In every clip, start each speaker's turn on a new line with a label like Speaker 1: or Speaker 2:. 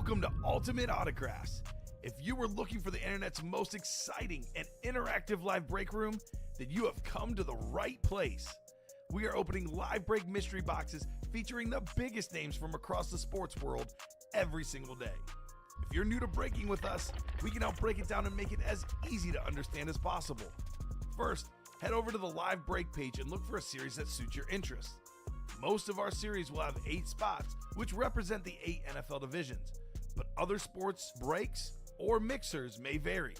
Speaker 1: Welcome to Ultimate Autographs. If you were looking for the internet's most exciting and interactive live break room, then you have come to the right place. We are opening live break mystery boxes featuring the biggest names from across the sports world every single day. If you're new to breaking with us, we can help break it down and make it as easy to understand as possible. First, head over to the live break page and look for a series that suits your interests. Most of our series will have 8 spots, which represent the 8 NFL divisions, but other sports breaks or mixers may vary.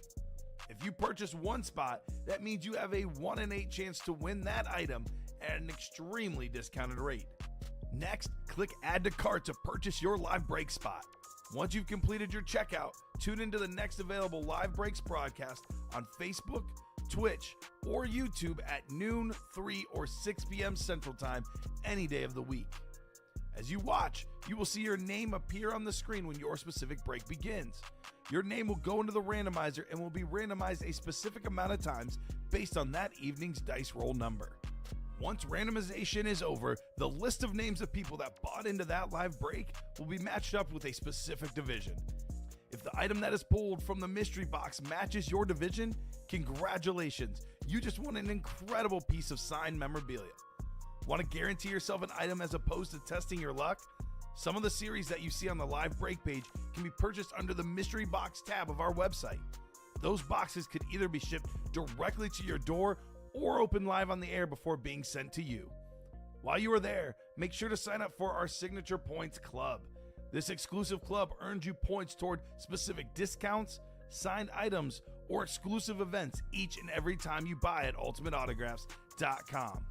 Speaker 1: If you purchase one spot, that means you have a 1 in 8 chance to win that item at an extremely discounted rate. Next, click Add to Cart to purchase your live break spot. Once you've completed your checkout, tune into the next available live breaks broadcast on Facebook, Twitch, or YouTube at noon, 3, or 6 p.m. Central Time any day of the week. As you watch, you will see your name appear on the screen when your specific break begins. Your name will go into the randomizer and will be randomized a specific amount of times based on that evening's dice roll number. Once randomization is over, the list of names of people that bought into that live break will be matched up with a specific division. If the item that is pulled from the mystery box matches your division, congratulations, you just won an incredible piece of signed memorabilia. Want to guarantee yourself an item as opposed to testing your luck? Some of the series that you see on the live break page can be purchased under the mystery box tab of our website. Those boxes could either be shipped directly to your door or open live on the air before being sent to you. While you are there, make sure to sign up for our Signature Points Club. This exclusive club earns you points toward specific discounts, signed items, or exclusive events each and every time you buy at ultimateautographs.com.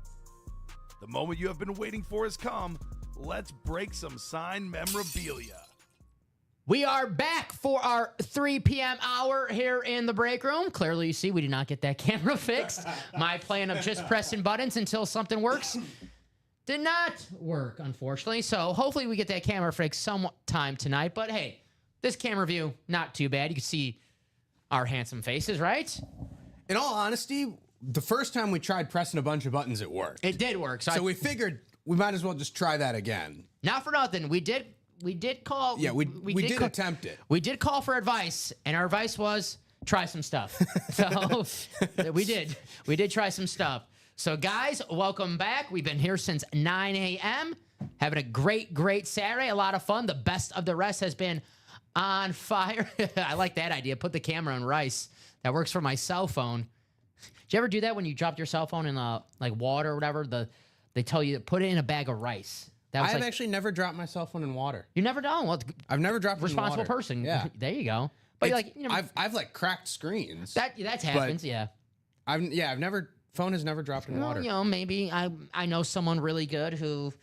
Speaker 1: The moment you have been waiting for has come. Let's break some signed memorabilia.
Speaker 2: We are back for our 3 p.m. hour here in the break room. Clearly, you see, we did not get that camera fixed. My plan of just pressing buttons until something works did not work, unfortunately. So hopefully we get that camera fixed sometime tonight. But hey, this camera view, not too bad. You can see our handsome faces, right?
Speaker 3: In all honesty, the first time we tried pressing a bunch of buttons, it worked.
Speaker 2: It did work.
Speaker 3: So we figured we might as well just try that again.
Speaker 2: Not for nothing. We did call.
Speaker 3: Yeah, we did attempt it.
Speaker 2: We did call for advice, and our advice was try some stuff. So we did try some stuff. So guys, welcome back. We've been here since 9 a.m. having a great Saturday. A lot of fun. The best of the rest has been on fire. I like that idea. Put the camera on rice. That works for my cell phone. Did you ever do that when you dropped your cell phone in like water or whatever? They tell you to put it in a bag of rice.
Speaker 3: I've actually never dropped my cell phone in water.
Speaker 2: You never done? Well,
Speaker 3: I've never dropped it in water.
Speaker 2: Responsible person.
Speaker 3: Yeah.
Speaker 2: There you go. But like, you know,
Speaker 3: I've like cracked screens.
Speaker 2: that happens. Yeah.
Speaker 3: I've never. Phone has never dropped in water.
Speaker 2: You know, maybe I know someone really good who,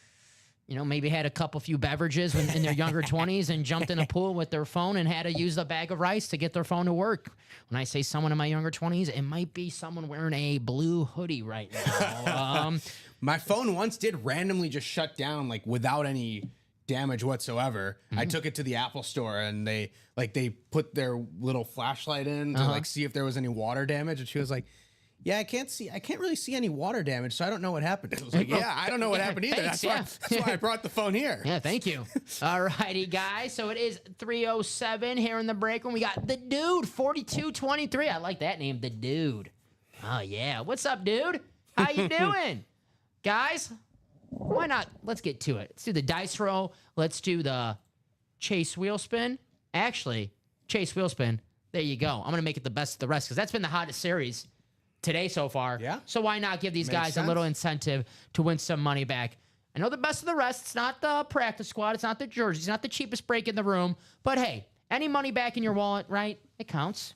Speaker 2: you know, maybe had a few beverages in their younger 20s and jumped in a pool with their phone and had to use a bag of rice to get their phone to work. When I say someone in my younger 20s, it might be someone wearing a blue hoodie right now.
Speaker 3: My phone once did randomly just shut down, like without any damage whatsoever. I took it to the Apple store and they put their little flashlight in to like see if there was any water damage, and she was like, "Yeah, I can't really see any water damage, so I don't know what happened." I was like, "Yeah, I don't know what happened either.
Speaker 2: Thanks,
Speaker 3: That's why I brought the phone here."
Speaker 2: Yeah, thank you. All righty, guys. So it is 3:07 here in the break room. We got the Dude 4223. I like that name, the Dude. Oh yeah, what's up, dude? How you doing, guys? Why not? Let's get to it. Let's do the dice roll. Let's do the chase wheel spin. Actually, chase wheel spin. There you go. I'm gonna make it the best of the rest because that's been the hottest series today so far.
Speaker 3: Yeah.
Speaker 2: So why not give these
Speaker 3: Makes
Speaker 2: guys
Speaker 3: sense.
Speaker 2: a little incentive to win some money back? I know the best of the rest. It's not the practice squad. It's not the jerseys. It's not the cheapest break in the room. But hey, any money back in your wallet, right? It counts.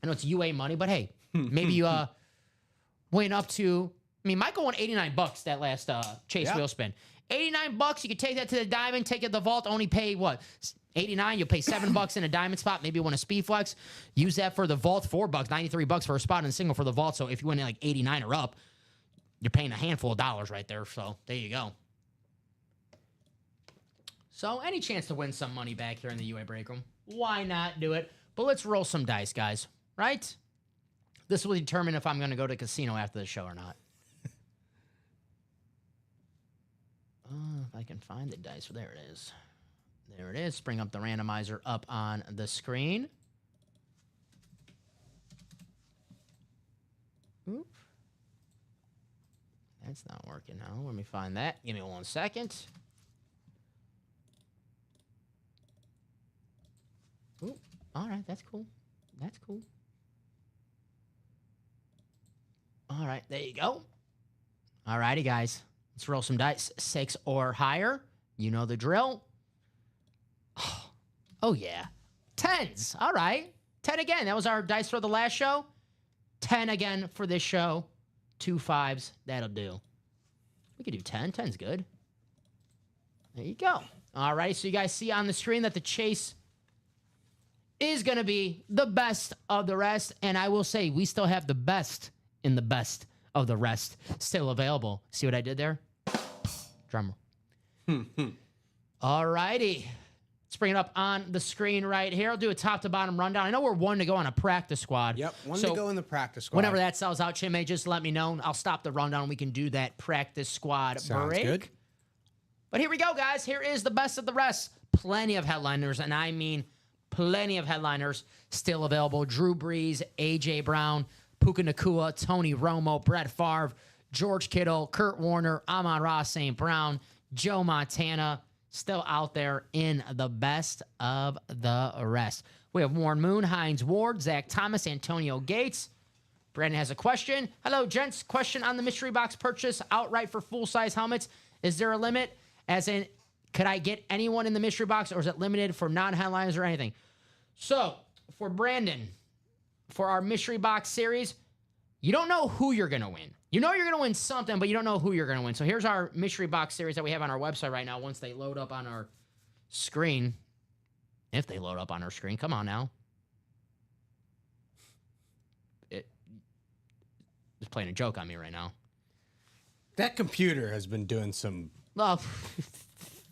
Speaker 2: I know it's UA money, but hey, maybe you went up to. I mean, Michael won $89 that last chase wheel spin. $89. You could take that to the diamond, take it to the vault. Only pay what? 89. You'll pay $7 in a diamond spot. Maybe you win a speed flex. Use that for the vault. $4, $93 for a spot and a single for the vault. So if you win like 89 or up, you're paying a handful of dollars right there. So there you go. So any chance to win some money back here in the UA break room? Why not do it? But let's roll some dice, guys. Right? This will determine if I'm going to go to the casino after the show or not. If I can find the dice. There it is. There it is. Bring up the randomizer up on the screen. Oop. That's not working now. Let me find that. Give me 1 second. Ooh. All right. That's cool. That's cool. All right. There you go. All righty, guys. Let's roll some dice. 6 or higher. You know the drill. Oh, yeah. 10s. All right. 10 again. That was our dice for the last show. 10 again for this show. 2 5s. That'll do. We could do 10. 10's good. There you go. All right. So you guys see on the screen that the chase is going to be the best of the rest. And I will say we still have the best in the best of the rest still available. See what I did there? Drummer. All righty. Let's bring it up on the screen right here. I'll do a top to bottom rundown. I know we're 1 to go on a practice squad.
Speaker 3: Yep, one to go in the practice squad.
Speaker 2: Whenever that sells out, Chime, just let me know. I'll stop the rundown. We can do that practice squad
Speaker 3: Sounds
Speaker 2: break.
Speaker 3: good.
Speaker 2: But here we go, guys. Here is the best of the rest. Plenty of headliners, and I mean plenty of headliners still available. Drew Brees, A.J. Brown, Puka Nacua, Tony Romo, Brett Favre, George Kittle, Kurt Warner, Amon-Ra St. Brown, Joe Montana, still out there in the best of the rest. We have Warren Moon, Hines Ward, Zach Thomas, Antonio Gates. Brandon has a question. Hello, gents. Question on the mystery box purchase outright for full-size helmets. Is there a limit? As in, could I get anyone in the mystery box, or is it limited for non-headliners or anything? So, for Brandon, for our mystery box series, you don't know who you're going to win. You know you're going to win something, but you don't know who you're going to win. So here's our mystery box series that we have on our website right now. Once they load up on our screen, if they load up on our screen, come on now. It's playing a joke on me right now.
Speaker 3: That computer has been doing some
Speaker 2: Well,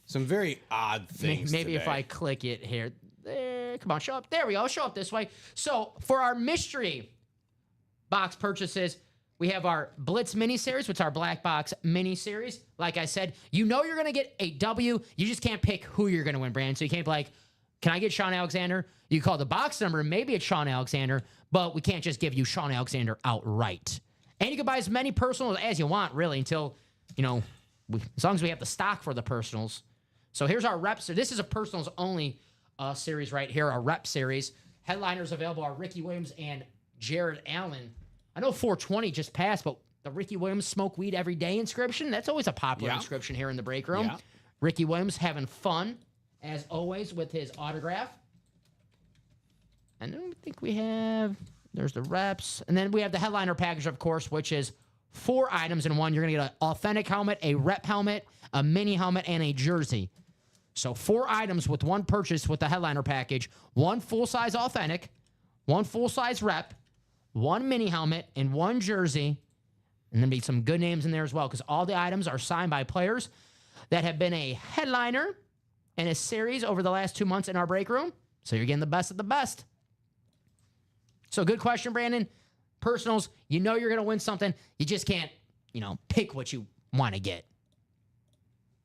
Speaker 3: very odd things.
Speaker 2: maybe
Speaker 3: today.
Speaker 2: if I click it here. There, come on, show up. There we go. Show up this way. So for our mystery box purchases, we have our Blitz mini-series, which is our black box mini-series. Like I said, you know you're going to get a W. You just can't pick who you're going to win, Brandon. So you can't be like, can I get Sean Alexander? You call the box number, maybe it's Sean Alexander, but we can't just give you Sean Alexander outright. And you can buy as many personals as you want, really, until, you know, as long as we have the stock for the personals. So here's our reps. So this is a personals only series right here, our rep series. Headliners available are Ricky Williams and Jared Allen. I know 420 just passed, but the Ricky Williams smoke weed every day inscription, that's always a popular inscription here in the break room.
Speaker 3: Yeah.
Speaker 2: Ricky Williams having fun, as always, with his autograph. And then we think we have, there's the reps. And then we have the headliner package, of course, which is 4 items in one. You're going to get an authentic helmet, a rep helmet, a mini helmet, and a jersey. So 4 items with one purchase with the headliner package. 1 full-size authentic, 1 full-size rep, 1 mini helmet, and 1 jersey. And then be some good names in there as well, because all the items are signed by players that have been a headliner in a series over the last 2 months in our break room. So you're getting the best of the best. So good question, Brandon. Personals, you know you're going to win something. You just can't, you know, pick what you want to get.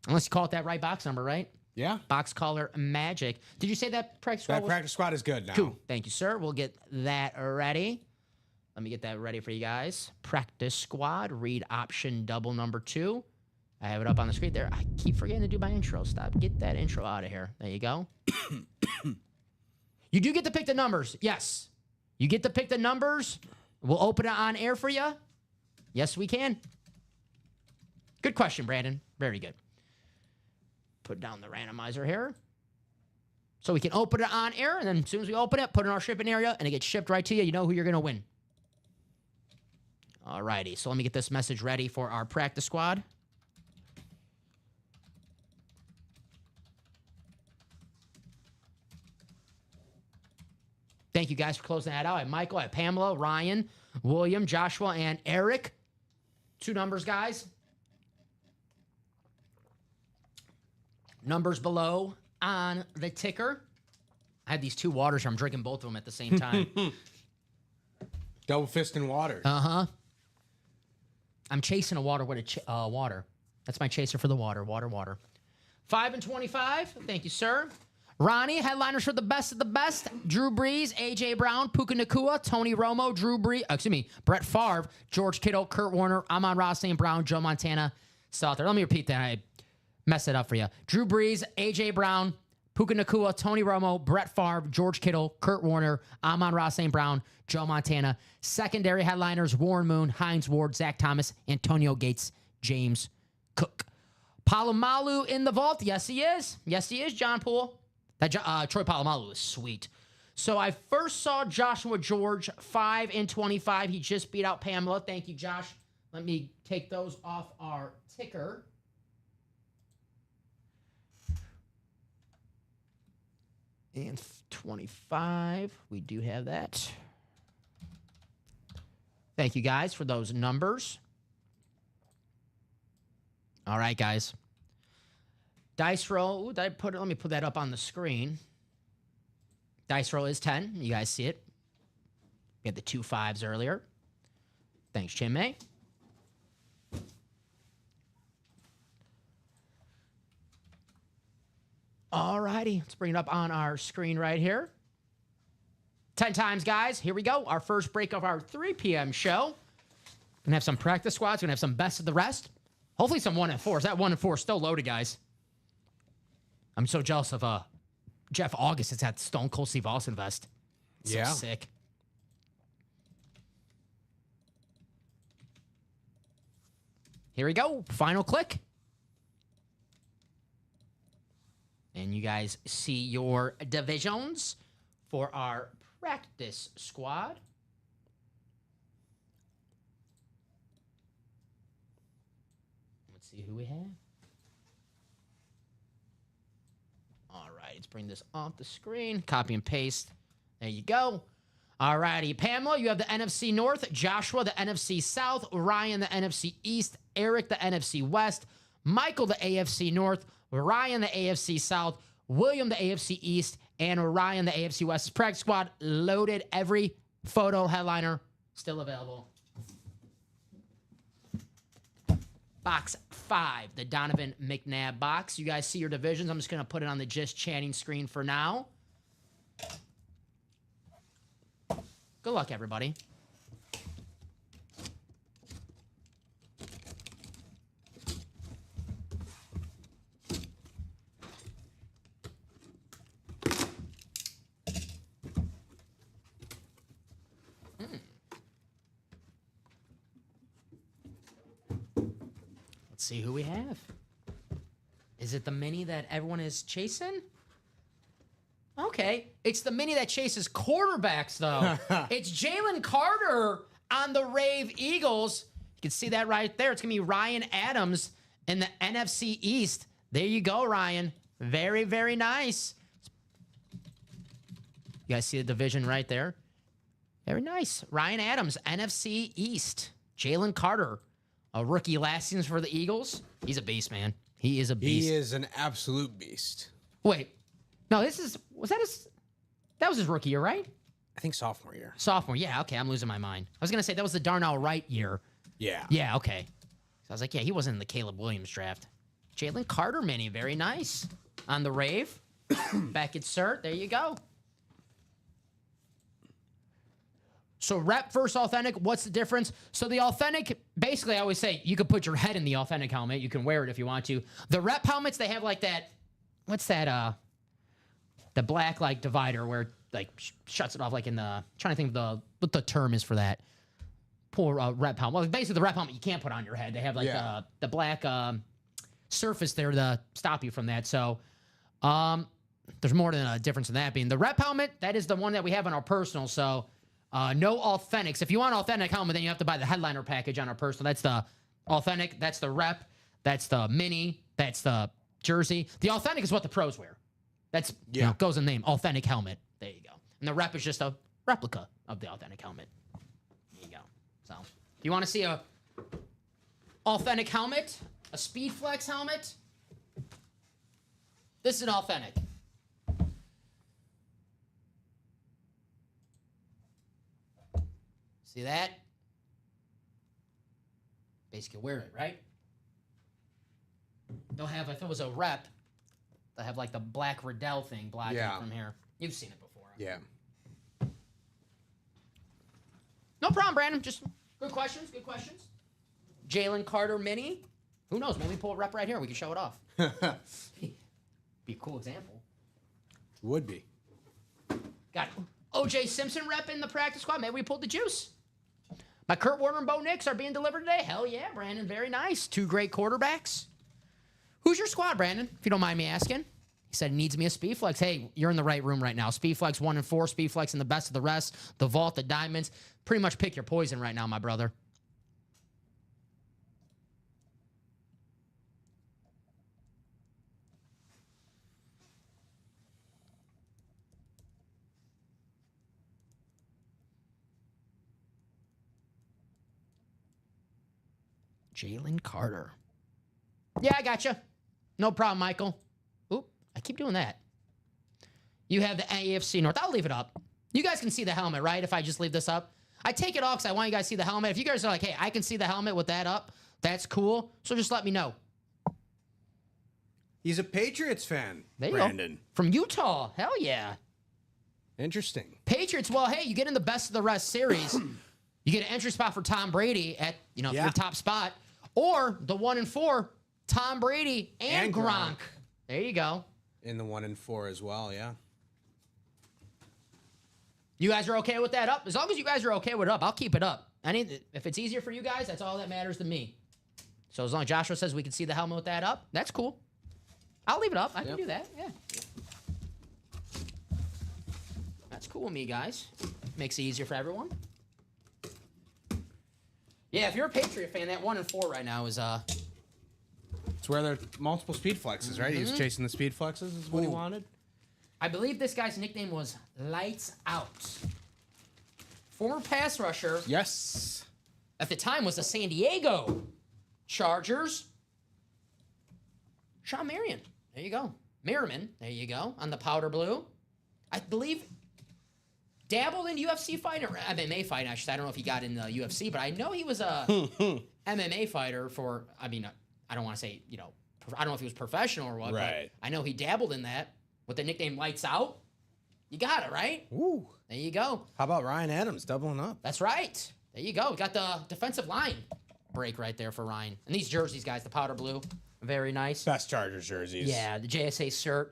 Speaker 2: Unless you call it that right box number, right?
Speaker 3: Yeah.
Speaker 2: Box color magic. Did you say that practice squad
Speaker 3: That
Speaker 2: was?
Speaker 3: practice squad is good now.
Speaker 2: Cool. Thank you, sir. We'll get that ready. Let me get that ready for you guys. Practice squad, read option double number 2. I have it up on the screen there. I keep forgetting to do my intro. Stop. Get that intro out of here. There you go. You do get to pick the numbers. Yes. You get to pick the numbers. We'll open it on air for you. Yes, we can. Good question, Brandon. Very good. Put down the randomizer here. So we can open it on air, and then as soon as we open it, put it in our shipping area, and it gets shipped right to you. You know who you're going to win. All righty. So let me get this message ready for our practice squad. Thank you guys for closing that out. I have Michael, I have Pamela, Ryan, William, Joshua, and Eric. 2 numbers, guys. Numbers below on the ticker. I have these 2 waters here. I'm drinking both of them at the same time.
Speaker 3: Double fist in water.
Speaker 2: Uh-huh. I'm chasing a water with a water. That's my chaser for the water. Water, water. 5 and 25. Thank you, sir. Ronnie, headliners for the best of the best. Drew Brees, A.J. Brown, Puka Nacua, Tony Romo, Brett Favre, George Kittle, Kurt Warner, Amon-Ra St. Brown, Joe Montana. Still there. Let me repeat that. I messed it up for you. Drew Brees, A.J. Brown, Puka Nacua, Tony Romo, Brett Favre, George Kittle, Kurt Warner, Amon-Ra St. Brown, Joe Montana. Secondary headliners, Warren Moon, Hines Ward, Zach Thomas, Antonio Gates, James Cook. Palomalu in the vault. Yes, he is. Yes, he is, John Poole. Troy Polamalu is sweet. So I first saw Joshua George 5 and 25. He just beat out Pamela. Thank you, Josh. Let me take those off our ticker. And 25, we do have that. Thank you, guys, for those numbers. All right, guys. Dice roll. Ooh, let me put that up on the screen. Dice roll is 10. You guys see it. We had the 2 5s earlier. Thanks, Chinmay. All righty. Let's bring it up on our screen right here. 10 times, guys. Here we go. Our first break of our 3 p.m. show. Gonna have some practice squads. Gonna have some best of the rest. Hopefully some 1 and 4s. That 1 and 4 is still loaded, guys. I'm so jealous of Jeff August. It's that Stone Cold Steve Austin vest. It's so sick. Here we go. Final click. And you guys see your divisions for our practice squad. Let's see who we have. All right, let's bring this off the screen. Copy and paste. There you go. All righty. Pamela, you have the NFC North. Joshua, the NFC South. Ryan, the NFC East. Eric, the NFC West. Michael, the AFC North. Ryan, the AFC South. William, the AFC East. And Ryan, the AFC West. Practice squad loaded. Every photo headliner still available. Box 5, the Donovan McNabb box. You guys see your divisions. I'm just going to put it on the Just Chatting screen for now. Good luck, everybody. See who we have. Is it the mini that everyone is chasing? Okay. It's the mini that chases quarterbacks, though. It's Jalen Carter on the Rave Eagles. You can see that right there. It's going to be Ryan Adams in the NFC East. There you go, Ryan. Very, very nice. You guys see the division right there? Very nice. Ryan Adams, NFC East. Jalen Carter. A rookie last season for the Eagles. He's a beast, man. He is a beast.
Speaker 3: He is an absolute beast.
Speaker 2: Wait. No, that was his rookie year, right?
Speaker 3: I think sophomore year.
Speaker 2: Sophomore, yeah, okay. I'm losing my mind. I was going to say that was the Darnell Wright year.
Speaker 3: Yeah.
Speaker 2: Yeah, okay. So I was like, yeah, he wasn't in the Caleb Williams draft. Jalen Carter mini, very nice. On the Rave. Back insert. There you go. So rep versus authentic, what's the difference? So the authentic, basically I always say you can put your head in the authentic helmet. You can wear it if you want to. The rep helmets, they have like that, what's that, the black like divider where it, like shuts it off like in the, trying to think of what the term is for that. Poor rep helmet. Well, basically the rep helmet you can't put on your head. They have like the black surface there to stop you from that. So there's more than a difference in that being. The rep helmet, that is the one that we have on our personal, so... no authentics. If you want authentic helmet, then you have to buy the headliner package on our personal. That's the authentic. That's the rep. That's the mini. That's the jersey. The authentic is what the pros wear. That's goes in the name. Authentic helmet. There you go. And the rep is just a replica of the authentic helmet. There you go. So if you want to see a authentic helmet, a Speed Flex helmet, this is an authentic. See that? Basically wear it, right? They'll have, if it was a rep, They have like the black Riddell thing blocking
Speaker 3: Yeah.
Speaker 2: it from here. You've seen it before.
Speaker 3: Yeah.
Speaker 2: No problem, Brandon. Just good questions. Good questions. Jalen Carter Mini. Who knows? Maybe pull a rep right here. We can show it off. Be a cool example.
Speaker 3: Would be.
Speaker 2: Got OJ Simpson rep in the practice squad. Maybe we pulled the juice. My Kurt Warner and Bo Nix are being delivered today. Hell yeah, Brandon. Very nice. 2 great quarterbacks. Who's your squad, Brandon? If you don't mind me asking. He said, needs me a speed flex. Hey, you're in the right room right now. Speed flex 1 and 4, speed flex and the best of the rest. The vault, the diamonds. Pretty much pick your poison right now, my brother. Jalen Carter. Yeah, I gotcha. No problem, Michael. Oop, I keep doing that. You have the AFC North. I'll leave it up. You guys can see the helmet, right? If I just leave this up. I take it off because I want you guys to see the helmet. If you guys are like, hey, I can see the helmet with that up, that's cool. So just let me know.
Speaker 3: He's a Patriots fan,
Speaker 2: There you
Speaker 3: Brandon.
Speaker 2: go. From Utah. Hell yeah.
Speaker 3: Interesting.
Speaker 2: Patriots, well, hey, you get in the best of the rest series. You get an entry spot for Tom Brady at,
Speaker 3: Yeah.
Speaker 2: your top spot. Or the 1 and 4, Tom Brady and Gronk. There you go.
Speaker 3: In the 1 and 4 as well, yeah.
Speaker 2: You guys are okay with that up? As long as you guys are okay with it up, I'll keep it up. If it's easier for you guys, that's all that matters to me. So as long as Joshua says we can see the helmet with that up, that's cool. I'll leave it up. I can do that, yeah. That's cool with me, guys. Makes it easier for everyone. Yeah, if you're a Patriot fan, that 1 and 4 right now is
Speaker 3: It's where there are multiple speed flexes, right? He was chasing the speed flexes is what he wanted.
Speaker 2: I believe this guy's nickname was Lights Out. Former pass rusher.
Speaker 3: Yes.
Speaker 2: At the time was the San Diego Chargers. Sean Marion. There you go. Merriman. There you go. On the powder blue. I believe dabbled in UFC fighting, or MMA fighting. I don't know if he got in the UFC, but I know he was a MMA fighter for, I don't want to say, I don't know if he was professional or what,
Speaker 3: Right.
Speaker 2: but I know he dabbled in that with the nickname Lights Out. You got it, right?
Speaker 3: Ooh.
Speaker 2: There you go.
Speaker 3: How about Ryan Adams doubling up?
Speaker 2: That's right. There you go. We got the defensive line break right there for Ryan. And these jerseys, guys, the powder blue, very nice.
Speaker 3: Best Chargers jerseys.
Speaker 2: Yeah, the JSA cert.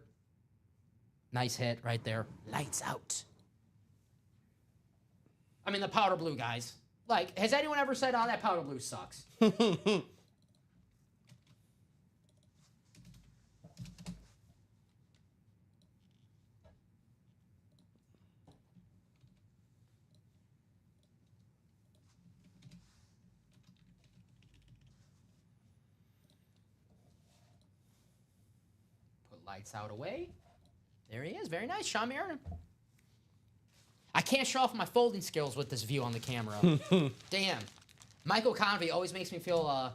Speaker 2: Nice hit right there. Lights out. I mean, the powder blue, guys. Like, has anyone ever said, oh, that powder blue sucks? Put lights out away. There he is. Very nice. Sean Marion. I can't show off my folding skills with this view on the camera. Damn. Michael Convey always makes me feel,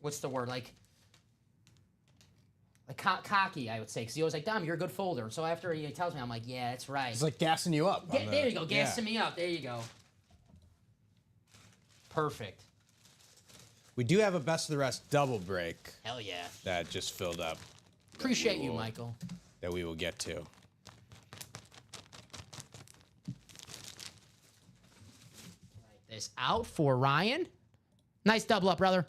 Speaker 2: what's the word? Like cocky, I would say. Because he always like, Dom, you're a good folder. So after he tells me, I'm like, yeah, that's right.
Speaker 3: It's like gassing you up.
Speaker 2: There you go. Gassing me up. There you go. Perfect.
Speaker 3: We do have a best of the rest double break
Speaker 2: Hell yeah.
Speaker 3: that just filled up
Speaker 2: Appreciate you, Michael.
Speaker 3: that we will get to.
Speaker 2: Write this out for Ryan. Nice double up, brother.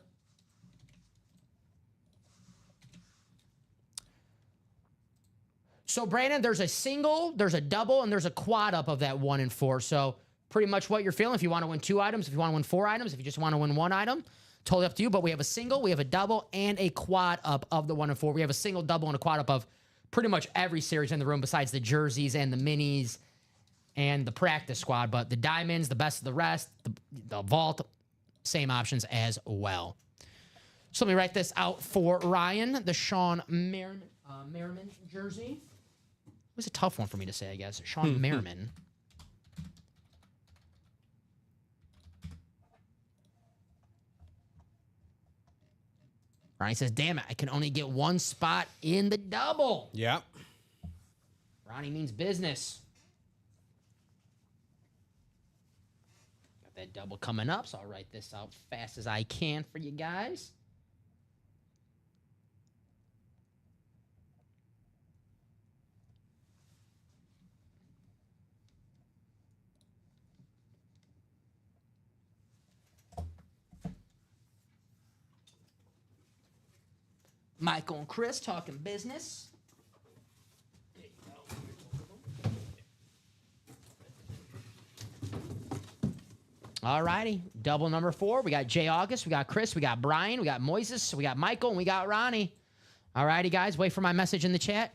Speaker 2: So, Brandon, there's a single, there's a double, and there's a quad up of that 1 and 4. So, pretty much what you're feeling. If you want to win 2 items, if you want to win 4 items, if you just want to win 1 item, totally up to you. But we have a single, we have a double, and a quad up of the 1 and 4. We have a single, double, and a quad up of pretty much every series in the room besides the jerseys and the minis and the practice squad. But the diamonds, the best of the rest, the vault, same options as well. So let me write this out for Ryan, the Sean Merriman jersey. It was a tough one for me to say, I guess. Sean Merriman. Ryan says, damn it, I can only get 1 spot in the double.
Speaker 3: Yep.
Speaker 2: Ronnie means business. Got that double coming up, so I'll write this out fast as I can for you guys. Michael and Chris talking business. All righty. Double number 4. We got Jay August. We got Chris. We got Brian. We got Moises. We got Michael. And we got Ronnie. All righty, guys. Wait for my message in the chat.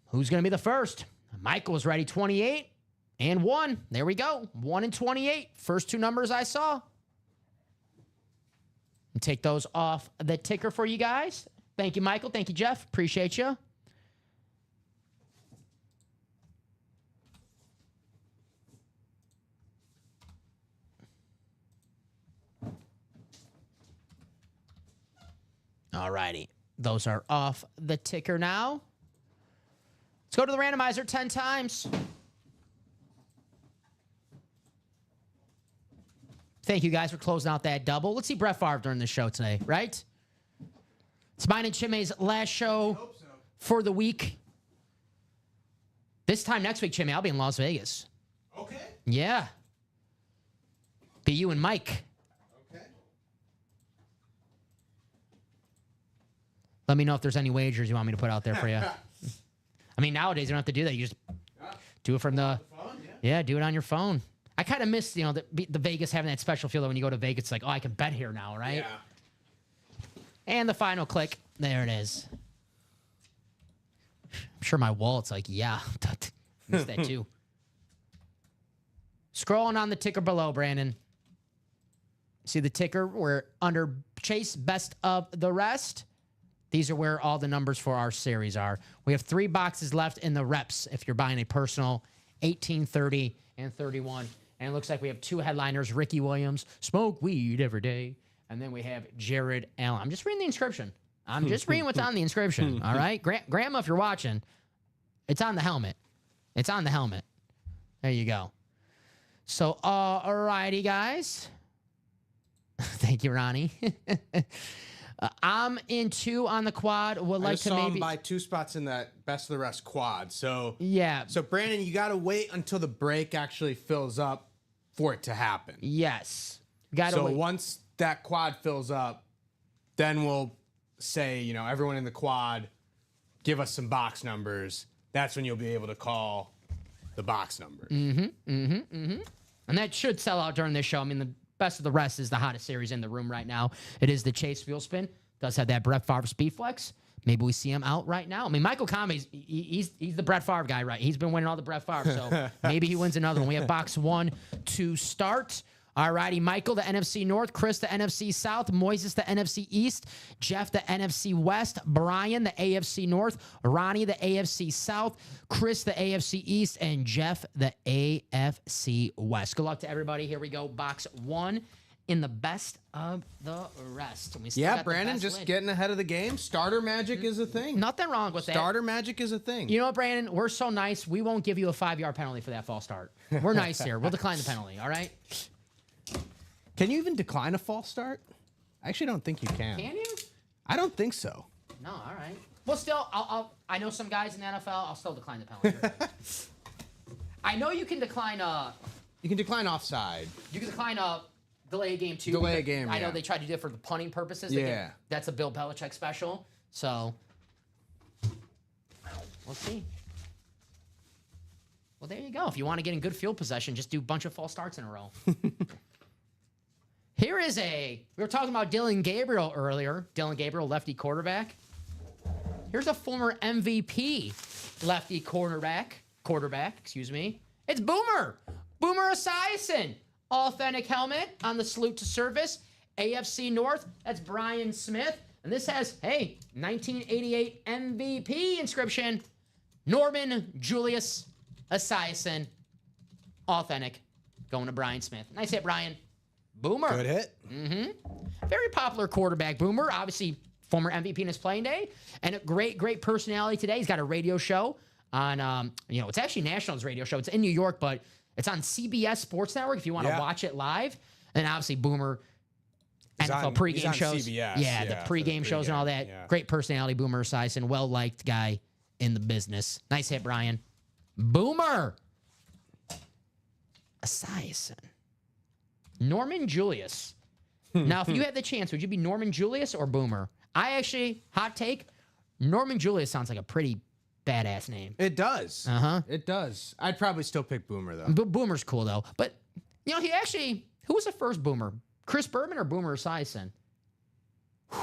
Speaker 2: Who's going to be the first? Michael's ready. 28 and 1. There we go. 1 and 28. First 2 numbers I saw. And take those off the ticker for you guys. Thank you, Michael. Thank you, Jeff. Appreciate you. All righty. Those are off the ticker now. Let's go to the randomizer 10 times. Thank you guys for closing out that double. Let's see Brett Favre during the show today, right? It's mine and Chimay's last show for the week. This time next week, Chimay, I'll be in Las Vegas.
Speaker 3: Okay.
Speaker 2: Yeah. Be you and Mike.
Speaker 3: Okay.
Speaker 2: Let me know if there's any wagers you want me to put out there for you. I mean, nowadays, you don't have to do that. You just do it from the phone, yeah, do it on your phone. I kind of miss, the Vegas having that special feel that when you go to Vegas, it's like, oh, I can bet here now, right?
Speaker 3: Yeah.
Speaker 2: And the final click. There it is. I'm sure my wallet's like, yeah. Missed that too. Scrolling on the ticker below, Brandon. See the ticker? We're under Chase Best of the Rest. These are where all the numbers for our series are. We have 3 boxes left in the reps if you're buying a personal 18, 30, and 31. And it looks like we have 2 headliners, Ricky Williams, Smoke Weed Every Day. And then we have Jared Allen. I'm just reading the inscription. I'm just reading what's on the inscription, all right? Grandma, if you're watching, it's on the helmet. It's on the helmet. There you go. So, all righty, guys. Thank you, Ronnie. I'm in 2 on the quad. Would like to maybe
Speaker 3: buy 2 spots in that Best of the Rest quad. So
Speaker 2: yeah.
Speaker 3: So Brandon, you got to wait until the break actually fills up for it to happen.
Speaker 2: Yes. Got to
Speaker 3: So
Speaker 2: wait.
Speaker 3: once that quad fills up, then we'll say, everyone in the quad, give us some box numbers. That's when you'll be able to call the box numbers.
Speaker 2: And that should sell out during this show. I mean, the Best of the Rest is the hottest series in the room right now. It is the Chase Fuel Spin. Does have that Brett Favre Speed Flex. Maybe we see him out right now. I mean, Michael Convey's he's the Brett Favre guy, right? He's been winning all the Brett Favre, so maybe he wins another one. We have box 1 to start. All righty, Michael, the NFC North, Chris, the NFC South, Moises, the NFC East, Jeff, the NFC West, Brian, the AFC North, Ronnie, the AFC South, Chris, the AFC East, and Jeff, the AFC West. Good luck to everybody. Here we go. Box 1 in the Best of the Rest. We still got the
Speaker 3: Brandon,
Speaker 2: best
Speaker 3: just
Speaker 2: lid.
Speaker 3: getting ahead of the game. Starter magic is a thing.
Speaker 2: Nothing wrong with that.
Speaker 3: Starter magic is a thing.
Speaker 2: You know what, Brandon? We're so nice. We won't give you a 5-yard penalty for that false start. We're nice here. We'll decline the penalty, all right?
Speaker 3: Can you even decline a false start? I actually don't think you can.
Speaker 2: Can you?
Speaker 3: I don't think so.
Speaker 2: No, all right. Well, still, I know some guys in the NFL. I'll still decline the penalty. I know you can decline
Speaker 3: You can decline offside.
Speaker 2: you can decline delay a game too.
Speaker 3: Delay a
Speaker 2: because
Speaker 3: game,
Speaker 2: I know
Speaker 3: yeah.
Speaker 2: they tried to do it for the punting purposes.
Speaker 3: Yeah.
Speaker 2: That's a Bill Belichick special. So we'll see. Well, there you go. If you want to get in good field possession, just do a bunch of false starts in a row. Here is we were talking about Dylan Gabriel earlier. Dylan Gabriel, lefty quarterback. Here's a former MVP lefty quarterback, excuse me. It's Boomer Esiason. Authentic helmet on the salute to service. AFC North, that's Brian Smith. And this has, 1988 MVP inscription. Norman Julius Esiason. Authentic. Going to Brian Smith. Nice hit, Brian. Boomer.
Speaker 3: Good hit.
Speaker 2: Very popular quarterback, Boomer. Obviously, former MVP in his playing day. And a great personality today. He's got a radio show on, it's actually Nationals radio show. It's in New York, but it's on CBS Sports Network if you want to watch it live. And obviously, Boomer, NFL pregame
Speaker 3: on
Speaker 2: shows.
Speaker 3: CBS,
Speaker 2: Yeah, the
Speaker 3: for
Speaker 2: pregame shows and all that.
Speaker 3: yeah.
Speaker 2: Great personality, Boomer Esiason. Well-liked guy in the business. Nice hit, Brian. Boomer Esiason. Norman Julius. Now, if you had the chance, would you be Norman Julius or Boomer? I actually, hot take, Norman Julius sounds like a pretty badass name.
Speaker 3: It does.
Speaker 2: Uh-huh.
Speaker 3: It does. I'd probably still pick Boomer though.
Speaker 2: Boomer's cool, though. But, who was the first Boomer? Chris Berman or Boomer Esiason?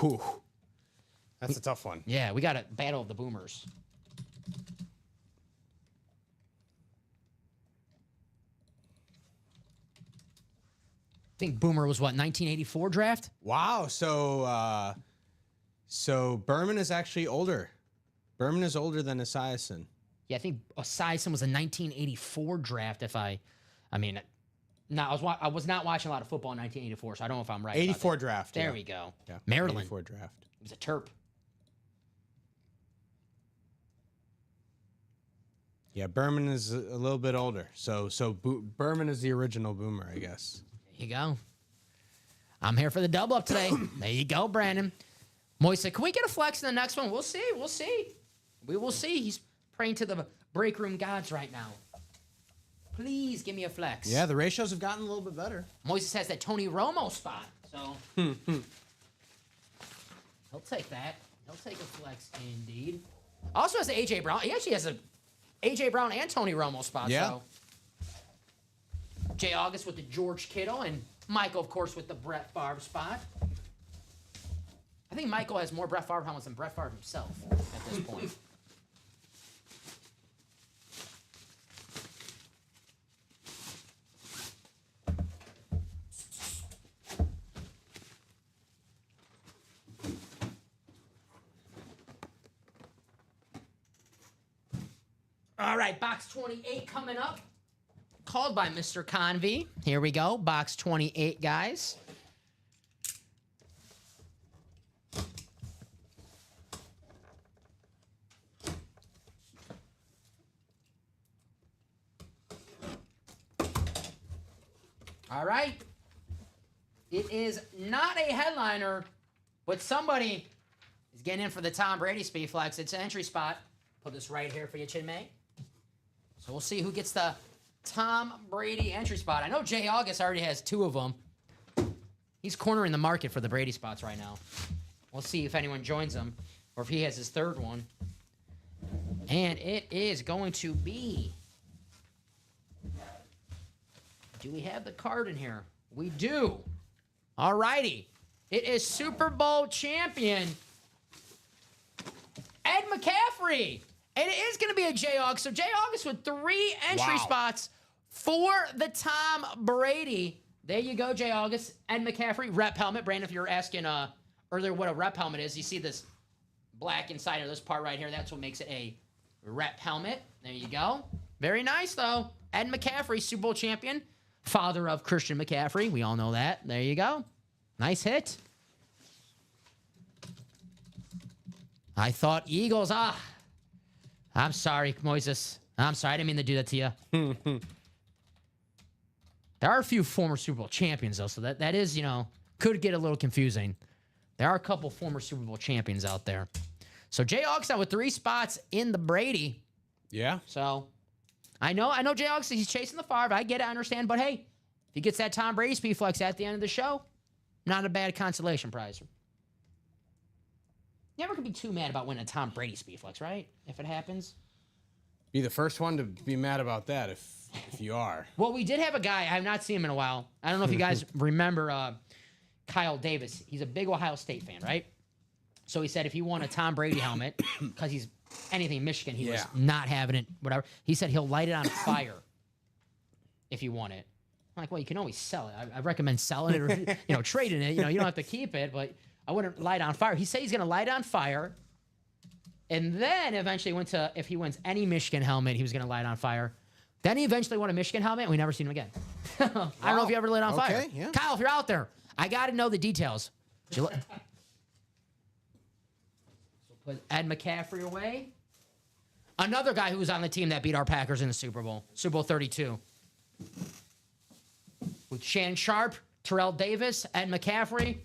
Speaker 3: Whew. That's a tough one.
Speaker 2: Yeah, we got a battle of the Boomers. I think Boomer was what, 1984 draft?
Speaker 3: Wow. So Berman is actually older. Berman is older than Esiason.
Speaker 2: Yeah, I think Esiason was a 1984 draft. I was not watching a lot of football in 1984, so I don't know if I'm right.
Speaker 3: 84 draft.
Speaker 2: There
Speaker 3: yeah.
Speaker 2: we go.
Speaker 3: Yeah.
Speaker 2: Maryland.
Speaker 3: 84 draft.
Speaker 2: It was a Terp.
Speaker 3: Yeah, Berman is a little bit older. So Berman is the original Boomer, I guess.
Speaker 2: There you go. I'm here for the double up today. There you go, Brandon. Moisa, can we get a flex in the next one? We'll see. We'll see. We will see. He's praying to the break room gods right now. Please give me a flex.
Speaker 3: Yeah, the ratios have gotten a little bit better.
Speaker 2: Moises has that Tony Romo spot, so he'll take that. He'll take a flex indeed. Also has A.J. Brown. He actually has a A.J. Brown and Tony Romo spot.
Speaker 3: Yeah.
Speaker 2: So Jay August with the George Kittle and Michael, of course, with the Brett Favre spot. I think Michael has more Brett Favre helmets than Brett Favre himself at this point. All right, box 28 coming up. Called by Mr. Convey. Here we go, box 28, guys. All right. It is not a headliner, but somebody is getting in for the Tom Brady speed flex. It's an entry spot. Put this right here for you, Chinmay. So we'll see who gets the Tom Brady entry spot. I know Jay August already has 2 of them. He's cornering the market for the Brady spots right now. We'll see if anyone joins him or if he has his 3rd one. And it is going to be... Do we have the card in here? We do. All righty. It is Super Bowl champion Ed McCaffrey. And it is going to be a Jay August. So Jay August with 3 entry spots for the Tom Brady. There you go, Jay August. Ed McCaffrey, rep helmet. Brandon, if you're asking earlier what a rep helmet is, you see this black inside of this part right here. That's what makes it a rep helmet. There you go. Very nice, though. Ed McCaffrey, Super Bowl champion. Father of Christian McCaffrey. We all know that. There you go. Nice hit. I thought Eagles. I'm sorry, Moises. I'm sorry. I didn't mean to do that to you. There are a few former Super Bowl champions, though, so that is, could get a little confusing. There are a couple former Super Bowl champions out there. So Jay August with 3 spots in the Brady.
Speaker 3: Yeah.
Speaker 2: So I know Jay August, he's chasing the Favre. I get it, I understand. But hey, if he gets that Tom Brady speed flex at the end of the show, not a bad consolation prize. Never could be too mad about winning a Tom Brady speed flex, right? If it happens.
Speaker 3: Be the first one to be mad about that if you are.
Speaker 2: Well, we did have a guy. I have not seen him in a while. I don't know if you guys remember Kyle Davis. He's a big Ohio State fan, right? So he said if he won a Tom Brady helmet, because he's anything Michigan, he was not having it, whatever. He said he'll light it on fire if you want it. I'm like, well, you can always sell it. I recommend selling it or trading it. You don't have to keep it, but I wouldn't light it on fire. He said he's going to light it on fire. And then eventually if he wins any Michigan helmet, he was going to light it on fire. Then he eventually won a Michigan helmet, and we never seen him again. I don't know if you ever lit it on fire.
Speaker 3: Yeah.
Speaker 2: Kyle, if you're out there, I got to know the details. So put Ed McCaffrey away. Another guy who was on the team that beat our Packers in the Super Bowl 32. With Shannon Sharp, Terrell Davis, Ed McCaffrey.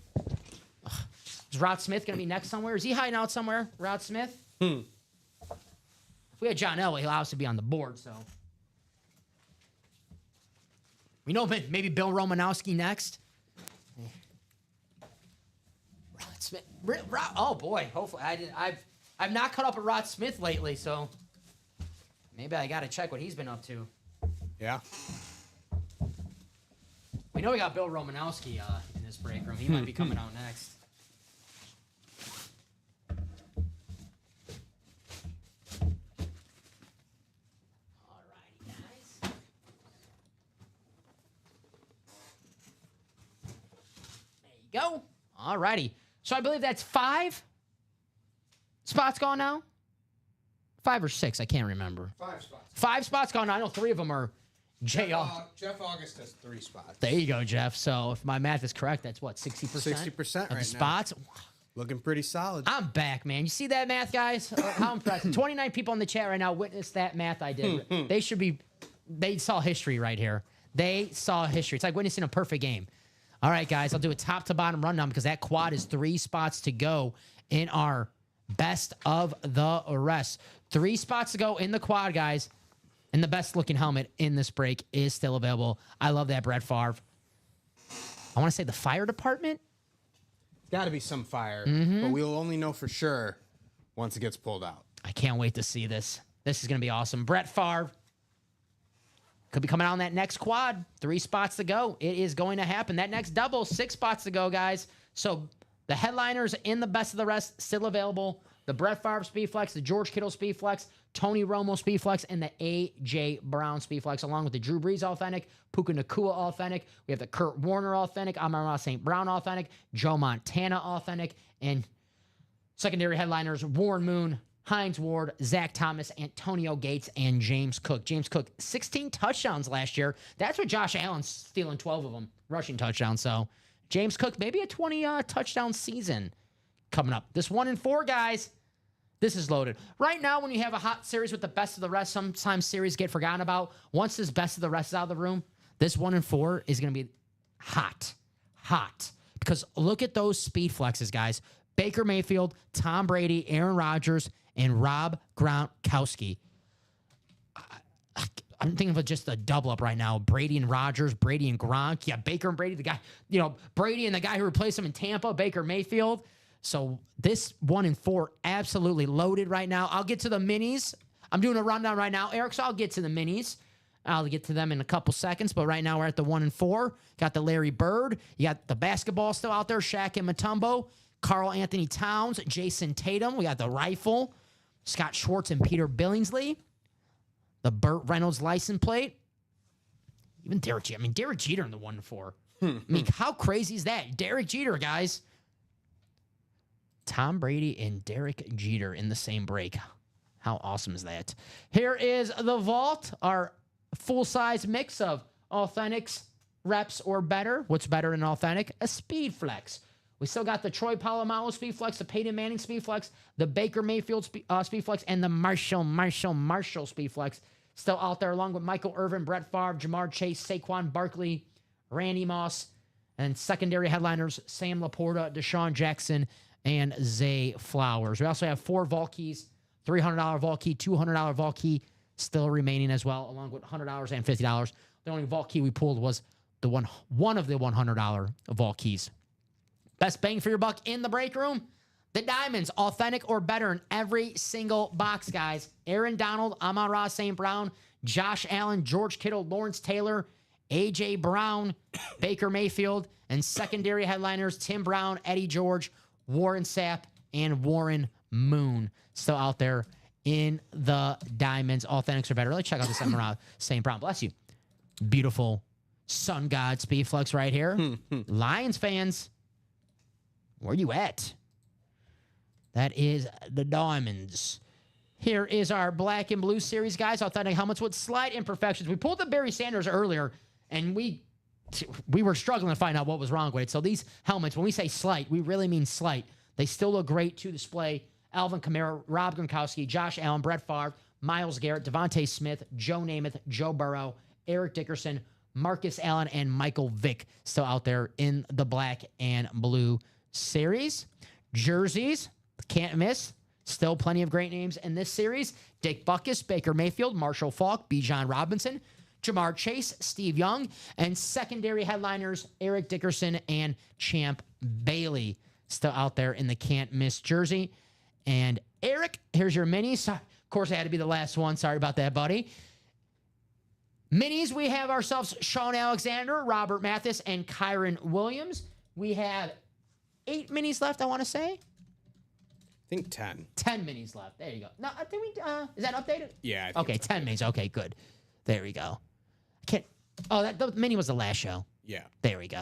Speaker 2: Is Rod Smith going to be next somewhere? Is he hiding out somewhere, Rod Smith? If we had John Elway, he'll obviously be on the board, so. We know maybe Bill Romanowski next. Rod Smith. Oh, boy. Hopefully. I've not caught up with Rod Smith lately, so maybe I got to check what he's been up to.
Speaker 3: Yeah.
Speaker 2: We know we got Bill Romanowski in this break room. He might be coming out next. Alrighty, guys. There you go. Alrighty. So I believe that's 5 spots gone now. 5 or 6, I can't remember.
Speaker 3: 5 spots.
Speaker 2: 5 spots gone now. I know 3 of them are
Speaker 3: Jeff August has 3 spots.
Speaker 2: There you go, Jeff. So if my math is correct, that's what, 60%?
Speaker 3: 60%
Speaker 2: of the
Speaker 3: right
Speaker 2: spots.
Speaker 3: now. Looking pretty solid.
Speaker 2: I'm back, man. You see that math, guys? How impressive. 29 people in the chat right now witnessed that math I did. They saw history right here. They saw history. It's like witnessing a perfect game. All right, guys, I'll do a top to bottom rundown because that quad is 3 spots to go in our best of the rest. 3 spots to go in the quad, guys. And the best looking helmet in this break is still available. I love that Brett Favre. I want to say the fire department.
Speaker 3: It's got to be some fire,
Speaker 2: Mm-hmm.
Speaker 3: but we'll only know for sure once it gets pulled out.
Speaker 2: I can't wait to see this. This is going to be awesome. Brett Favre could be coming out on that next quad. 3 spots to go. It is going to happen. That next double, 6 spots to go, guys. So the headliners in the best of the rest still available. The Brett Favre Speedflex, the George Kittle Speedflex, Tony Romo Speedflex, and the A.J. Brown Speedflex, along with the Drew Brees Authentic, Puka Nacua Authentic. We have the Kurt Warner Authentic, Amon-Ra St. Brown Authentic, Joe Montana Authentic, and secondary headliners, Warren Moon, Hines Ward, Zach Thomas, Antonio Gates, and James Cook. James Cook, 16 touchdowns last year. That's what Josh Allen's stealing 12 of them, rushing touchdowns. So James Cook, maybe a 20 touchdown season coming up. This 1 and 4, guys. This is loaded. Right now, when you have a hot series with the best of the rest, sometimes series get forgotten about. Once this best of the rest is out of the room, this 1 and 4 is going to be hot. Hot. Because look at those speed flexes, guys. Baker Mayfield, Tom Brady, Aaron Rodgers, and Rob Gronkowski. I'm thinking of just a double up right now. Brady and Rodgers, Brady and Gronk. Yeah, Baker and Brady, the guy, Brady and the guy who replaced him in Tampa, Baker Mayfield. So this 1 and 4 absolutely loaded right now. I'll get to the minis. I'm doing a rundown right now, Eric, so I'll get to the minis. I'll get to them in a couple seconds, but right now we're at the 1 and 4. Got the Larry Bird. You got the basketball still out there, Shaq and Mutombo. Karl Anthony Towns, Jason Tatum. We got the rifle, Scott Schwartz and Peter Billingsley. The Burt Reynolds license plate. Even Derek Jeter. I mean, Derek Jeter in the 1 and 4. I mean, how crazy is that? Derek Jeter, guys. Tom Brady and Derek Jeter in the same break. How awesome is that? Here is the vault, our full-size mix of authentics, reps, or better. What's better than authentic? A Speed Flex. We still got the Troy Polamalu Speed Flex, the Peyton Manning Speed Flex, the Baker Mayfield Speed Flex, and the Marshall Speed Flex still out there, along with Michael Irvin, Brett Favre, Jamar Chase, Saquon Barkley, Randy Moss, and secondary headliners, Sam Laporta, Deshaun Jackson, and Zay Flowers. We also have 4 vault keys, $300 vault key, $200 vault key still remaining as well, along with $100 and $50. The only vault key we pulled was the one of the $100 vault keys. Best bang for your buck in the break room. The Diamonds, authentic or better in every single box, guys. Aaron Donald, Amon-Ra St. Brown, Josh Allen, George Kittle, Lawrence Taylor, A.J. Brown, Baker Mayfield, and secondary headliners Tim Brown, Eddie George, Warren Sapp, and Warren Moon still out there in the Diamonds. Authentics are better. Let's check out this Amon-Ra St. Brown. Bless you. Beautiful Sun God Speed Flex right here. Lions fans, where you at? That is the Diamonds. Here is our black and blue series, guys. Authentic helmets with slight imperfections. We pulled the Barry Sanders earlier, and we were struggling to find out what was wrong with it. So these helmets, when we say slight, we really mean slight. They still look great to display. Alvin Kamara, Rob Gronkowski, Josh Allen, Brett Favre, Myles Garrett, Devontae Smith, Joe Namath, Joe Burrow, Eric Dickerson, Marcus Allen, and Michael Vick still out there in the black and blue series. Jerseys, can't miss. Still plenty of great names in this series. Dick Butkus, Baker Mayfield, Marshall Faulk, Bijan Robinson, Jamar Chase, Steve Young, and secondary headliners Eric Dickerson and Champ Bailey still out there in the can't miss jersey. And Eric, here's your minis. Of course, I had to be the last one. Sorry about that, buddy. Minis, we have ourselves Sean Alexander, Robert Mathis, and Kyron Williams. We have 8 minis left, I want to say.
Speaker 3: I think 10.
Speaker 2: 10 minis left. There you go. No, I think we, is that updated?
Speaker 3: Yeah.
Speaker 2: Okay, 10 minis. Okay, good. There we go. I can't, the mini was the last show.
Speaker 3: Yeah.
Speaker 2: There we go.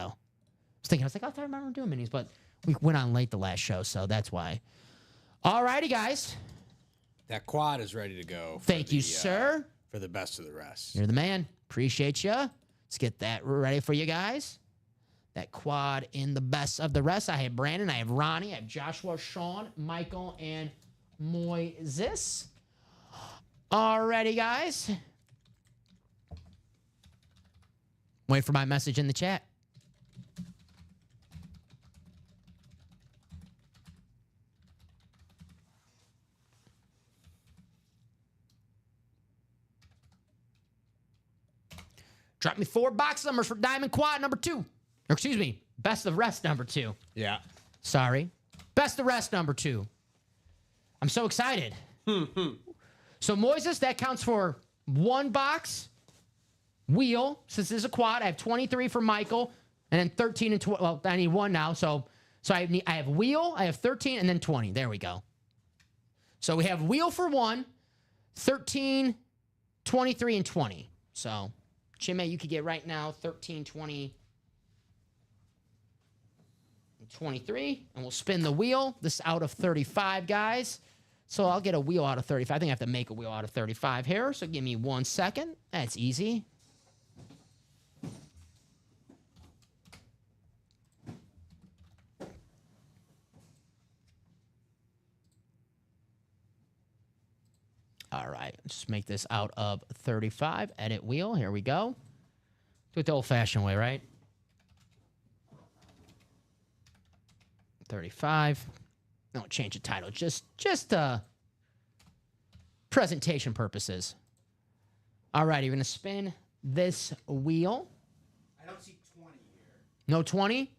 Speaker 2: I was like, I remember doing minis, but we went on late the last show, so that's why. All righty, guys.
Speaker 3: That quad is ready to go.
Speaker 2: Thank you, sir.
Speaker 3: For the best of the rest.
Speaker 2: You're the man. Appreciate you. Let's get that ready for you guys. That quad in the best of the rest. I have Brandon, I have Ronnie, I have Joshua, Sean, Michael, and Moises. Alrighty, guys. Wait for my message in the chat. Drop me 4 box numbers for Diamond Quad number 2. Or excuse me, Best of Rest number 2.
Speaker 3: Yeah.
Speaker 2: Sorry. Best of Rest number 2. I'm so excited. So Moises, that counts for 1 box. Wheel, since this is a quad, I have 23 for Michael, and then 13 and 20. Well, I need 1 now, so I have wheel, I have 13, and then 20. There we go. So we have wheel for 1, 13, 23, and 20. So, Chimme, you could get right now 13, 20, and 23, and we'll spin the wheel. This out of 35, guys. So I'll get a wheel out of 35. I think I have to make a wheel out of 35 here, so give me 1 second. That's easy. All right, let's make this out of 35. Edit wheel. Here we go. Do it the old-fashioned way, right? 35. Don't change the title. Just presentation purposes. All right, you're going to spin this wheel.
Speaker 3: I don't see 20 here.
Speaker 2: No 20?
Speaker 3: No 20.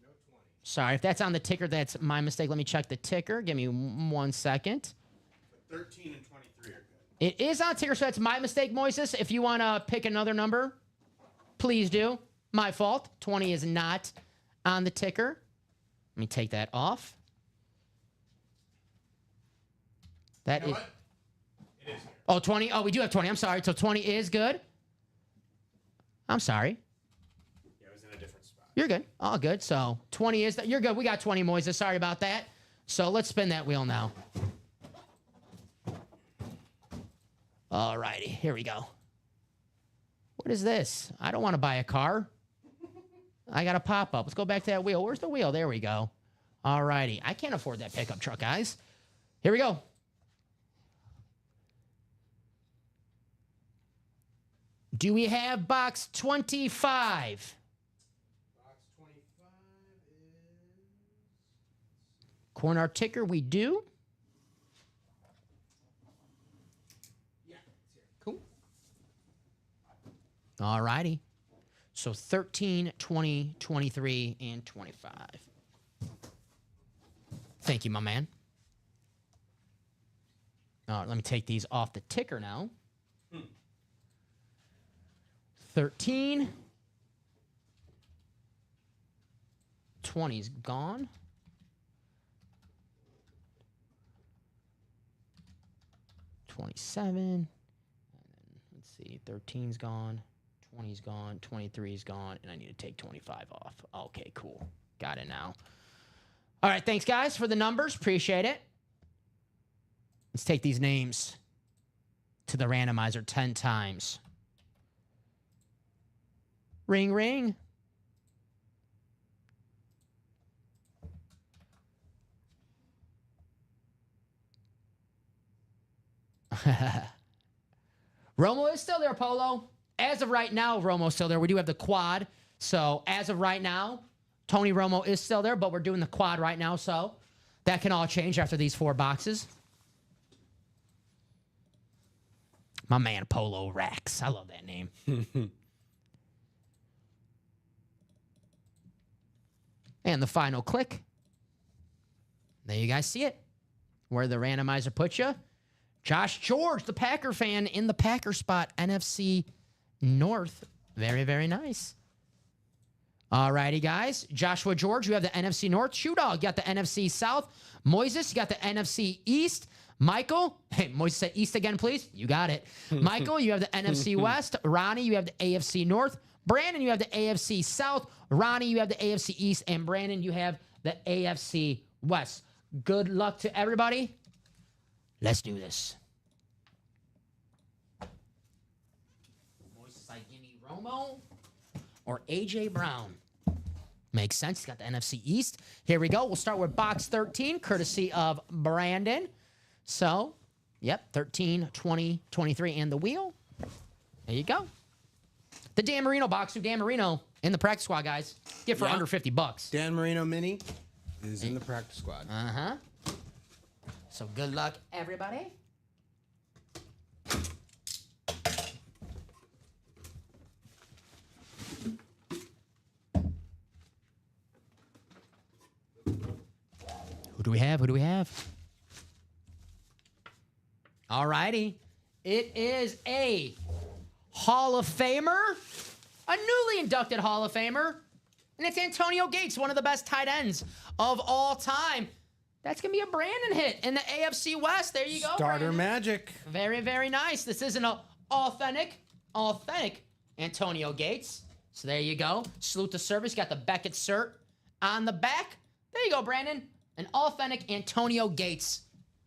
Speaker 2: Sorry, if that's on the ticker, that's my mistake. Let me check the ticker. Give me 1 second.
Speaker 3: But 13 and 23 are good.
Speaker 2: It is on ticker, so that's my mistake, Moises. If you want to pick another number, please do. My fault. 20 is not on the ticker. Let me take that off. That is.
Speaker 3: What? It is here.
Speaker 2: Oh, 20. Oh, we do have 20. I'm sorry. So 20 is good. I'm sorry.
Speaker 3: Yeah, it was in a different spot.
Speaker 2: You're good. All good. So 20 is that. You're good. We got 20, Moises. Sorry about that. So let's spin that wheel now. All righty. Here we go. What is this? I don't want to buy a car. I got a pop-up. Let's go back to that wheel. Where's the wheel? There we go. All righty. I can't afford that pickup truck, guys. Here we go. Do we have box 25?
Speaker 3: Box 25 is...
Speaker 2: Corner ticker, we do.
Speaker 3: Yeah, it's here. Cool.
Speaker 2: All righty. So 13, 20, 23, and 25. Thank you, my man. All right, let me take these off the ticker now. 13. 20's gone. 27. And then, let's see, 13's gone. 20's gone. 23's gone. And I need to take 25 off. Okay, cool. Got it now. All right, thanks, guys, for the numbers. Appreciate it. Let's take these names to the randomizer 10 times. Ring, ring. Romo is still there, Polo. As of right now, Romo's still there. We do have the quad. So as of right now, Tony Romo is still there, but we're doing the quad right now. So That can all change after these 4 boxes. My man Polo Rex. I love that name. And the final click. There you guys see it. Where the randomizer puts you. Josh George, the Packer fan, in the Packer spot. NFC North. Very, very nice. All righty, guys. Joshua George, you have the NFC North. Shoe Dog, you got the NFC South. Moises, you got the NFC East. Michael, hey, Moises said East again, please. You got it. Michael, you have the NFC West. Ronnie, you have the AFC North. Brandon, you have the AFC South. Ronnie, you have the AFC East. And Brandon, you have the AFC West. Good luck to everybody. Let's do this. Moises like, give me Romo or A.J. Brown. Makes sense. He's got the NFC East. Here we go. We'll start with box 13, courtesy of Brandon. So, yep, 13, 20, 23, and the wheel. There you go. The Dan Marino box. Who Dan Marino in the practice squad, guys. Get for under $50.
Speaker 3: Dan Marino Mini is in the practice squad.
Speaker 2: Uh-huh. So good luck, everybody. Who do we have? Who do we have? All righty. It is a Hall of Famer, a newly inducted Hall of Famer, and it's Antonio Gates, one of the best tight ends of all time. That's going to be a Brandon hit in the AFC West. There you go,
Speaker 3: Starter
Speaker 2: Brandon.
Speaker 3: Magic.
Speaker 2: Very, very nice. This isn't an authentic Antonio Gates. So there you go. Salute to service. Got the Beckett cert on the back. There you go, Brandon. An authentic Antonio Gates.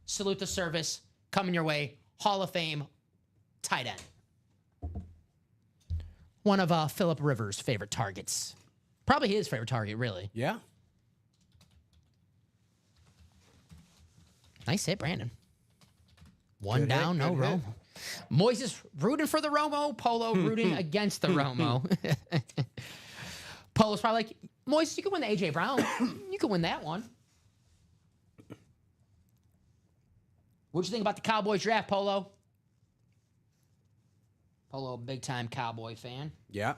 Speaker 2: Salute to service. Coming your way. Hall of Fame tight end. One of Phillip Rivers' favorite targets. Probably his favorite target, really.
Speaker 3: Yeah.
Speaker 2: Nice hit, Brandon. One
Speaker 3: Good
Speaker 2: down,
Speaker 3: hit,
Speaker 2: no
Speaker 3: good hit.
Speaker 2: Romo. Moises rooting for the Romo. Polo rooting against the Romo. Polo's probably like, Moises, you can win the A.J. Brown. You can win that one. What'd you think about the Cowboys draft, Polo? Polo, big-time Cowboy fan.
Speaker 3: Yeah.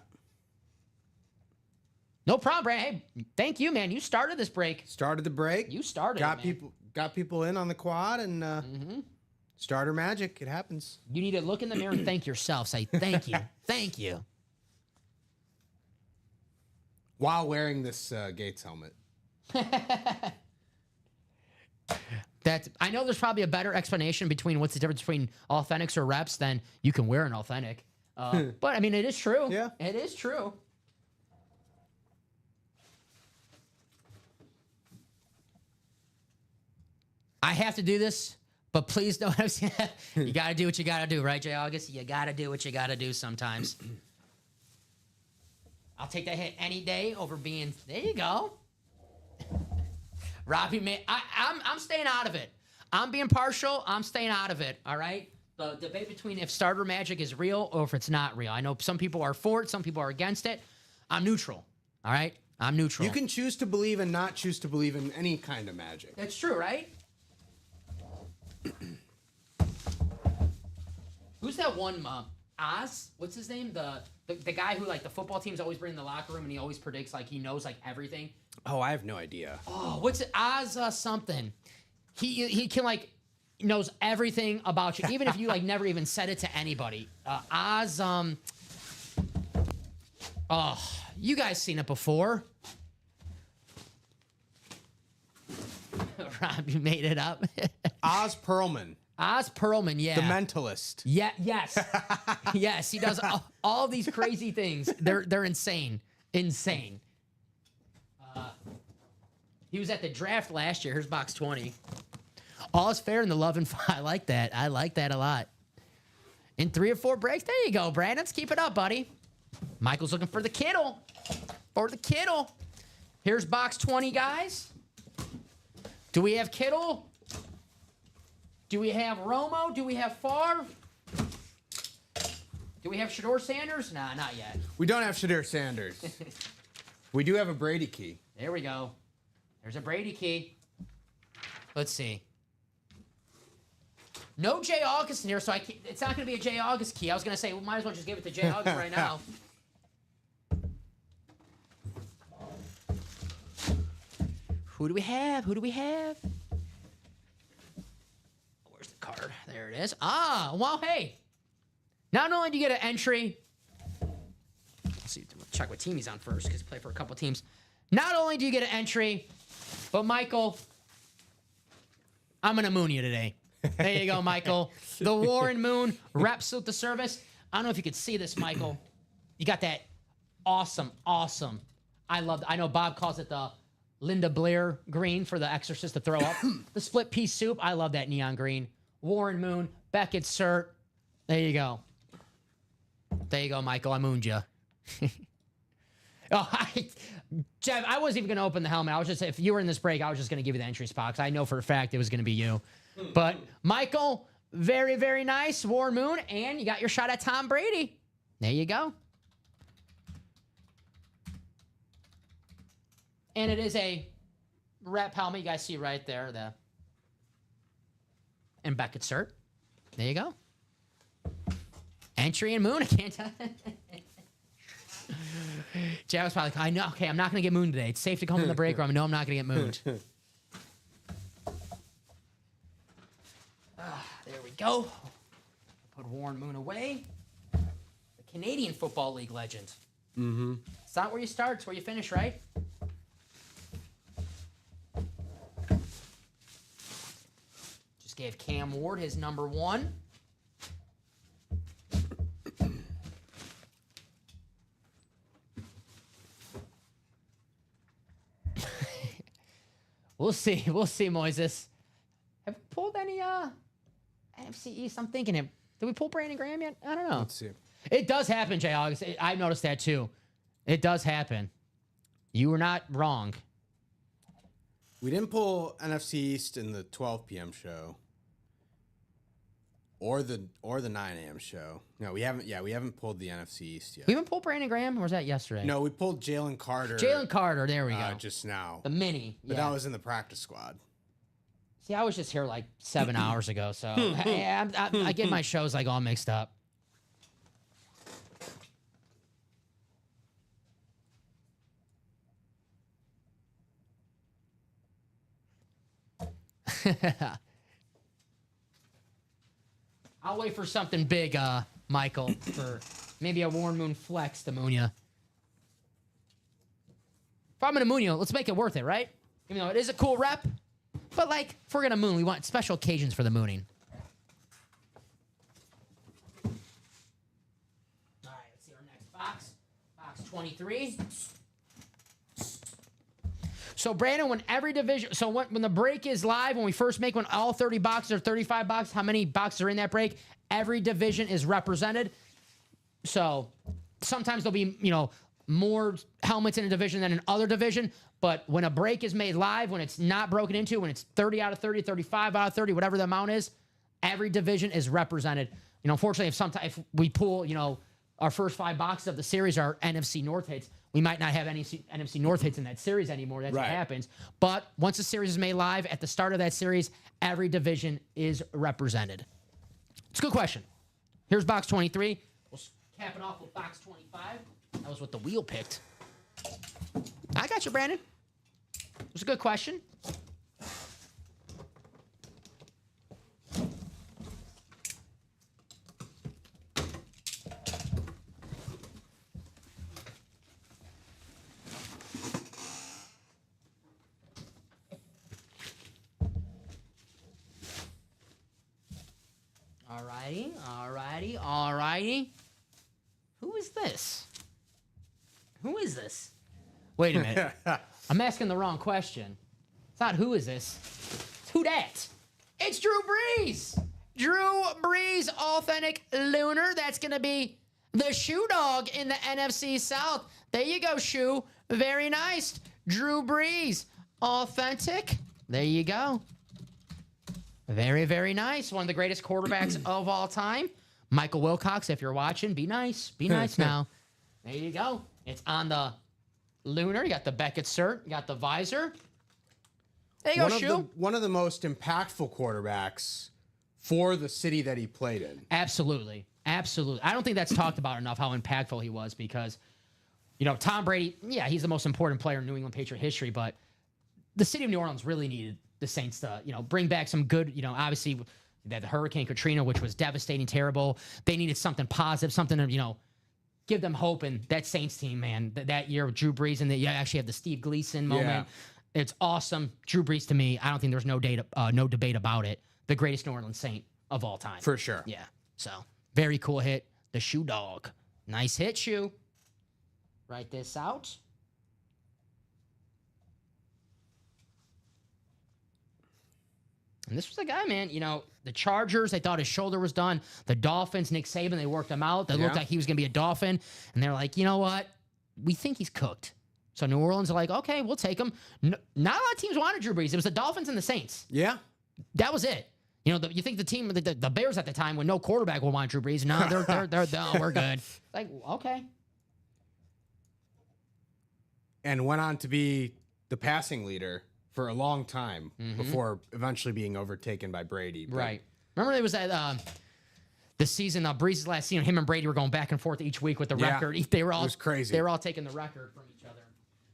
Speaker 2: No problem, Brandon. Hey, thank you, man. You started this break.
Speaker 3: Started the break.
Speaker 2: You started
Speaker 3: got
Speaker 2: it, man.
Speaker 3: got people in on the quad and starter magic. It happens.
Speaker 2: You need to look in the mirror and thank yourself. Say, thank you. Thank you.
Speaker 3: While wearing this Gates helmet.
Speaker 2: I know there's probably a better explanation between what's the difference between authentics or reps than you can wear an authentic. But, I mean, it is true.
Speaker 3: Yeah.
Speaker 2: It is true. I have to do this, but please don't. You got to do what you got to do, right, Jay August? You got to do what you got to do sometimes. I'll take that hit any day over being. There you go. Robbie May. I'm staying out of it. I'm being partial. I'm staying out of it. All right. The debate between if starter magic is real or if it's not real. I know some people are for it. Some people are against it. I'm neutral. All right. I'm neutral.
Speaker 3: You can choose to believe and not choose to believe in any kind of magic.
Speaker 2: That's true, right? Who's that one? Oz? What's his name? The guy who like the football teams always bring in the locker room and he always predicts like he knows like everything.
Speaker 3: Oh, I have no idea.
Speaker 2: Oh, what's it? Oz something. He can like knows everything about you, even if you like never even said it to anybody. Oz. Oh, you guys seen it before? Rob, you made it up.
Speaker 3: Oz Perlman.
Speaker 2: Oz Perlman, yeah.
Speaker 3: The Mentalist.
Speaker 2: Yeah, yes. Yes, he does all these crazy things. They're insane. Insane. He was at the draft last year. Here's box 20. All is fair in the love and I like that. I like that a lot. In 3 or 4 breaks. There you go, Brandon. Let's keep it up, buddy. Michael's looking for the Kittle. For the Kittle. Here's box 20, guys. Do we have Kittle? Do we have Romo? Do we have Favre? Do we have Shedeur Sanders? Nah, not yet.
Speaker 3: We don't have Shedeur Sanders. We do have a Brady key.
Speaker 2: There we go. There's a Brady key. Let's see. No Jay August in here, so it's not going to be a Jay August key. I was going to say, we might as well just give it to Jay August right now. Who do we have? Who do we have? Where's the card? There it is. Ah, well, hey. Not only do you get an entry. Let's see, check what team he's on first because he played for a couple teams. Not only do you get an entry, but Michael, I'm going to moon you today. There you go, Michael. The Warren Moon rep salute the service. I don't know if you could see this, Michael. You got that awesome. I know Bob calls it the Linda Blair green for the Exorcist to throw up. The split pea soup. I love that neon green. Warren Moon, Beckett Cert. There you go. There you go, Michael. I mooned you. Jeff, I wasn't even going to open the helmet. I was just, if you were in this break, I was just going to give you the entry spot because I know for a fact it was going to be you. But Michael, very, very nice. Warren Moon, and you got your shot at Tom Brady. There you go. And it is a rep helmet. You guys see right there. And Beckett Cert. There you go. Entry and Moon. I can't tell. Jay was probably like, I know. Okay, I'm not going to get mooned today. It's safe to come in the break room. I know I'm not going to get mooned. There we go. Put Warren Moon away. The Canadian Football League legend.
Speaker 3: Mm-hmm.
Speaker 2: It's not where you start. It's where you finish, right? Just gave Cam Ward his number 1. We'll see, Moises. Have we pulled any NFC East? I'm thinking did we pull Brandon Graham yet? I don't know.
Speaker 3: Let's see.
Speaker 2: It does happen, Jay August. I've noticed that too. It does happen. You were not wrong.
Speaker 3: We didn't pull NFC East in the 12 p.m. show. Or the 9 a.m. show. No, we haven't. Yeah, we haven't pulled the NFC East yet.
Speaker 2: We haven't pulled Brandon Graham, or was that yesterday?
Speaker 3: No, we pulled Jalen Carter.
Speaker 2: Jalen Carter, there we go.
Speaker 3: Just now.
Speaker 2: The mini.
Speaker 3: But that was in the practice squad.
Speaker 2: See, I was just here like 7 hours ago, so I get my shows like all mixed up. I'll wait for something big, Michael, for maybe a Warren Moon flex to moon you. If I'm going to moon you, let's make it worth it, right? Even though it is a cool rep. But, like, if we're going to moon, we want special occasions for the mooning. All right, let's see our next box. Box 23. So, Brandon, when every division... So, when the break is live, when we first make when all 30 boxes or 35 boxes, how many boxes are in that break, every division is represented. So, sometimes there'll be, more helmets in a division than another division. But when a break is made live, when it's not broken into, when it's 30 out of 30, 35 out of 30, whatever the amount is, every division is represented. Unfortunately, if we pull, our first 5 boxes of the series are NFC North hits, we might not have any NFC North hits in that series anymore. That's what happens. But once the series is made live, at the start of that series, every division is represented. It's a good question. Here's box 23. We'll cap it off with box 25. That was what the wheel picked. I got you, Brandon. It was a good question. All righty. Who is this? Wait a minute. I'm asking the wrong question. It's not who is this. It's who dat. It's Drew Brees. Drew Brees, authentic lunar. That's going to be the shoe dog in the NFC South. There you go, shoe. Very nice. Drew Brees, authentic. There you go. Very, very nice. One of the greatest quarterbacks of all time. Michael Wilcox, if you're watching, be nice. Be nice now. There you go. It's on the lunar. You got the Beckett Cert. You got the visor. There you go, Shoe.
Speaker 3: One of the most impactful quarterbacks for the city that he played in.
Speaker 2: Absolutely. Absolutely. I don't think that's talked about enough how impactful he was because, Tom Brady, yeah, he's the most important player in New England Patriot history, but the city of New Orleans really needed the Saints to, bring back some good, obviously they had the Hurricane Katrina, which was devastating, terrible. They needed something positive, something to, give them hope. And that Saints team, man, that year with Drew Brees, and you actually have the Steve Gleason moment. Yeah. It's awesome. Drew Brees, to me, I don't think there's no debate about it. The greatest New Orleans Saint of all time.
Speaker 3: For sure.
Speaker 2: Yeah. So, very cool hit. The Shoe Dog. Nice hit, Shoe. Write this out. And this was a guy, man, the Chargers, they thought his shoulder was done. The Dolphins, Nick Saban, they worked him out. They looked like he was going to be a Dolphin. And they're like, you know what? We think he's cooked. So New Orleans are like, okay, we'll take him. Not a lot of teams wanted Drew Brees. It was the Dolphins and the Saints.
Speaker 3: Yeah.
Speaker 2: That was it. You think the team, the Bears at the time, when no quarterback will want Drew Brees. No, we're good. Like, okay.
Speaker 3: And went on to be the passing leader for a long time before eventually being overtaken by Brady. But
Speaker 2: right. Remember there was that the season, Brees' last season, him and Brady were going back and forth each week with the record. It was crazy. They were all taking the record from each other.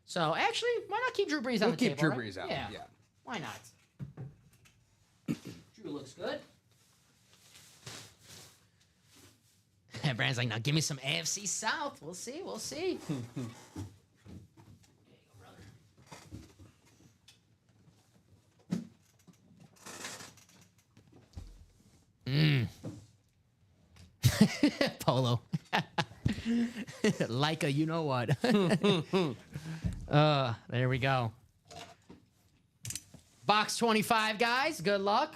Speaker 2: So actually, why not keep Drew Brees on the table?
Speaker 3: We'll keep Drew Brees out.
Speaker 2: Yeah. Why not? Drew looks good. And Brandon's like, now give me some AFC South. We'll see. Polo. Like a you-know-what. There we go. Box 25, guys. Good luck.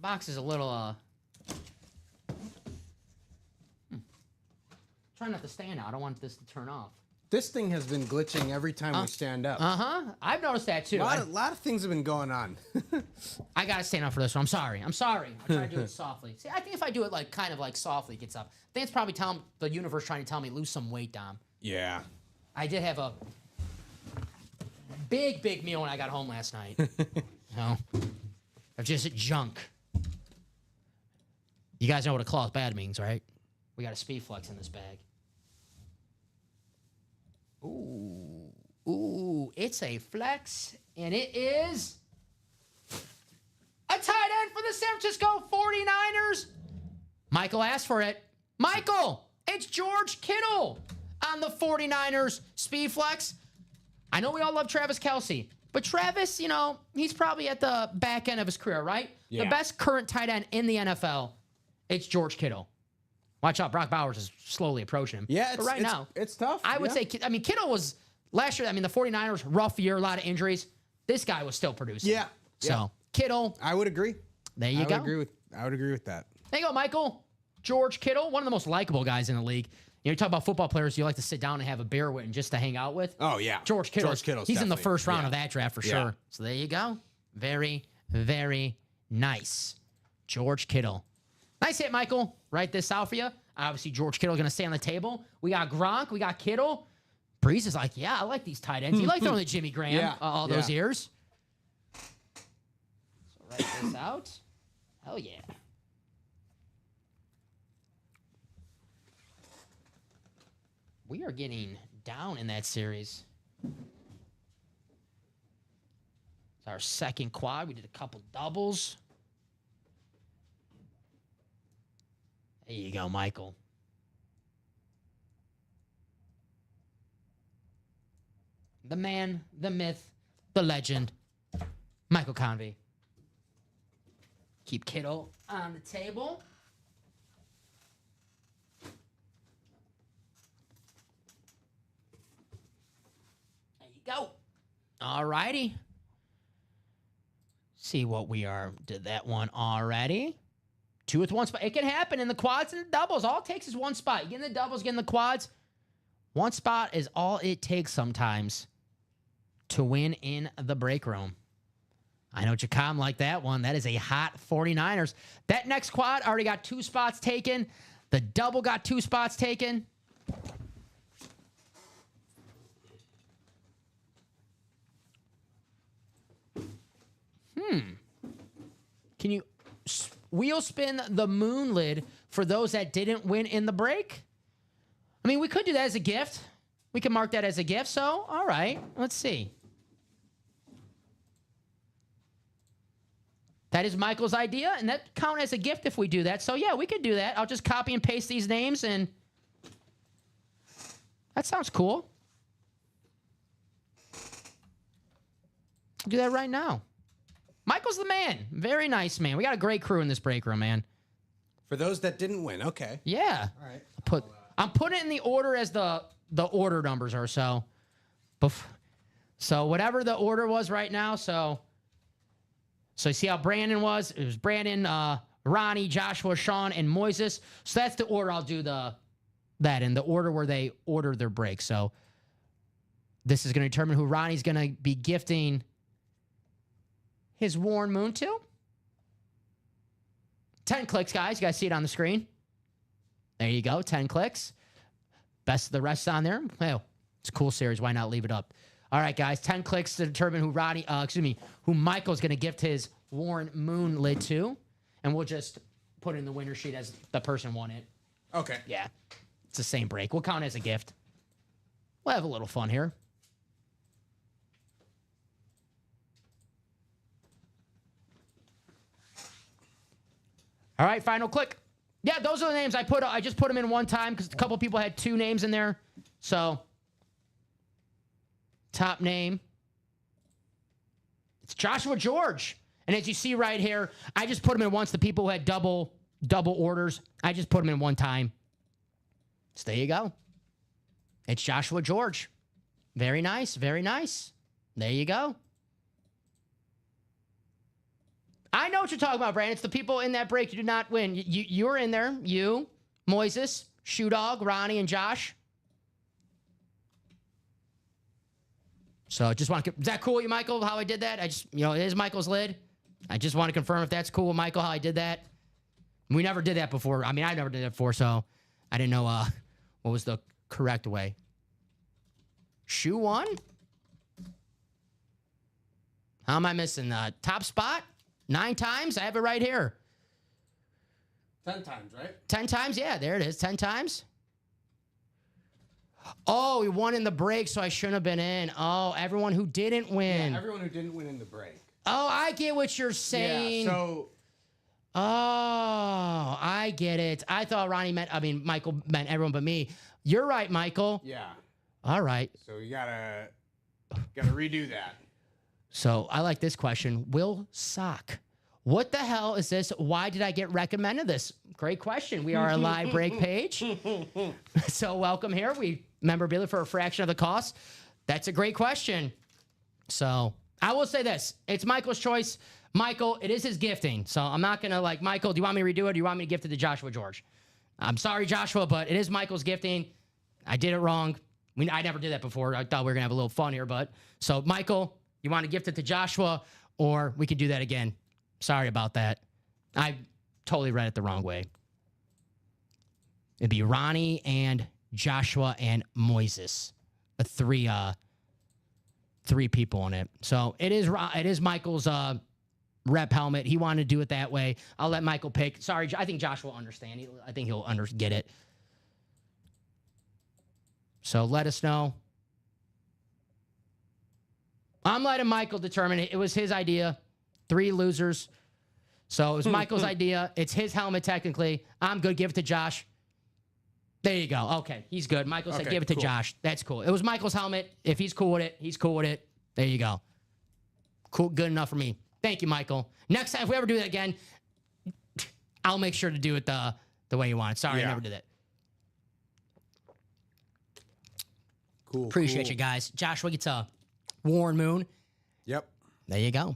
Speaker 2: Box is a little, Try not to stand out. I don't want this to turn off.
Speaker 3: This thing has been glitching every time we stand up.
Speaker 2: I've noticed that too.
Speaker 3: A lot of things have been going on.
Speaker 2: I gotta stand up for this one. I'm sorry. I'll try to do it softly. See, I think if I do it kind of softly, it gets up. I think it's probably the universe trying to tell me lose some weight, Dom.
Speaker 3: Yeah.
Speaker 2: I did have a big meal when I got home last night. Of just junk. You guys know what a cloth bad means, right? We got a Speed Flex in this bag. Ooh, it's a flex, and it is a tight end for the San Francisco 49ers. Michael asked for it. Michael, it's George Kittle on the 49ers Speed Flex. I know we all love Travis Kelce, but Travis, he's probably at the back end of his career, right? Yeah. The best current tight end in the NFL, it's George Kittle. Watch out, Brock Bowers is slowly approaching him.
Speaker 3: Yeah,
Speaker 2: but right now,
Speaker 3: it's tough.
Speaker 2: I would say, Kittle was last year. The 49ers, rough year, a lot of injuries. This guy was still producing.
Speaker 3: Yeah.
Speaker 2: So, Kittle.
Speaker 3: I would agree.
Speaker 2: There you go.
Speaker 3: I would agree with that.
Speaker 2: There you go, Michael. George Kittle, one of the most likable guys in the league. You talk about football players you like to sit down and have a beer with and just to hang out with.
Speaker 3: Oh, yeah.
Speaker 2: George Kittle's he's in the first round of that draft for sure.
Speaker 3: Yeah.
Speaker 2: So there you go. Very, very nice. George Kittle. Nice hit, Michael. Write this out for you. Obviously, George Kittle going to stay on the table. We got Gronk. We got Kittle. Breeze is like, yeah, I like these tight ends. He liked throwing to Jimmy Graham all those years. So write this out. Hell yeah. We are getting down in that series. It's our second quad. We did a couple doubles. There you go, Michael. The man, the myth, the legend, Michael Convey. Keep Kittle on the table. There you go. All righty. See what we are. Did that one already. 2 with 1 spot. It can happen in the quads and the doubles. All it takes is 1 spot. You get in the doubles, get in the quads. 1 spot is all it takes sometimes to win in the break room. I know Jacom like that one. That is a hot 49ers. That next quad already got 2 spots taken. The double got 2 spots taken. Can you wheel spin the moon lid for those that didn't win in the break? I mean, we could do that as a gift. We can mark that as a gift. So, all right, let's see. That is Michael's idea, and that count as a gift if we do that. So, yeah, we could do that. I'll just copy and paste these names, and that sounds cool. I'll do that right now. Michael's the man. Very nice, man. We got a great crew in this break room, man.
Speaker 3: For those that didn't win, okay.
Speaker 2: Yeah.
Speaker 3: All right.
Speaker 2: I'm putting it in the order as the order numbers are. So whatever the order was right now. So you see how Brandon was? It was Brandon, Ronnie, Joshua, Sean, and Moises. So that's the order I'll do that in, the order where they order their break. So this is going to determine who Ronnie's going to be gifting his Warren Moon to. 10 clicks, guys. You guys see it on the screen? There you go. 10 clicks. Best of the rest on there. Well, it's a cool series. Why not leave it up? All right, guys. 10 clicks to determine who Michael's going to gift his Warren Moon lid to. And we'll just put it in the winner sheet as the person won it.
Speaker 3: Okay.
Speaker 2: Yeah. It's the same break. We'll count it as a gift. We'll have a little fun here. All right, final click. Yeah, those are the names I put. I just put them in one time because a couple people had 2 names in there. So, top name. It's Joshua George. And as you see right here, I just put them in once. The people who had double orders, I just put them in one time. So there you go. It's Joshua George. Very nice, very nice. There you go. I know what you're talking about, Brandon. It's the people in that break who did not win. You were in there. You, Moises, Shoe Dog, Ronnie, and Josh. So just want to... Is that cool with you, Michael, how I did that? It is Michael's lid. I just want to confirm if that's cool with Michael, how I did that. We never did that before. I mean, I never did it before, so I didn't know what was the correct way. Shoe won? How am I missing? Top spot? 9 times? I have it right here.
Speaker 3: 10 times, right?
Speaker 2: 10 times? Yeah, there it is. 10 times. Oh, he won in the break, so I shouldn't have been in. Oh, everyone who didn't win.
Speaker 3: Yeah, everyone who didn't win in the break.
Speaker 2: Oh, I get what you're saying.
Speaker 3: Yeah, so...
Speaker 2: Oh, I get it. I thought Michael meant everyone but me. You're right, Michael.
Speaker 3: Yeah.
Speaker 2: All right.
Speaker 3: So you gotta redo that.
Speaker 2: So I like this question. Will Sock. What the hell is this? Why did I get recommended this? Great question. We are a live break page. So welcome here. We memorabilia for a fraction of the cost. That's a great question. So I will say this. It's Michael's choice. Michael, it is his gifting. So I'm not going to Michael, do you want me to redo it or do you want me to gift it to Joshua George? I'm sorry, Joshua, but it is Michael's gifting. I did it wrong. I never did that before. I thought we were going to have a little fun here. So Michael, you want to gift it to Joshua or we can do that again. Sorry about that. I totally read it the wrong way. It'd be Ronnie and Joshua and Moises. Three people in it. So it is Michael's rep helmet. He wanted to do it that way. I'll let Michael pick. Sorry, I think Josh will understand. I think he'll get it. So let us know. I'm letting Michael determine it. It was his idea. 3 losers. So it was Michael's idea. It's his helmet, technically. I'm good. Give it to Josh. There you go. Okay, he's good. Michael said give it to Josh. That's cool. It was Michael's helmet. If he's cool with it, he's cool with it. There you go. Cool. Good enough for me. Thank you, Michael. Next time, if we ever do that again, I'll make sure to do it the way you want it. Sorry, I never did it.
Speaker 3: Cool.
Speaker 2: Appreciate you guys. Joshua gets a Warren Moon.
Speaker 3: Yep.
Speaker 2: There you go.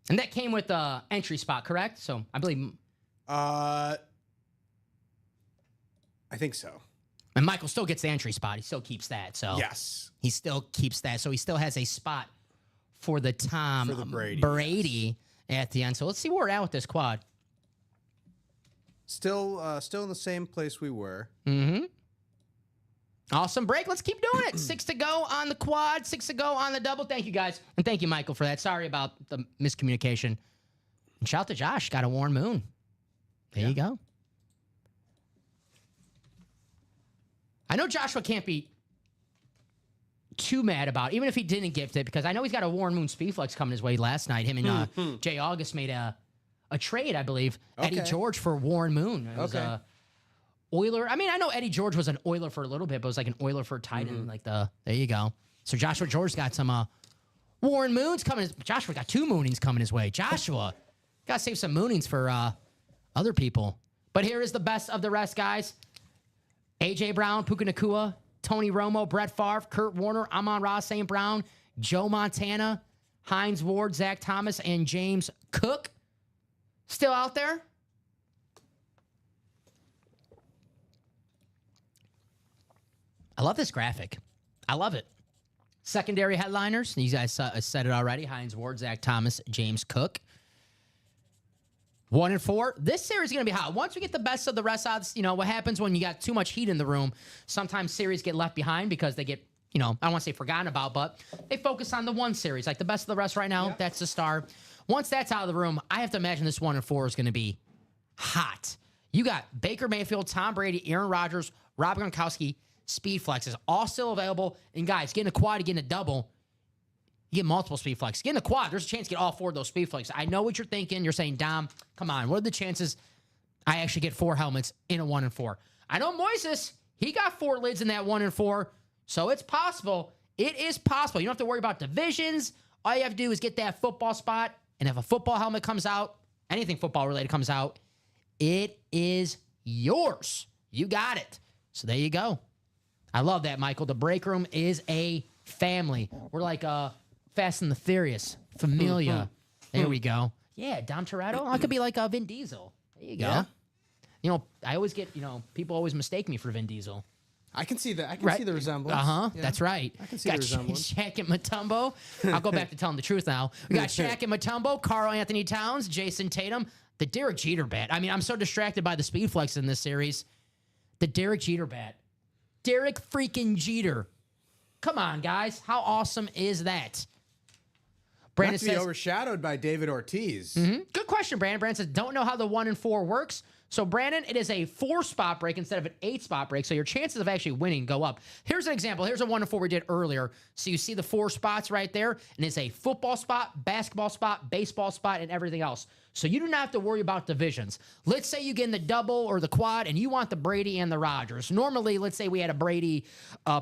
Speaker 2: And that came with the entry spot, correct? So I believe.
Speaker 3: I think so.
Speaker 2: And Michael still gets the entry spot. He still keeps that. So
Speaker 3: yes,
Speaker 2: he still keeps that. So he still has a spot for the Tom Brady at the end. So let's see where we're at with this quad.
Speaker 3: Still in the same place we were.
Speaker 2: Mm-hmm. Awesome break. Let's keep doing it. 6 to go on the quad, 6 to go on the double. Thank you, guys. And thank you, Michael, for that. Sorry about the miscommunication. And shout out to Josh. Got a Warren Moon. There you go. I know Joshua can't be too mad about it, even if he didn't gift it, because I know he's got a Warren Moon Speedflex coming his way last night. Him and Jay August made a trade, I believe. Eddie George for Warren Moon. It was Oiler. I mean, I know Eddie George was an Oiler for a little bit, but it was like an Oiler for Titan. There you go. So Joshua George got some Warren Moons coming. Joshua got 2 Moonings coming his way. Joshua, got to save some Moonings for other people. But here is the best of the rest, guys. A.J. Brown, Puka Nacua, Tony Romo, Brett Favre, Kurt Warner, Amon-Ra St. Brown, Joe Montana, Hines Ward, Zach Thomas, and James Cook. Still out there? I love this graphic. I love it. Secondary headliners. These guys said it already. Hines Ward, Zach Thomas, James Cook. 1 and 4. This series is going to be hot. Once we get the best of the rest odds, what happens when you got too much heat in the room, sometimes series get left behind because they get, I don't want to say forgotten about, but they focus on the one series. Like the best of the rest right now, that's the star. Once that's out of the room, I have to imagine this 1 and 4 is going to be hot. You got Baker Mayfield, Tom Brady, Aaron Rodgers, Rob Gronkowski, speed flexes, all still available. And guys, getting a quad, getting a double, you get multiple speed flex. Getting a quad, there's a chance to get all 4 of those speed flexes. I know what you're thinking. You're saying, Dom, come on. What are the chances I actually get 4 helmets in a 1 and 4? I know Moises, he got 4 lids in that 1 and 4, so it's possible. It is possible. You don't have to worry about divisions. All you have to do is get that football spot, and if a football helmet comes out, anything football related comes out, it is yours. You got it. So there you go. I love that, Michael. The break room is a family. We're like Fast and the Furious. Familia. There we go. Yeah, Dom Toretto. I could be like Vin Diesel. There you go. Yeah. I always get, people always mistake me for Vin Diesel.
Speaker 3: I can see that. I can see the resemblance.
Speaker 2: Yeah. That's right.
Speaker 3: I can see the resemblance.
Speaker 2: Shaq and Mutombo. I'll go back to telling the truth now. We got Shaq and Mutombo, Karl Anthony Towns, Jason Tatum, the Derek Jeter bat. I mean, I'm so distracted by the speed flex in this series. The Derek Jeter bat. Derek freaking Jeter. Come on, guys. How awesome is that? Brandon
Speaker 3: Not to be overshadowed by David Ortiz.
Speaker 2: Good question, Brandon. Brandon says, don't know how the 1 and 4 works. So, Brandon, it is a 4-spot break instead of an 8-spot break. So your chances of actually winning go up. Here's an example. Here's a 1 and 4 we did earlier. So you see the 4 spots right there. And it's a football spot, basketball spot, baseball spot, and everything else. So you do not have to worry about divisions. Let's say you get in the double or the quad and you want the Brady and the Rodgers. Normally, let's say we had a Brady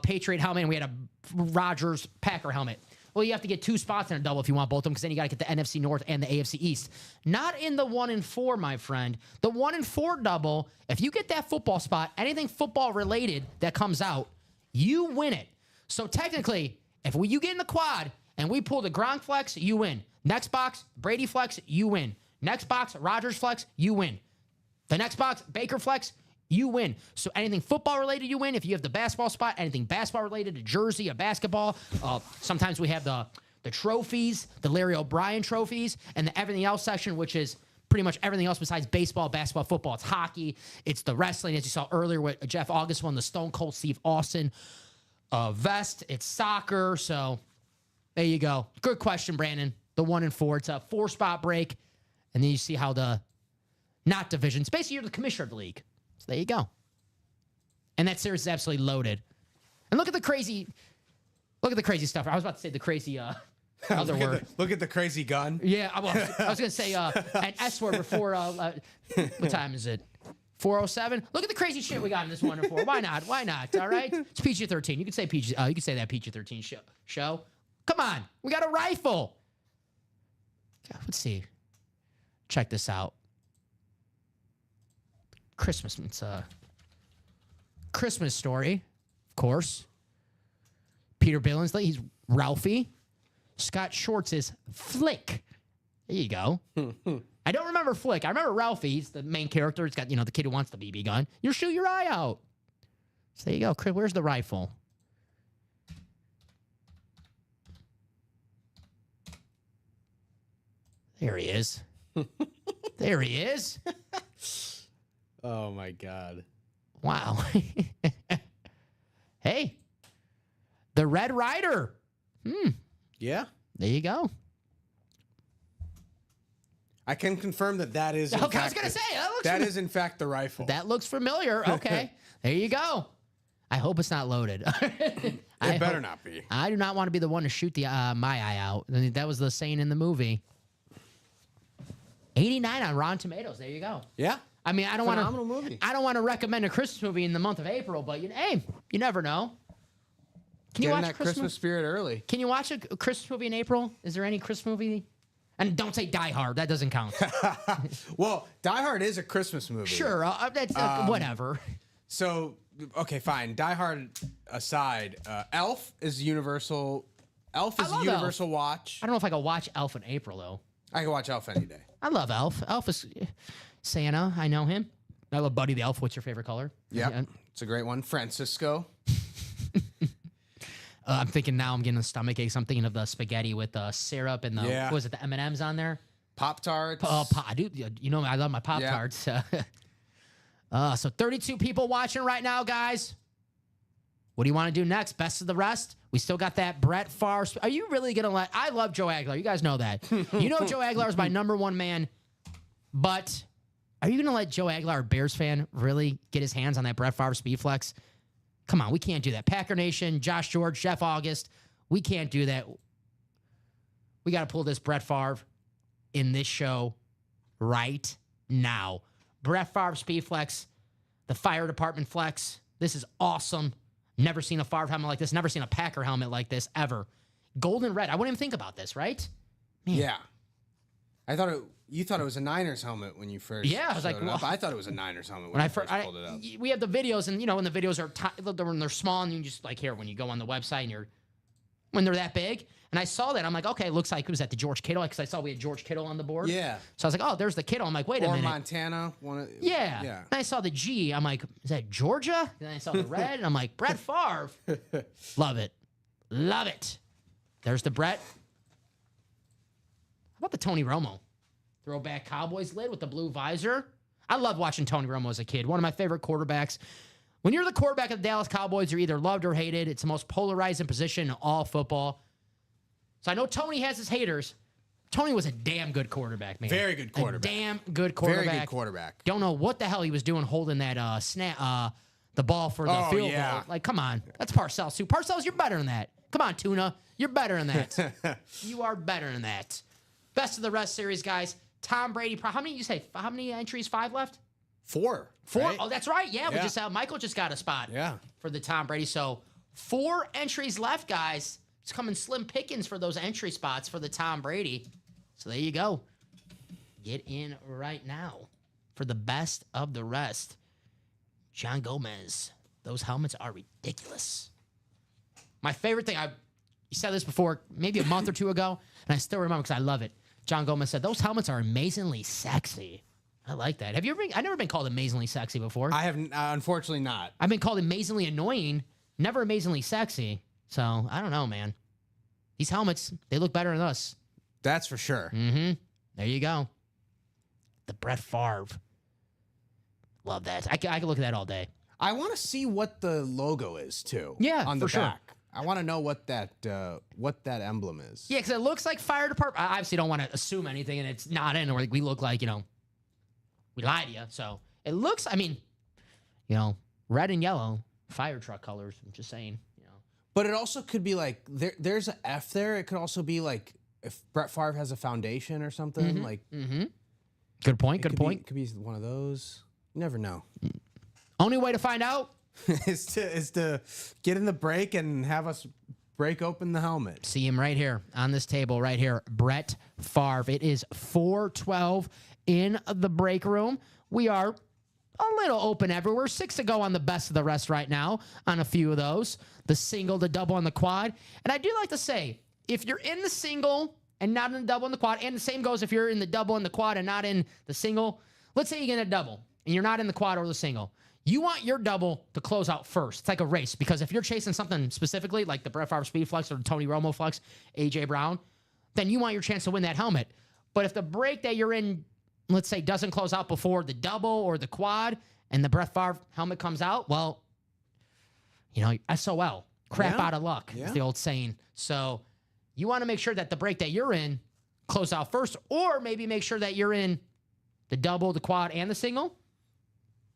Speaker 2: Patriot helmet and we had a Rodgers Packer helmet. Well, you have to get 2 spots in a double if you want both of them, because then you got to get the NFC North and the AFC East. Not in the 1 and 4, my friend. The 1 and 4 double, if you get that football spot, anything football related that comes out, you win it. So technically, if you get in the quad and we pull the Gronk flex, you win. Next box, Brady flex, you win. Next box, Rodgers flex, you win. The next box, Baker flex, you win. So anything football related, you win. If you have the basketball spot, anything basketball related, a jersey, a basketball. Sometimes we have the trophies, the Larry O'Brien trophies, and the everything else section, which is pretty much everything else besides baseball, basketball, football. It's hockey. It's the wrestling, as you saw earlier with Jeff August won the Stone Cold Steve Austin vest. It's soccer. So there you go. Good question, Brandon. The 1 and 4. It's a 4-spot break. And then you see how not divisions. Basically, you're the commissioner of the league. So there you go. And that series is absolutely loaded. And look at the crazy stuff. I was about to say the crazy other word.
Speaker 3: Look at the crazy gun.
Speaker 2: Yeah, I was going to say an S word before. What time is it? 4:07. Look at the crazy shit we got in this 1 and 4. Why not? Why not? All right. It's PG-13. You can say PG. You can say that PG-13 show. Come on. We got a rifle. Let's see. Check this out. Christmas. It's a Christmas story, of course. Peter Billingsley, he's Ralphie. Scott Schwartz is Flick. There you go. I don't remember Flick. I remember Ralphie. He's the main character. He's got, the kid who wants the BB gun. You shoot your eye out. So there you go. Chris, where's the rifle? There he is. There he is.
Speaker 3: Oh, my God.
Speaker 2: Wow. Hey, The Red Rider.
Speaker 3: Yeah.
Speaker 2: There you go.
Speaker 3: I can confirm that is.
Speaker 2: Okay, I was gonna say
Speaker 3: that is in fact the rifle.
Speaker 2: That looks familiar. Okay, there you go. I hope it's not loaded.
Speaker 3: It better not be.
Speaker 2: I do not want to be the one to shoot the my eye out. I mean, that was the saying in the movie. 89 on Rotten Tomatoes. There you go.
Speaker 3: Yeah.
Speaker 2: I mean, I don't want
Speaker 3: Phenomenal movie.
Speaker 2: I don't want to recommend a Christmas movie in the month of April, but hey, you never know. Can you
Speaker 3: Getting
Speaker 2: watch
Speaker 3: that
Speaker 2: a Christmas?
Speaker 3: Christmas spirit early.
Speaker 2: Can you watch a Christmas movie in April? Is there any Christmas movie? And don't say Die Hard. That doesn't count.
Speaker 3: Well, Die Hard is a Christmas movie.
Speaker 2: Sure, that's whatever.
Speaker 3: So, okay, fine. Die Hard aside, Elf is universal. Elf is a
Speaker 2: love
Speaker 3: universal watch.
Speaker 2: I don't know if I can watch Elf in April though.
Speaker 3: I can watch Elf any day.
Speaker 2: I love Elf. Elf is Santa. I know him. I love Buddy the Elf. What's your favorite color?
Speaker 3: Yeah, it's a great one. Francisco.
Speaker 2: I'm thinking now. I'm getting a stomach ache. So I'm thinking of the spaghetti with the syrup and the what was it? The M&Ms on there.
Speaker 3: Pop-Tarts.
Speaker 2: Dude, you know I love my Pop-Tarts. So 32 people watching right now, guys. What do you want to do next? Best of the rest? We still got that Brett Favre. Are you really going to let... I love Joe Aguilar. You guys know that. You know Joe Aguilar is my number one man. But are you going to let Joe Aguilar, a Bears fan, really get his hands on that Brett Favre Speed Flex? Come on, we can't do that. Packer Nation, Josh George, Jeff August, we can't do that. We got to pull this Brett Favre in this show right now. Brett Favre Speed Flex, the fire department flex. This is awesome. Never seen a Favre helmet like this. Never seen a Packer helmet like this ever. Golden red. I wouldn't even think about this, right? Man.
Speaker 3: Yeah. You thought it was a Niners helmet when you first.
Speaker 2: Yeah, I was like,
Speaker 3: well, I thought it was a Niners helmet when
Speaker 2: I
Speaker 3: you first pulled it up.
Speaker 2: We have the videos, and when the videos are when they're small, and you just like here when you go on the website, and when they're that big. And I saw that, I'm like, okay, it looks like it was at the George Kittle because I saw we had George Kittle on the board.
Speaker 3: Yeah.
Speaker 2: So I was like, oh, there's the Kittle. I'm like, wait a minute.
Speaker 3: Or Montana.
Speaker 2: Yeah.
Speaker 3: Yeah.
Speaker 2: And I saw the G. I'm like, is that Georgia? And then I saw the red, and I'm like, Brett Favre. Love it. Love it. There's the Brett. How about the Tony Romo? Throwback Cowboys lid with the blue visor. I love watching Tony Romo as a kid. One of my favorite quarterbacks. When you're the quarterback of the Dallas Cowboys, you're either loved or hated. It's the most polarizing position in all football. So I know Tony has his haters. Tony was a damn good quarterback, man.
Speaker 3: Very good quarterback.
Speaker 2: A damn good quarterback.
Speaker 3: Very good quarterback.
Speaker 2: Don't know what the hell he was doing holding that the ball for the field goal. Like, come on. That's Parcells too. Parcells, you're better than that. Come on, Tuna. You're better than that. You are better than that. Best of the rest series, guys. Tom Brady. How many you say? How many entries? 5 left?
Speaker 3: 4.
Speaker 2: 4.
Speaker 3: Right?
Speaker 2: Oh, that's right. Yeah, we just Michael just got a spot.
Speaker 3: Yeah.
Speaker 2: For the Tom Brady. So 4 entries left, guys. It's coming slim pickings for those entry spots for the Tom Brady. So there you go. Get in right now for the best of the rest. John Gomez. Those helmets are ridiculous. My favorite thing, you said this before, maybe a month or 2 ago, and I still remember because I love it. John Gomez said, those helmets are amazingly sexy. I like that. Have you ever I've never been called amazingly sexy before.
Speaker 3: I have, unfortunately not.
Speaker 2: I've been called amazingly annoying, never amazingly sexy. So, I don't know, man. These helmets, they look better than us.
Speaker 3: That's for sure.
Speaker 2: Mm-hmm. There you go. The Brett Favre. Love that. I can look at that all day.
Speaker 3: I want to see what the logo is, too.
Speaker 2: Yeah,
Speaker 3: on the
Speaker 2: for sure.
Speaker 3: back. I want to know what that emblem is.
Speaker 2: Yeah, because it looks like fire department. I obviously don't want to assume anything, and it's not in, or we look like, we lied to you. So it looks, red and yellow, fire truck colors. I'm just saying,
Speaker 3: But it also could be like, there's an F there. It could also be like, if Brett Favre has a foundation or something.
Speaker 2: Mm-hmm. Good point, good point.
Speaker 3: It could be one of those. You never know.
Speaker 2: Only way to find out
Speaker 3: is to get in the break and have us break open the helmet.
Speaker 2: See him right here on this table right here. Brett Favre. It is 4:12 in the break room. We are a little open everywhere. 6 to go on the best of the rest right now on a few of those. The single, the double, and the quad. And I do like to say, if you're in the single and not in the double and the quad, and the same goes if you're in the double and the quad and not in the single. Let's say you get a double and you're not in the quad or the single. You want your double to close out first. It's like a race, because if you're chasing something specifically, like the Brett Favre Speed Flex or the Tony Romo Flex, A.J. Brown, then you want your chance to win that helmet. But if the break that you're in, let's say, doesn't close out before the double or the quad, and the Brett Favre helmet comes out, well, SOL. crap
Speaker 3: Yeah.
Speaker 2: out of luck,
Speaker 3: Yeah.
Speaker 2: is the old saying. So you want to make sure that the break that you're in close out first, or maybe make sure that you're in the double, the quad, and the single.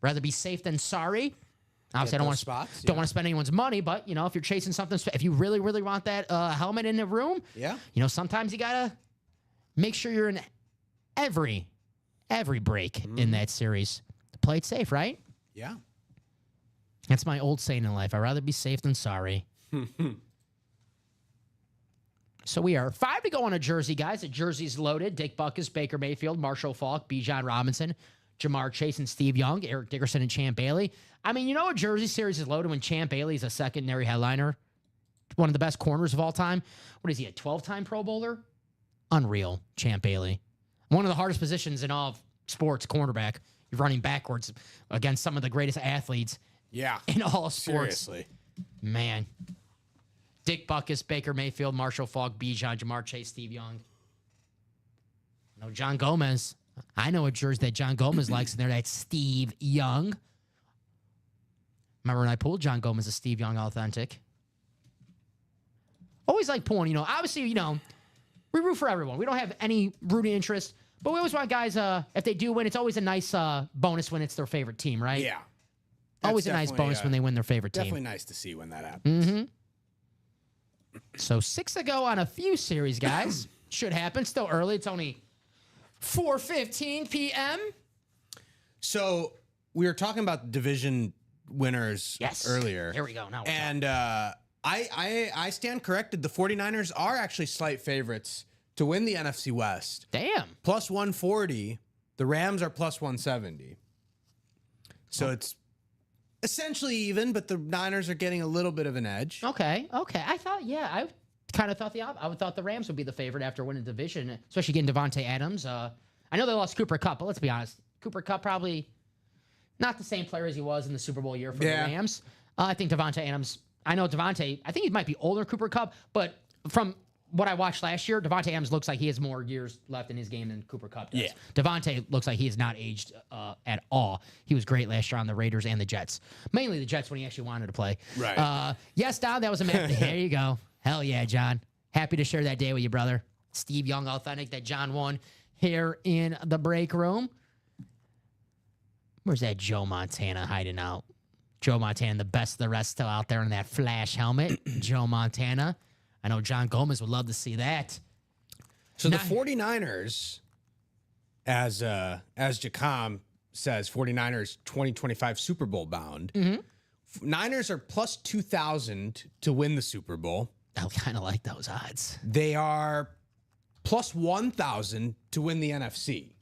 Speaker 2: Rather be safe than sorry. Obviously, I don't
Speaker 3: those
Speaker 2: want to
Speaker 3: spots,
Speaker 2: don't
Speaker 3: yeah.
Speaker 2: want to spend anyone's money, but if you're chasing something, if you really, really want that helmet in the room,
Speaker 3: Yeah.
Speaker 2: sometimes you gotta make sure you're in every break in that series. Play it safe, right?
Speaker 3: Yeah.
Speaker 2: That's my old saying in life. I'd rather be safe than sorry. So we are 5 to go on a jersey, guys. The jersey's loaded. Dick Butkus, Baker Mayfield, Marshall Faulk, Bijan Robinson, Jamar Chase, and Steve Young, Eric Dickerson, and Champ Bailey. I mean, a jersey series is loaded when Champ Bailey is a secondary headliner. One of the best corners of all time. What is he, a 12-time Pro Bowler? Unreal, Champ Bailey. One of the hardest positions in all of sports, cornerback. You're running backwards against some of the greatest athletes
Speaker 3: Yeah.
Speaker 2: in all of sports.
Speaker 3: Seriously.
Speaker 2: Man. Dick Butkus, Baker Mayfield, Marshall Faulk, Bijan, Jamar Chase, Steve Young. No, John Gomez. I know a jersey that John Gomez likes in there. That's Steve Young. Remember when I pulled John Gomez, a Steve Young authentic? Always like pulling, obviously, we root for everyone. We don't have any rooting interest, but we always want guys, if they do win, it's always a nice bonus when it's their favorite team, right?
Speaker 3: Yeah.
Speaker 2: Always
Speaker 3: That's
Speaker 2: a nice
Speaker 3: definitely,
Speaker 2: bonus when they win their favorite team.
Speaker 3: Definitely nice to see when that happens.
Speaker 2: So 6 to go on a few series, guys. Should happen. Still early. It's only 4:15 p.m.
Speaker 3: So we were talking about division winners
Speaker 2: Yes.
Speaker 3: earlier.
Speaker 2: Here we go. Now we're
Speaker 3: And I stand corrected. The 49ers are actually slight favorites to win the NFC West.
Speaker 2: Damn.
Speaker 3: Plus 140. The Rams are plus 170. So it's essentially even, but the Niners are getting a little bit of an edge.
Speaker 2: Okay. I kind of thought I would thought the Rams would be the favorite after winning the division, especially getting Devontae Adams. I know they lost Cooper Kupp, but let's be honest. Cooper Kupp probably not the same player as he was in the Super Bowl year for the Rams. I think Devontae Adams, I think he might be older than Cooper Kupp, but from what I watched last year, Devontae Adams looks like he has more years left in his game than Cooper Kupp does.
Speaker 3: Yeah.
Speaker 2: Devontae looks like he has not aged at all. He was great last year on the Raiders and the Jets. Mainly the Jets when he actually wanted to play.
Speaker 3: Right.
Speaker 2: Yes, Don, that was a match. There you go. Hell yeah, John. Happy to share that day with you, brother. Steve Young authentic that John won here in the break room. Where's that Joe Montana hiding out? Joe Montana, the best of the rest, still out there in that flash helmet. Joe Montana. I know John Gomez would love to see that.
Speaker 3: So the 49ers, as Jacom says, 49ers 2025 Super Bowl bound. Niners are plus 2,000 to win the Super Bowl.
Speaker 2: I kind of like those odds.
Speaker 3: They are plus 1,000 to win the NFC.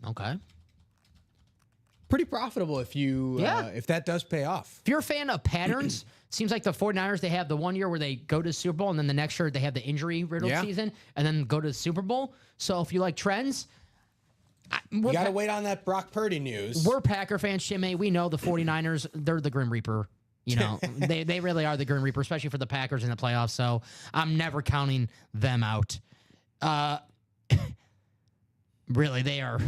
Speaker 2: Okay.
Speaker 3: Pretty profitable if you if that does pay off.
Speaker 2: If you're a fan of patterns, seems like the 49ers, they have the one year where they go to the Super Bowl, and then the next year they have the injury-riddled season, and then go to the Super Bowl. So if you like trends,
Speaker 3: You got to wait on that Brock Purdy news.
Speaker 2: we're Packer fans, Shimmy. We know the 49ers, they're the Grim Reaper. They really are the Grim Reaper, especially for the Packers in the playoffs. So I'm never counting them out. Really, they are.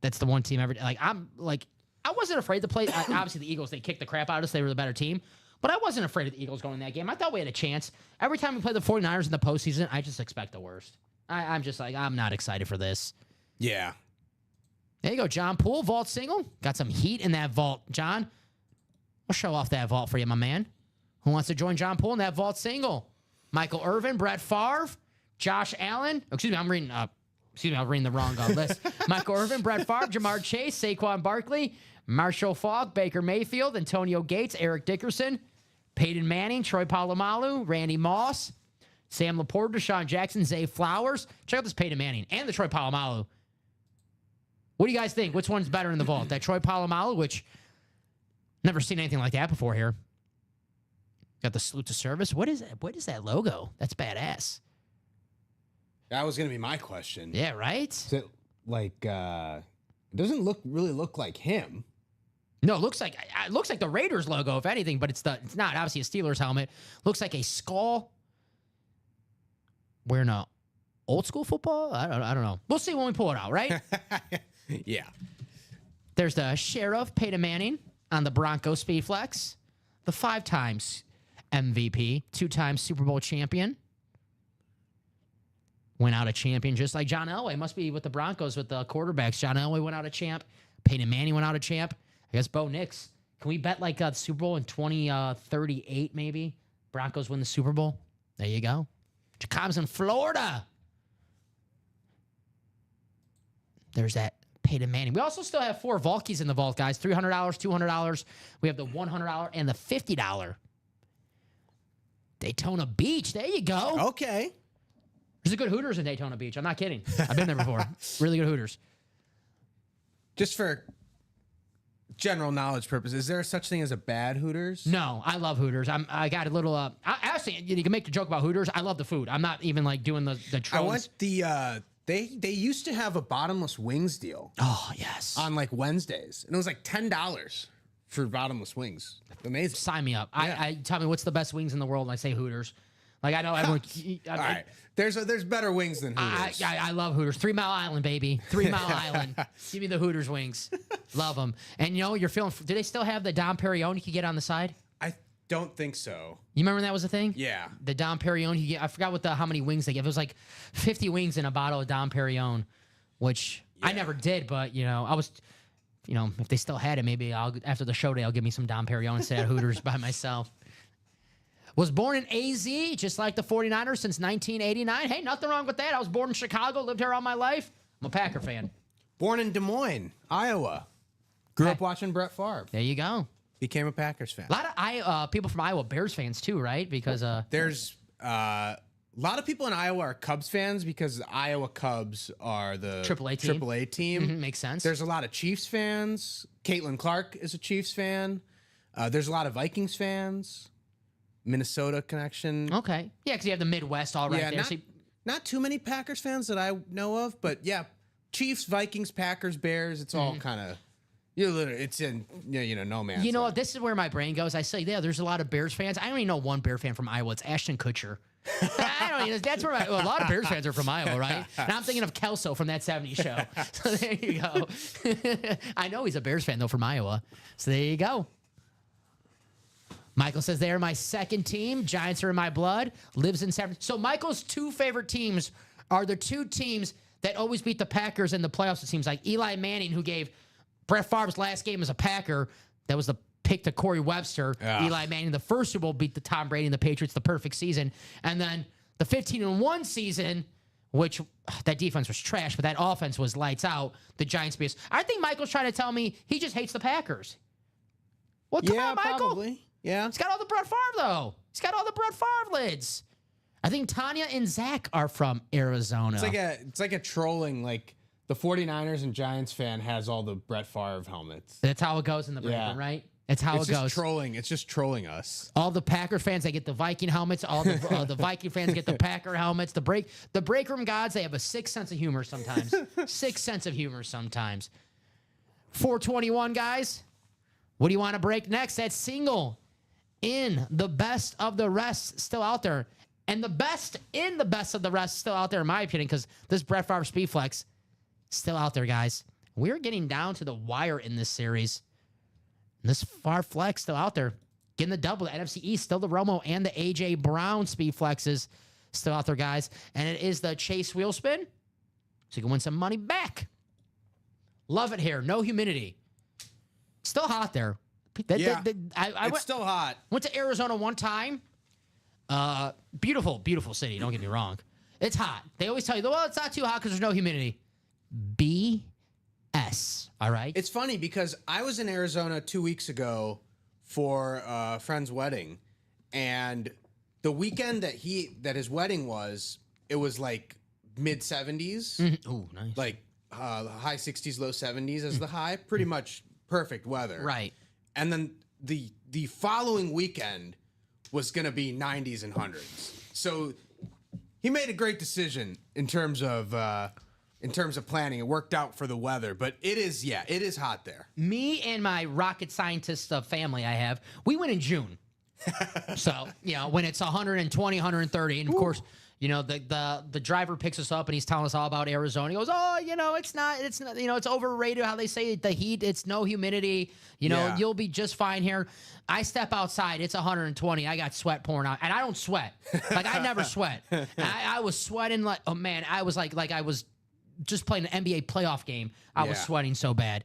Speaker 2: That's the one team ever. I wasn't afraid to play. Obviously, the Eagles, they kicked the crap out of us. They were the better team. But I wasn't afraid of the Eagles going in that game. I thought we had a chance. Every time we play the 49ers in the postseason, I just expect the worst. I'm just like, I'm not excited for this.
Speaker 3: Yeah.
Speaker 2: There you go, John Poole, vault single. Got some heat in that vault, John. We'll show off that vault for you, my man. Who wants to join John Poole in that vault single? Michael Irvin, Brett Favre, Josh Allen. Excuse me, I'm reading the wrong list. Michael Irvin, Brett Favre, Jamar Chase, Saquon Barkley, Marshall Faulk, Baker Mayfield, Antonio Gates, Eric Dickerson, Peyton Manning, Troy Polamalu, Randy Moss, Sam Laporta, Deshaun Jackson, Zay Flowers. Check out this Peyton Manning and the Troy Polamalu. What do you guys think? Which one's better in the vault? That Troy Polamalu, which never seen anything like that before here. Got the salute to service. What is that? What is that logo? That's badass.
Speaker 3: That was going to be my question.
Speaker 2: Yeah, right?
Speaker 3: Is it like, it doesn't really look like him.
Speaker 2: No, it looks like the Raiders logo, if anything, but it's not obviously a Steelers helmet. Looks like a skull. Wearing a old school football? I don't know. We'll see when we pull it out, right?
Speaker 3: Yeah.
Speaker 2: There's the Sheriff, Peyton Manning, on the Broncos Speed Flex. The 5 times MVP, 2-time Super Bowl champion. Went out a champion just like John Elway. Must be with the Broncos with the quarterbacks. John Elway went out a champ. Peyton Manning went out a champ. I guess Bo Nix. Can we bet like the Super Bowl in 2038 maybe? Broncos win the Super Bowl. There you go. Jacob's in Florida. There's that Peyton Manning. We also still have 4 Volkies in the vault, guys. $300, $200. We have the $100 and the $50. Daytona Beach. There you go.
Speaker 3: Okay.
Speaker 2: There's a good Hooters in Daytona Beach. I'm not kidding. I've been there before. Really good Hooters.
Speaker 3: Just for general knowledge purposes, is there such thing as a bad Hooters?
Speaker 2: No, I love Hooters. I got a little. Actually, you can make the joke about Hooters. I love the food. I'm not even like doing the
Speaker 3: I
Speaker 2: trolls.
Speaker 3: went the they used to have a bottomless wings deal
Speaker 2: Oh yes.
Speaker 3: on like Wednesdays, and it was like $10 for bottomless wings. Amazing.
Speaker 2: Sign me up.
Speaker 3: Yeah.
Speaker 2: I tell me what's the best wings in the world, and I say Hooters. Like I know everyone.
Speaker 3: All right, there's better wings than Hooters.
Speaker 2: I love Hooters. 3 Mile Island, baby. 3 Mile Island. Give me the Hooters wings. Love them. And you know, you're feeling. Do they still have the Dom Perignon you could get on the side?
Speaker 3: I don't think so.
Speaker 2: You remember when that was a thing?
Speaker 3: Yeah.
Speaker 2: The Dom Perignon. You get, I forgot how many wings they give. It was like 50 wings in a bottle of Dom Perignon, which I never did. But you know, I was. You know, if they still had it, maybe after the show day, I'll give me some Dom Perignon and stay at Hooters by myself. Was born in AZ, just like the 49ers, since 1989. Hey, nothing wrong with that. I was born in Chicago, lived here all my life. I'm a Packer fan.
Speaker 3: Born in Des Moines, Iowa. Grew up watching Brett Favre.
Speaker 2: There you go.
Speaker 3: Became a Packers fan.
Speaker 2: A lot of people from Iowa Bears fans too, right? Because
Speaker 3: There's a lot of people in Iowa are Cubs fans because the Iowa Cubs are the
Speaker 2: AAA team.
Speaker 3: team.
Speaker 2: Makes sense.
Speaker 3: There's a lot of Chiefs fans. Caitlin Clark is a Chiefs fan. There's a lot of Vikings fans. Minnesota connection.
Speaker 2: Okay. Yeah, because you have the Midwest all right there.
Speaker 3: Not too many Packers fans that I know of, but yeah, Chiefs, Vikings, Packers, Bears. It's all kind of. It's in no man's
Speaker 2: You know
Speaker 3: land.
Speaker 2: what? This is where my brain goes. I say, yeah, there's a lot of Bears fans. I only know one Bear fan from Iowa. It's Ashton Kutcher. I don't know. That's where a lot of Bears fans are from Iowa, right? And I'm thinking of Kelso from that 70s show. So there you go. I know he's a Bears fan, though, from Iowa. So there you go. Michael says, they are my second team. Giants are in my blood. Lives in San Francisco. So Michael's 2 favorite teams are the 2 teams that always beat the Packers in the playoffs, it seems like. Eli Manning, who gave Brett Favre's last game as a Packer. That was the pick to Corey Webster.
Speaker 3: Yeah.
Speaker 2: Eli Manning, the first Super Bowl, beat the Tom Brady and the Patriots, the perfect season. And then the 15-1 season, which that defense was trash, but that offense was lights out. The Giants beat us. I think Michael's trying to tell me he just hates the Packers. Well, come on, Michael.
Speaker 3: Probably. Yeah.
Speaker 2: He's got all the Brett Favre, though. He's got all the Brett Favre lids. I think Tanya and Zach are from Arizona.
Speaker 3: It's like a trolling, like the 49ers and Giants fan has all the Brett Favre helmets.
Speaker 2: That's how it goes in the break room, right? That's how
Speaker 3: It's
Speaker 2: it
Speaker 3: just
Speaker 2: goes.
Speaker 3: trolling. It's just trolling us.
Speaker 2: All the Packer fans, they get the Viking helmets. All the Viking fans get the Packer helmets. The break room gods, they have a sick sense of humor sometimes. Sick sense of humor sometimes. 421, guys. What do you want to break next? That single in the best of the rest still out there. And the best in the best of the rest still out there, in my opinion, because this Brett Favre Speed Flex still out there, guys. We're getting down to the wire in this series. And this Favre Flex still out there. Getting the double, the NFC East, still the Romo and the A.J. Brown Speed Flexes still out there, guys. And it is the Chase wheel spin, so you can win some money back. Love it here. No humidity. Still hot there.
Speaker 3: It's still hot.
Speaker 2: Went to Arizona one time. Beautiful, beautiful city. Don't get me wrong. It's hot. They always tell you, well, it's not too hot because there's no humidity. BS. All right.
Speaker 3: It's funny because I was in Arizona 2 weeks ago for a friend's wedding, and the weekend that his wedding was, it was like mid 70s,
Speaker 2: Ooh, nice.
Speaker 3: like high 60s, low 70s as the high. Pretty much perfect weather.
Speaker 2: Right.
Speaker 3: And then the following weekend was going to be 90s and 100s. So he made a great decision in terms of planning. It worked out for the weather, but it is hot there.
Speaker 2: Me and my rocket scientist family I have, we went in June. So, when it's 120, 130, and of course, the driver picks us up and he's telling us all about Arizona. He goes, it's not, it's overrated how they say the heat, it's no humidity, you'll be just fine here. I step outside, it's 120. I got sweat pouring out, and I don't sweat. Like, I never sweat. I was sweating like, oh man, I was like I was just playing an NBA playoff game. I was sweating so bad.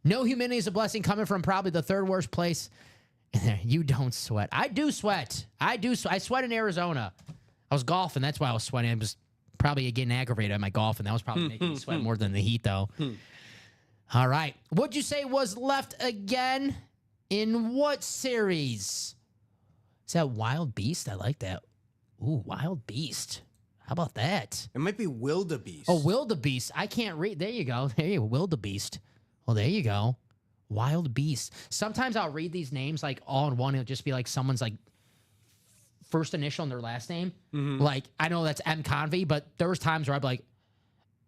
Speaker 2: No humidity is a blessing coming from probably the third worst place. You don't sweat. I do sweat. I sweat in Arizona. I was golfing. That's why I was sweating. I was probably getting aggravated at my golfing. That was probably making me sweat more than the heat, though. All right. What'd you say was left again? In what series? Is that Wild Beast? I like that. Ooh, Wild Beast. How about that?
Speaker 3: It might be Wildebeest.
Speaker 2: Oh, Wildebeest. I can't read. There you go. There you go. Wildebeest. Well, there you go. Wild Beast. Sometimes I'll read these names like all in one. It'll just be like someone's like first initial and their last name. Like, I know that's M. Convey, but there was times where I'd be like,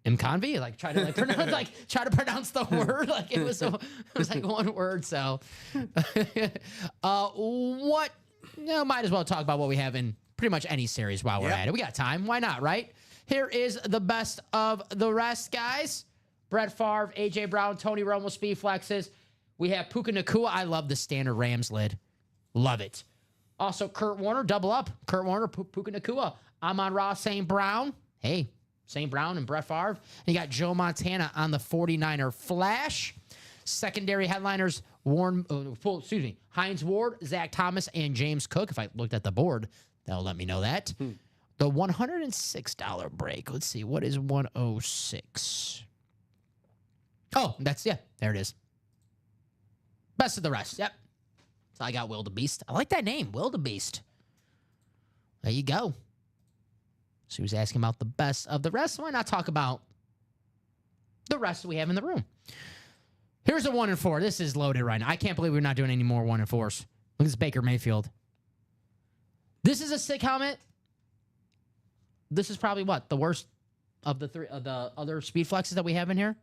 Speaker 2: M. Convey? Like, try to pronounce the word. Like, it was like one word. So, might as well talk about what we have in pretty much any series while we're at it. We got time. Why not, right? Here is the best of the rest, guys. Brett Favre, A.J. Brown, Tony Romo, speed flexes. We have Puka Nacua. I love the standard Rams lid. Love it. Also, Kurt Warner, double up. Kurt Warner, Puka Nacua. Amon-Ra, St. Brown. Hey, St. Brown and Brett Favre. And you got Joe Montana on the 49er Flash. Secondary headliners, Hines Ward, Zach Thomas, and James Cook. If I looked at the board, that'll let me know that. The $106 break. Let's see. What is 106? Oh, there it is. Best of the rest. Yep. So I got Wildebeest. I like that name, Wildebeest. There you go. So he was asking about the best of the rest. Why not talk about the rest we have in the room? Here's a 1 and 4. This is loaded right now. I can't believe we're not doing any more 1 and 4s. Look at this Baker Mayfield. This is a sick helmet. This is probably the worst of the other speed flexes that we have in here.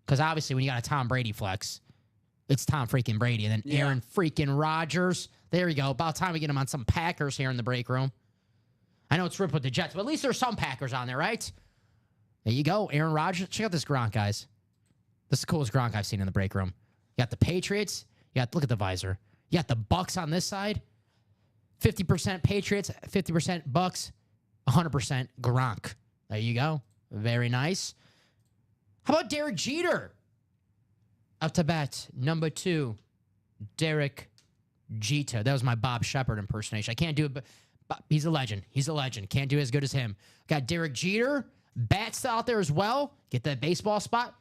Speaker 2: Because obviously, when you got a Tom Brady flex, it's Tom freaking Brady. And then Aaron freaking Rodgers. There you go. About time we get him on some Packers here in the break room. I know it's ripped with the Jets, but at least there's some Packers on there, right? There you go. Aaron Rodgers. Check out this Gronk, guys. This is the coolest Gronk I've seen in the break room. You got the Patriots. Look at the visor. You got the Bucks on this side. 50% Patriots, 50% Bucks, 100% Gronk. There you go. Very nice. How about Derek Jeter? Up to bat, number 2, Derek Jeter. That was my Bob Shepard impersonation. I can't do it, but he's a legend. He's a legend. Can't do as good as him. Got Derek Jeter. Bats out there as well. Get that baseball spot.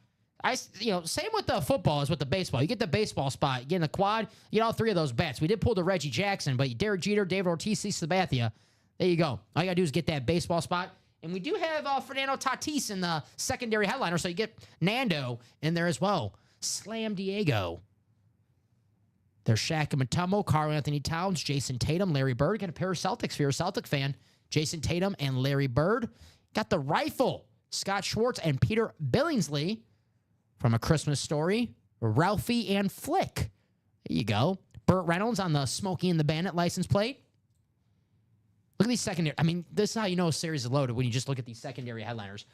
Speaker 2: Same with the football as with the baseball. You get the baseball spot. You get in the quad. You get all 3 of those bats. We did pull the Reggie Jackson, but Derek Jeter, David Ortiz, Sabathia. There you go. All you got to do is get that baseball spot. And we do have Fernando Tatis in the secondary headliner, so you get Nando in there as well. Slam Diego. There's Shaq and Matomo, Karl Anthony Towns, Jason Tatum, Larry Bird. Got a pair of Celtics if you're a Celtic fan. Jason Tatum and Larry Bird. Got the rifle, Scott Schwartz and Peter Billingsley from A Christmas Story. Ralphie and Flick. There you go. Burt Reynolds on the Smokey and the Bandit license plate. Look at these secondary. I mean, this is how you know a series is loaded when you just look at these secondary headliners.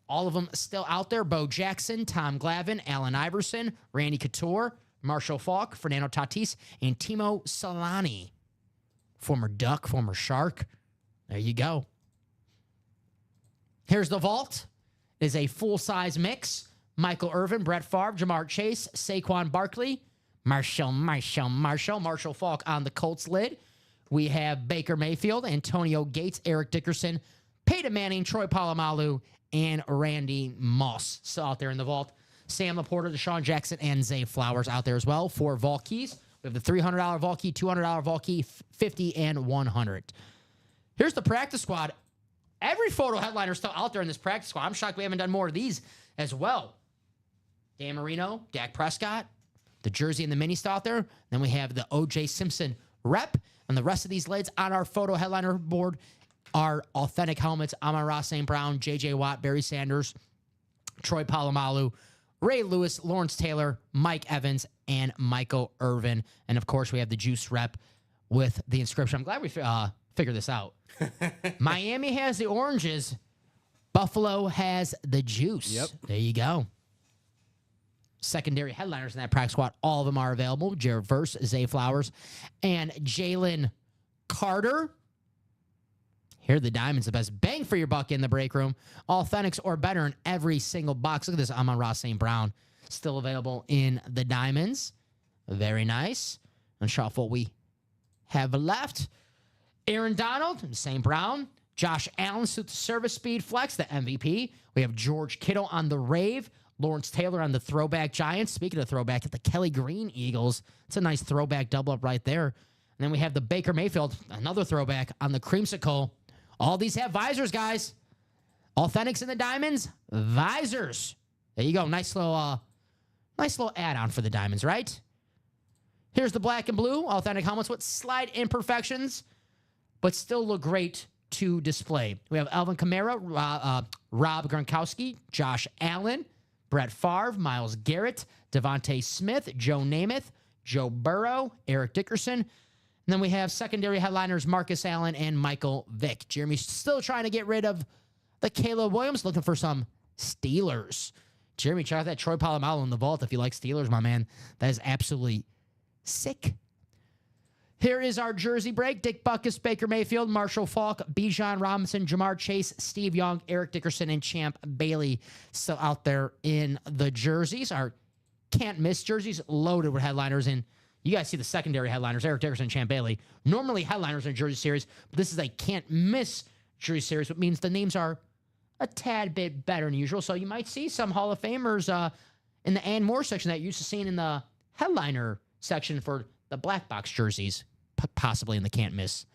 Speaker 2: All of them still out there. Bo Jackson, Tom Glavine, Allen Iverson, Randy Couture, Marshall Faulk, Fernando Tatis, and Timo Solani. Former Duck, former Shark. There you go. Here's the vault. It is a full-size mix. Michael Irvin, Brett Favre, Jamar Chase, Saquon Barkley, Marshall Faulk on the Colts lid. We have Baker Mayfield, Antonio Gates, Eric Dickerson, Peyton Manning, Troy Polamalu, and Randy Moss. Still out there in the vault. Sam Laporta, Deshaun Jackson, and Zay Flowers out there as well. 4 vault keys. We have the $300 vault key, $200 vault key, $50, and $100. Here's the practice squad. Every photo headliner is still out there in this practice squad. I'm shocked we haven't done more of these as well. Dan Marino, Dak Prescott, the jersey and the mini still out there. Then we have the O.J. Simpson rep. And the rest of these lids on our photo headliner board are authentic helmets. Amon-Ra St. Brown, J.J. Watt, Barry Sanders, Troy Polamalu, Ray Lewis, Lawrence Taylor, Mike Evans, and Michael Irvin. And, of course, we have the Juice rep with the inscription. I'm glad we figured this out. Miami has the oranges. Buffalo has the juice.
Speaker 3: Yep.
Speaker 2: There you go. Secondary headliners in that practice squad. All of them are available. Jared Verse, Zay Flowers, and Jalen Carter. Here are the diamonds, the best bang for your buck in the break room. Authentics or better in every single box. Look at this. I'm on Ross St. Brown. Still available in the diamonds. Very nice. And shuffle we have left. Aaron Donald, St. Brown. Josh Allen, service speed flex, the MVP. We have George Kittle on the Rave. Lawrence Taylor on the throwback Giants. Speaking of throwback, at the Kelly Green Eagles. It's a nice throwback double up right there. And then we have the Baker Mayfield, another throwback on the Creamsicle. All these have visors, guys. Authentics in the diamonds, visors. There you go. Nice little add-on for the diamonds, right? Here's the black and blue authentic helmets with slight imperfections, but still look great to display. We have Alvin Kamara, Rob Gronkowski, Josh Allen, Brett Favre, Myles Garrett, Devontae Smith, Joe Namath, Joe Burrow, Eric Dickerson. And then we have secondary headliners Marcus Allen and Michael Vick. Jeremy's still trying to get rid of the Caleb Williams, looking for some Steelers. Jeremy, check out that Troy Polamalu in the vault if you like Steelers, my man. That is absolutely sick. Here is our jersey break. Dick Butkus, Baker Mayfield, Marshall Faulk, Bijan Robinson, Jamar Chase, Steve Young, Eric Dickerson, and Champ Bailey still out there in the jerseys. Our can't miss jerseys loaded with headliners. And you guys see the secondary headliners, Eric Dickerson and Champ Bailey. Normally headliners in a jersey series, but this is a can't miss jersey series, which means the names are a tad bit better than usual. So you might see some Hall of Famers in the and more section that you're used to seeing in the headliner section for the black box jerseys, possibly in the can't miss.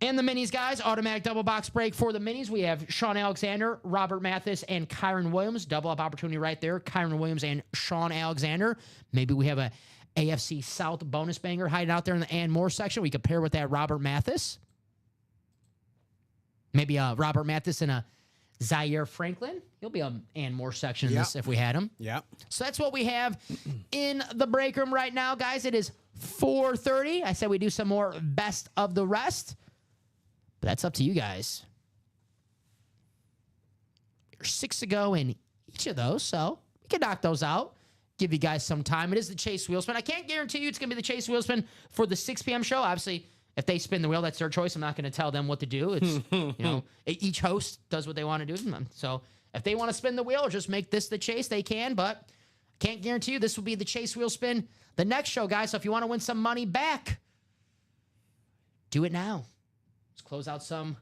Speaker 2: And the minis, guys, automatic double box break for the minis. We have Sean Alexander, Robert Mathis, and Kyron Williams. Double up opportunity right there. Kyron Williams and Sean Alexander. Maybe we have a AFC South bonus banger hiding out there in the and more section. We could pair with that Robert Mathis. Maybe Robert Mathis and a Zaire Franklin. He'll be on and more section in this if we had him.
Speaker 3: Yeah.
Speaker 2: So that's what we have in the break room right now, guys. It is 4:30. I said we do some more best of the rest. But that's up to you guys. There's 6 to go in each of those, so we can knock those out. Give you guys some time. It is the Chase Wheel Spin. I can't guarantee you it's going to be the Chase Wheel Spin for the 6 p.m. show. Obviously, if they spin the wheel, that's their choice. I'm not going to tell them what to do. It's, each host does what they want to do. So if they want to spin the wheel or just make this the chase, they can. But I can't guarantee you this will be the Chase Wheel Spin the next show, guys. So if you want to win some money back, do it now. Let's close out some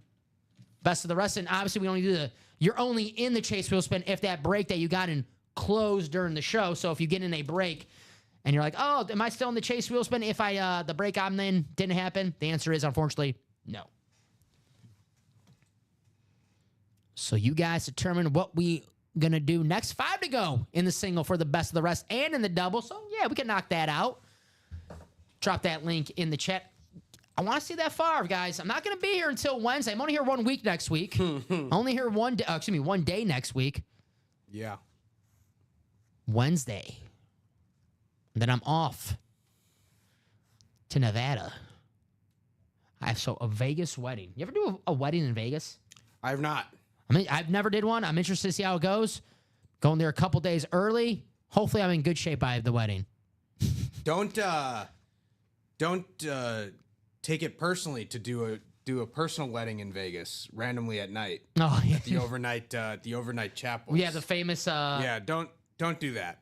Speaker 2: best of the rest. And obviously, we only do you're only in the Chase Wheel Spin if that break that you got in closed during the show. So if you get in a break and you're like, oh, am I still in the Chase Wheel Spin if the break I'm in didn't happen? The answer is, unfortunately, no. So you guys determine what we going to do next. 5 to go in the single for the best of the rest and in the double. So, yeah, we can knock that out. Drop that link in the chat. I want to see that far, guys. I'm not going to be here until Wednesday. I'm only here 1 week next week. Only here 1 day next week.
Speaker 3: Yeah.
Speaker 2: Wednesday. Then I'm off to Nevada. So a Vegas wedding. You ever do a wedding in Vegas?
Speaker 3: I have not.
Speaker 2: I mean, I've never did one. I'm interested to see how it goes. Going there a couple days early. Hopefully, I'm in good shape by the wedding.
Speaker 3: Don't take it personally to do a personal wedding in Vegas randomly at night.
Speaker 2: Oh, yeah.
Speaker 3: At the overnight chapels.
Speaker 2: Yeah, the famous.
Speaker 3: Yeah, don't do that.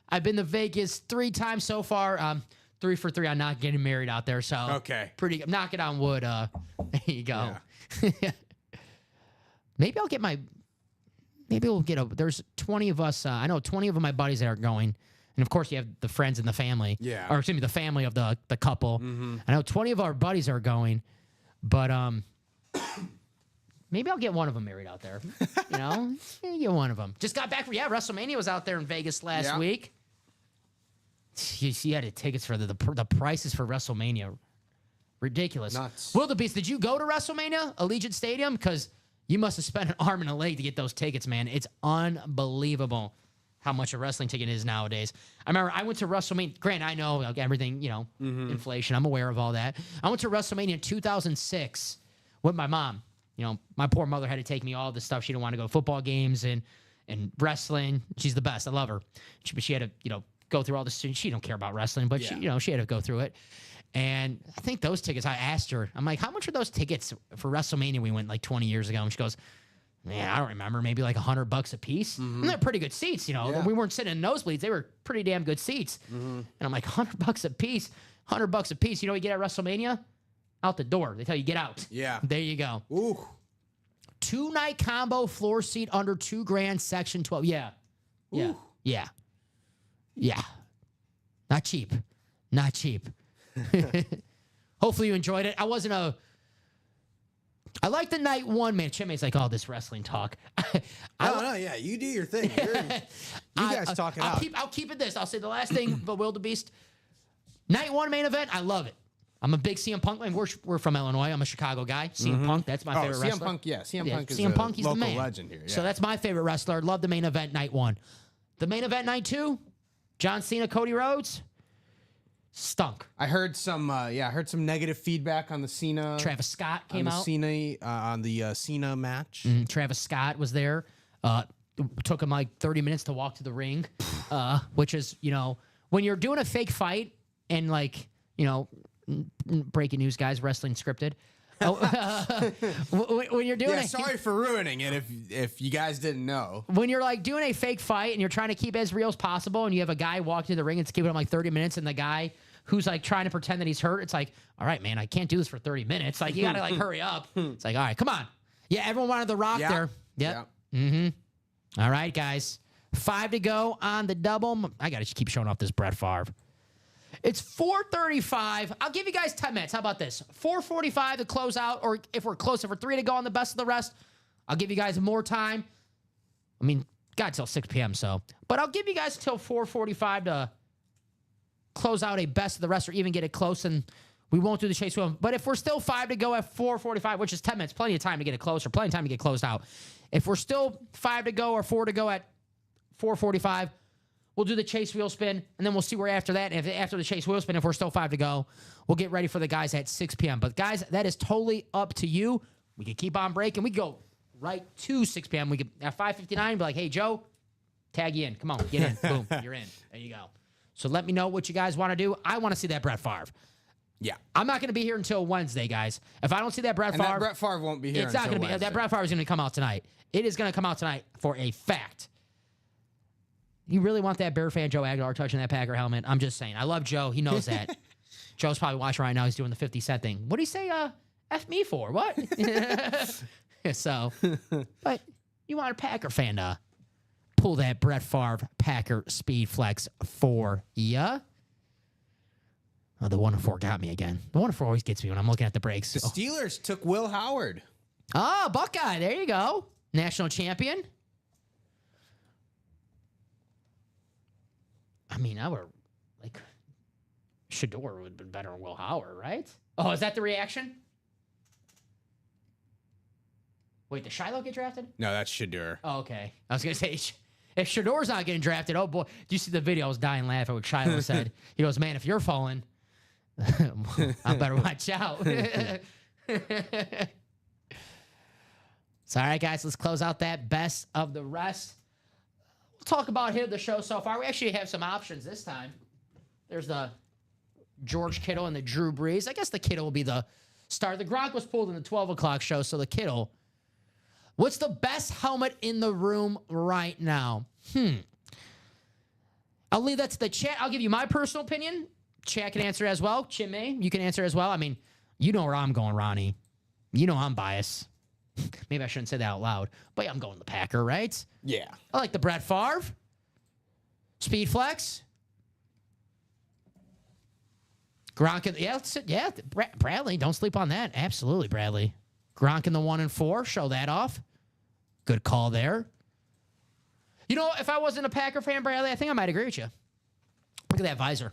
Speaker 2: I've been to Vegas 3 times so far. 3 for 3 on not getting married out there. So
Speaker 3: okay,
Speaker 2: I'm knocking on wood. There you go. Yeah. Maybe we'll get there's 20 of us. I know 20 of my buddies that are going. And of course you have the friends and the family.
Speaker 3: Yeah.
Speaker 2: Or excuse me, the family of the couple.
Speaker 3: Mm-hmm.
Speaker 2: I know 20 of our buddies are going, but maybe I'll get one of them married out there. Get one of them. Just got back from WrestleMania was out there in Vegas last week. You had tickets for the prices for WrestleMania. Ridiculous.
Speaker 3: Nuts.
Speaker 2: Wildebeest, did you go to WrestleMania, Allegiant Stadium? Because you must have spent an arm and a leg to get those tickets, man. It's unbelievable how much a wrestling ticket is nowadays. I remember I went to WrestleMania. Granted, I know like, everything, inflation. I'm aware of all that. I went to WrestleMania in 2006 with my mom. My poor mother had to take me all the stuff. She didn't want to go to football games and wrestling. She's the best. I love her. She had to, go through all this. She don't care about wrestling, but she had to go through it. And I think those tickets, I asked her, I'm like, how much are those tickets for WrestleMania we went like 20 years ago? And she goes, man, I don't remember, maybe like $100 a piece. And they're pretty good seats, We weren't sitting in nosebleeds. They were pretty damn good seats. And I'm like, $100 a piece, $100 a piece. You know what you get at WrestleMania? Out the door. They tell you, get out.
Speaker 3: Yeah.
Speaker 2: There you go.
Speaker 3: Ooh.
Speaker 2: 2-night combo floor seat under $2,000, section 12. Yeah. Yeah.
Speaker 3: Ooh.
Speaker 2: Yeah. Yeah. Not cheap. Not cheap. Hopefully you enjoyed it. I like the night one, man. Chimay's like, oh, this wrestling talk.
Speaker 3: Yeah, you do your thing. You guys talk it out.
Speaker 2: I'll keep it this. I'll say the last thing, but Will the Beast. Night one main event, I love it. I'm a big CM Punk. We're from Illinois. I'm a Chicago guy. CM Punk, that's my favorite wrestler.
Speaker 3: CM Punk, yeah. CM Punk is
Speaker 2: CM Punk, he's
Speaker 3: local
Speaker 2: the man.
Speaker 3: legend here. Yeah.
Speaker 2: So that's my favorite wrestler. Love the main event, night one. The main event, night two, John Cena, Cody Rhodes. Stunk.
Speaker 3: I heard some negative feedback on the Cena.
Speaker 2: Travis Scott came out.
Speaker 3: On the Cena match.
Speaker 2: Travis Scott was there. Took him like 30 minutes to walk to the ring, which is, when you're doing a fake fight and like, breaking news, guys, wrestling scripted. When you're doing
Speaker 3: sorry for ruining it if you guys didn't know.
Speaker 2: When you're like doing a fake fight and you're trying to keep it as real as possible and you have a guy walking to the ring and it's keeping him like 30 minutes and the guy who's like trying to pretend that he's hurt, it's like, all right, man, I can't do this for 30 minutes. Like, you got to like hurry up. It's like, all right, come on. Yeah, everyone wanted The Rock there. Yep. Yeah. All right, guys. 5 to go on the double. I got to keep showing off this Brett Favre. It's 4:35. I'll give you guys 10 minutes. How about this? 4:45 to close out, or if we're close, if we're 3 to go on the best of the rest, I'll give you guys more time. I mean, got till 6 p.m., so. But I'll give you guys till 4:45 to close out a best of the rest or even get it close, and we won't do the chase wheel. But if we're still 5 to go at 4:45, which is 10 minutes, plenty of time to get it close or plenty of time to get closed out. If we're still 5 to go or 4 to go at 4:45, we'll do the chase wheel spin, and then we'll see where after that. And if after the chase wheel spin, if we're still 5 to go, we'll get ready for the guys at 6 p.m. But, guys, that is totally up to you. We can keep on breaking. We can go right to 6 p.m. We could, at 5:59, be like, hey, Joe, tag you in. Come on, get in. Boom, you're in. There you go. So let me know what you guys want to do. I want to see that Brett Favre.
Speaker 3: Yeah.
Speaker 2: I'm not going to be here until Wednesday, guys. If I don't see that Brett Favre.
Speaker 3: That Brett Favre won't be here
Speaker 2: it's not
Speaker 3: until
Speaker 2: going to be. That Brett Favre is going to come out tonight. It is going to come out tonight for a fact. You really want that Bear fan Joe Aguilar touching that Packer helmet? I'm just saying. I love Joe. He knows that. Joe's probably watching right now. He's doing the 50 Cent thing. What did he say? F me for? What? So, but you want a Packer fan to pull that Brett Favre Packer speed flex for ya? Oh, the 1-4 got me again. The 1-4 always gets me when I'm looking at the breaks.
Speaker 3: The Steelers took Will Howard.
Speaker 2: Oh, Buckeye. There you go. National champion. I mean, I were like, Shador would have been better than Will Howard, right? Oh, is that the reaction? Wait, did Shiloh get drafted?
Speaker 3: No, that's Shador.
Speaker 2: Oh, okay. I was going to say, if Shador's not getting drafted, oh boy. Do you see the video? I was dying laughing what Shiloh said. He goes, man, if you're falling, I better watch out. So, all right, guys, let's close out that best of the rest. We'll talk about here the show so far. We actually have some options this time. There's the George Kittle and the Drew Brees. I guess the Kittle will be the star. The Gronk was pulled in the 12 o'clock show, so the Kittle. What's the best helmet in the room right now? I'll leave that to the chat. I'll give you my personal opinion. Chat can answer as well. Chimay, you can answer as well. I mean, you know where I'm going, Ronnie. You know I'm biased. Maybe I shouldn't say that out loud, but I'm going the Packer, right?
Speaker 3: Yeah.
Speaker 2: I like the Brett Favre. Speed flex. Gronk, yeah, Bradley, don't sleep on that. Absolutely, Bradley. Gronk in the 1-4, show that off. Good call there. You know, if I wasn't a Packer fan, Bradley, I think I might agree with you. Look at that visor.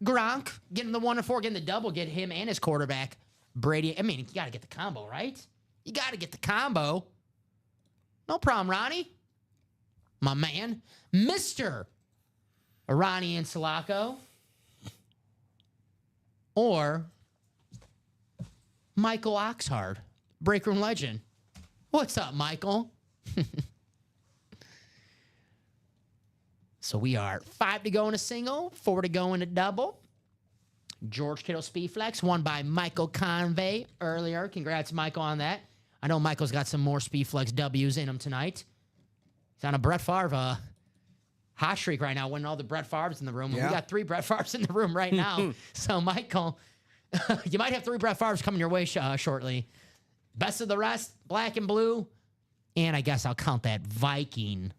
Speaker 2: Gronk getting the 1-4, getting the double, get him and his quarterback, Brady. I mean, you got to get the combo, right? You got to get the combo. No problem, Ronnie. My man, Mr. Ronnie Insulaco. Or Michael Oxhard, break room legend. What's up, Michael? So we are 5 to go in a single, 4 to go in a double. George Kittle Speed Flex, won by Michael Convey earlier. Congrats, Michael, on that. I know Michael's got some more Speed Flex W's in him tonight. He's on a Brett Favre hot streak right now, winning all the Brett Favres in the room.
Speaker 3: Yeah.
Speaker 2: We got 3 Brett Favres in the room right now. So, Michael, you might have 3 Brett Favres coming your way shortly. Best of the rest, black and blue. And I guess I'll count that Viking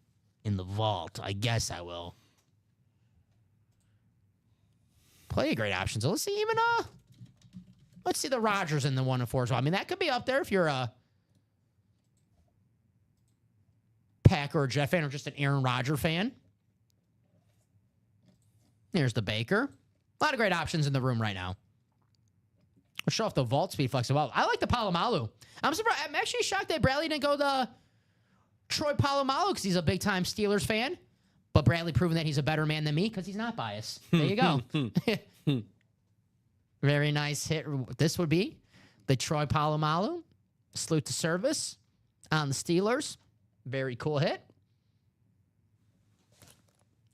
Speaker 2: in the vault. I guess I will. Play a great option. So let's see let's see the Rodgers in the 1 and 4 as well. I mean, that could be up there if you're a Packer or Jet fan or just an Aaron Rodgers fan. Here's the Baker. A lot of great options in the room right now. We'll show off the vault speed flex as well. I like the Palomalu. I'm surprised. I'm actually shocked that Bradley didn't go the Troy Palomalu because he's a big-time Steelers fan. But Bradley proving that he's a better man than me because he's not biased. There you go. Very nice hit. This would be the Troy Palomalu. Salute to service on the Steelers. Very cool hit.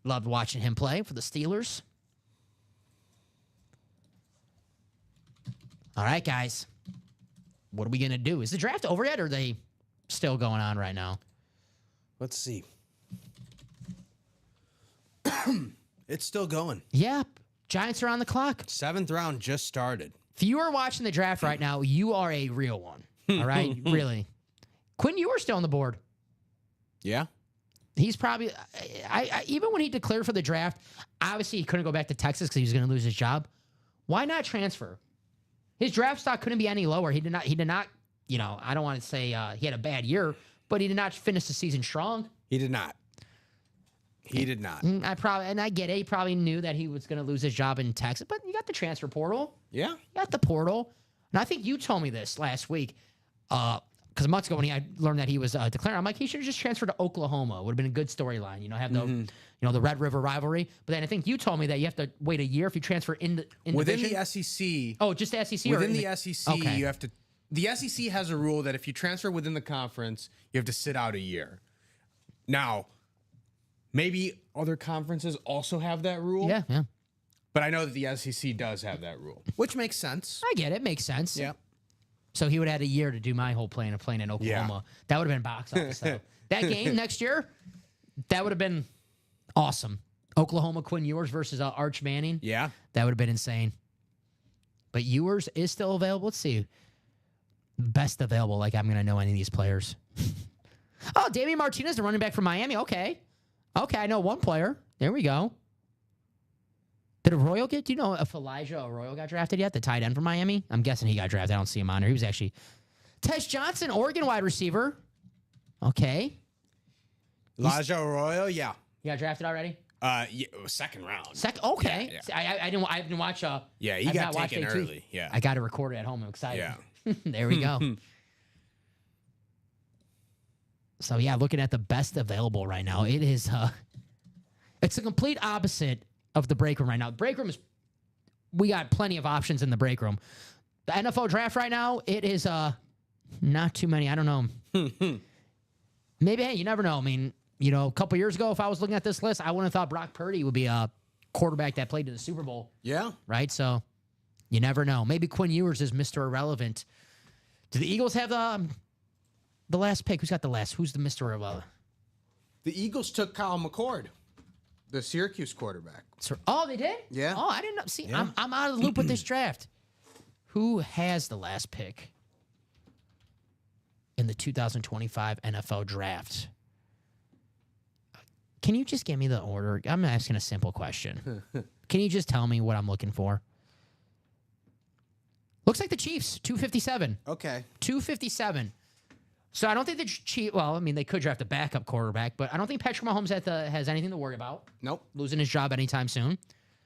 Speaker 2: Loved watching him play for the Steelers. All right, guys. What are we going to do? Is the draft over yet, or are they still going on right now?
Speaker 3: Let's see. It's still going.
Speaker 2: Yep. Giants are on the clock.
Speaker 3: 7th round just started.
Speaker 2: If you are watching the draft right now, you are a real one. All right? Really. Quinn, you are still on the board.
Speaker 3: Yeah.
Speaker 2: He's probably, even when he declared for the draft, obviously he couldn't go back to Texas because he was going to lose his job. Why not transfer? His draft stock couldn't be any lower. He did not, you know, I don't want to say he had a bad year, but he did not finish the season strong.
Speaker 3: He did not. He did not.
Speaker 2: I get it. He probably knew that he was going to lose his job in Texas, but you got the transfer portal.
Speaker 3: Yeah.
Speaker 2: You got the portal. And I think you told me this last week, because months ago when I learned that he was declaring, I'm like, he should have just transferred to Oklahoma. Would have been a good storyline, you know, have the, the Red River rivalry. But then I think you told me that you have to wait a year if you transfer in
Speaker 3: within
Speaker 2: division.
Speaker 3: the SEC.
Speaker 2: Oh, just the SEC.
Speaker 3: Within the SEC,
Speaker 2: okay.
Speaker 3: you have to. The SEC has a rule that if you transfer within the conference, you have to sit out a year. Now, maybe other conferences also have that rule.
Speaker 2: Yeah, yeah.
Speaker 3: But I know that the SEC does have that rule, which makes sense.
Speaker 2: I get it. Makes sense.
Speaker 3: Yeah.
Speaker 2: So he would have had a year to do my whole plan of playing in Oklahoma. Yeah. That would have been box office, though. That game next year, that would have been awesome. Oklahoma Quinn Ewers versus Arch Manning.
Speaker 3: Yeah.
Speaker 2: That would have been insane. But Ewers is still available. Let's see. Best available, like I'm going to know any of these players. Oh, Damian Martinez, the running back from Miami. Okay. Okay, I know one player. There we go. Did Arroyo do you know if Elijah Arroyo got drafted yet? The tight end from Miami? I'm guessing he got drafted. I don't see him on there. He was actually Tej Johnson, Oregon wide receiver. Okay.
Speaker 3: Elijah Arroyo, yeah.
Speaker 2: He got drafted already?
Speaker 3: Yeah, 2nd round.
Speaker 2: Okay.
Speaker 3: Yeah,
Speaker 2: yeah. I didn't watch
Speaker 3: yeah, he got taken early. Yeah.
Speaker 2: I got to record it at home. I'm excited.
Speaker 3: Yeah.
Speaker 2: There we go. So yeah, looking at the best available right now, it is it's a complete opposite of the break room right now. The break room is, we got plenty of options in the break room. The NFL draft right now, it is not too many. I don't know. Maybe, hey, you never know. I mean, you know, a couple years ago, if I was looking at this list, I wouldn't have thought Brock Purdy would be a quarterback that played in the Super Bowl.
Speaker 3: Yeah.
Speaker 2: Right? So you never know. Maybe Quinn Ewers is Mr. Irrelevant. Do the Eagles have the last pick? Who's got the last? Who's the Mr. Irrelevant?
Speaker 3: The Eagles took Kyle McCord, the Syracuse quarterback.
Speaker 2: Oh, they did?
Speaker 3: Yeah.
Speaker 2: Oh, I didn't know. See,
Speaker 3: Yeah.
Speaker 2: I'm out of the loop with this draft. Who has the last pick in the 2025 NFL draft? Can you just give me the order? I'm asking a simple question. Can you just tell me what I'm looking for? Looks like the Chiefs, 257.
Speaker 3: Okay.
Speaker 2: 257. So I don't think the Chiefs, well, I mean, they could draft a backup quarterback, but I don't think Patrick Mahomes has anything to worry about.
Speaker 3: Nope.
Speaker 2: Losing his job anytime soon.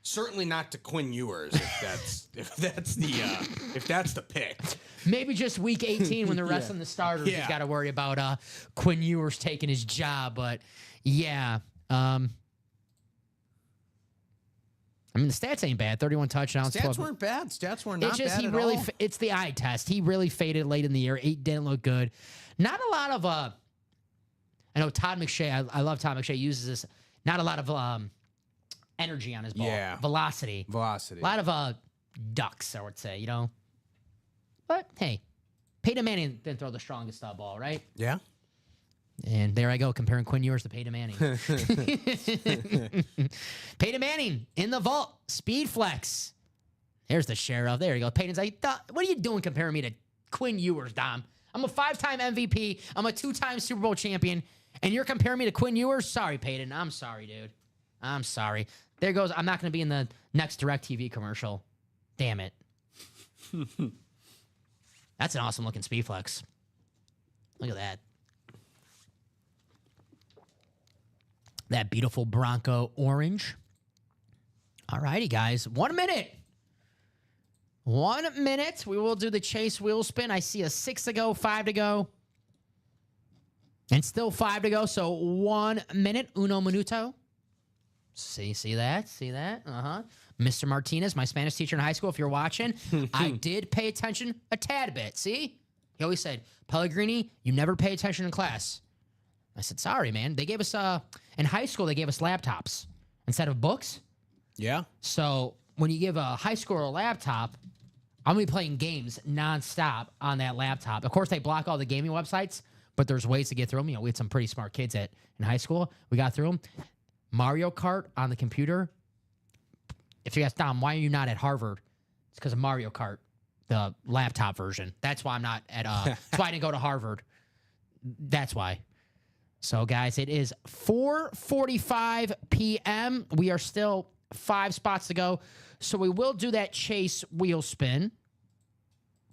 Speaker 3: Certainly not to Quinn Ewers if that's the pick.
Speaker 2: Maybe just week 18 when they're wrestling the starters, he's got to worry about Quinn Ewers taking his job. But yeah, I mean the stats ain't bad. 31 touchdowns.
Speaker 3: Stats
Speaker 2: 12.
Speaker 3: weren't bad. Stats were not
Speaker 2: It's just
Speaker 3: bad
Speaker 2: he
Speaker 3: at
Speaker 2: really
Speaker 3: all.
Speaker 2: it's the eye test. He really faded late in the year. He didn't look good. Not a lot of I know Todd McShay. I love Todd McShay. Uses this. Not a lot of energy on his ball.
Speaker 3: Yeah.
Speaker 2: Velocity.
Speaker 3: Velocity.
Speaker 2: A lot of ducks, I would say. But hey, Peyton Manning didn't throw the strongest ball, right?
Speaker 3: Yeah.
Speaker 2: And there I go, comparing Quinn Ewers to Peyton Manning. Peyton Manning in the vault, speed flex. There's the sheriff. There you go. Peyton's like, what are you doing comparing me to Quinn Ewers, Dom? I'm a 5-time MVP. I'm a 2-time Super Bowl champion. And you're comparing me to Quinn Ewers? Sorry, Peyton. I'm sorry, dude. I'm sorry. There goes. I'm not going to be in the next DirecTV commercial. Damn it. That's an awesome looking speed flex. Look at that. That beautiful Bronco orange. All righty, guys. 1 minute. 1 minute. We will do the chase wheel spin. I see a 6 to go, 5 to go. And still 5 to go. So 1 minute. Uno minuto. See that? See that? Uh-huh. Mr. Martinez, my Spanish teacher in high school, if you're watching, I did pay attention a tad bit. See? He always said, Pellegrini, you never pay attention in class. I said, sorry, man. They gave us, in high school, they gave us laptops instead of books.
Speaker 3: Yeah.
Speaker 2: So when you give a high schooler a laptop, I'm going to be playing games nonstop on that laptop. Of course, they block all the gaming websites, but there's ways to get through them. We had some pretty smart kids in high school. We got through them. Mario Kart on the computer. If you ask Dom, why are you not at Harvard? It's because of Mario Kart, the laptop version. That's why I'm not at, that's why I didn't go to Harvard. That's why. So, guys, it is 4:45 p.m. We are still 5 spots to go. So we will do that chase wheel spin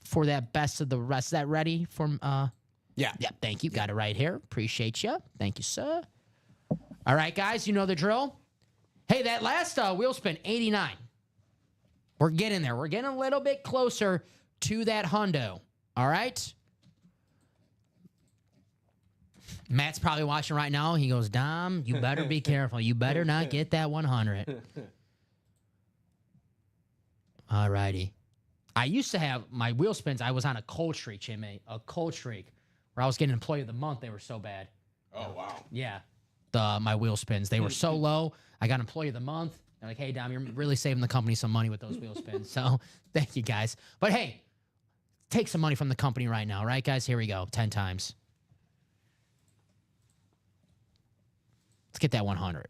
Speaker 2: for that best of the rest. Is that ready?
Speaker 3: Yeah.
Speaker 2: Yeah, thank you. Got it right here. Appreciate you. Thank you, sir. All right, guys, you know the drill. Hey, that last wheel spin, 89. We're getting there. We're getting a little bit closer to that hundo. All right? Matt's probably watching right now. He goes, Dom, you better be careful. You better not get that 100. All righty. I used to have my wheel spins. I was on a cold streak, Jimmy. A cold streak where I was getting Employee of the Month. They were so bad.
Speaker 3: Oh, wow.
Speaker 2: Yeah. My wheel spins. They were so low. I got Employee of the Month. They're like, hey, Dom, you're really saving the company some money with those wheel spins. So thank you, guys. But hey, take some money from the company right now, right, guys? Here we go. 10 times. Let's get that 100.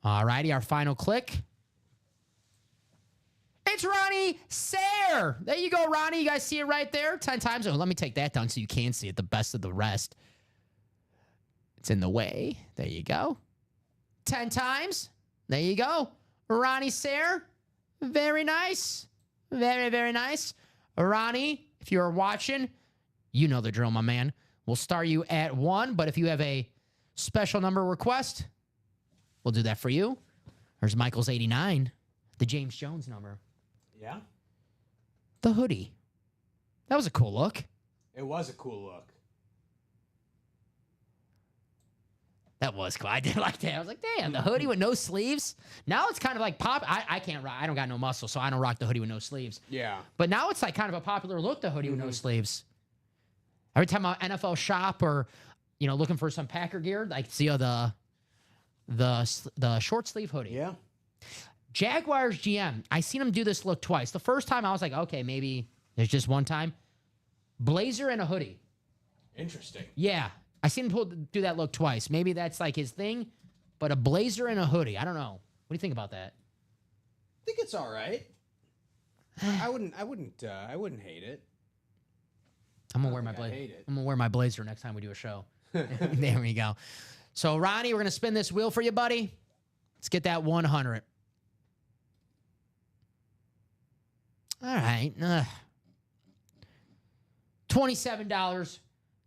Speaker 2: All righty, our final click. It's Ronnie Sayre. There you go, Ronnie. You guys see it right there? 10 times. Oh, let me take that down so you can see it. The best of the rest. It's in the way. There you go. 10 times. There you go. Ronnie Sayre. Very nice. Very, very nice. Ronnie, if you're watching, you know the drill, my man. We'll start you at 1, but if you have a special number request, we'll do that for you. There's Michael's 89, the James Jones number.
Speaker 3: Yeah?
Speaker 2: The hoodie. That was a cool look.
Speaker 3: It was a cool look.
Speaker 2: That was cool. I did like that. I was like, damn, the hoodie with no sleeves. Now it's kind of like pop. I can't rock. I don't got no muscle, so I don't rock the hoodie with no sleeves.
Speaker 3: Yeah.
Speaker 2: But now it's like kind of a popular look, the hoodie with no sleeves. Every time I'm NFL shop or, looking for some Packer gear, I see the short sleeve hoodie.
Speaker 3: Yeah.
Speaker 2: Jaguars GM, I seen him do this look twice. The first time I was like, okay, maybe there's just one time. Blazer and a hoodie.
Speaker 3: Interesting.
Speaker 2: Yeah. I seen him do that look twice. Maybe that's like his thing, but a blazer and a hoodie. I don't know. What do you think about that?
Speaker 3: I think it's all right. I wouldn't hate it.
Speaker 2: I'm gonna wear my blazer. I'm gonna wear my blazer next time we do a show. There we go. So Ronnie, we're gonna spin this wheel for you, buddy. Let's get that 100. All right. $27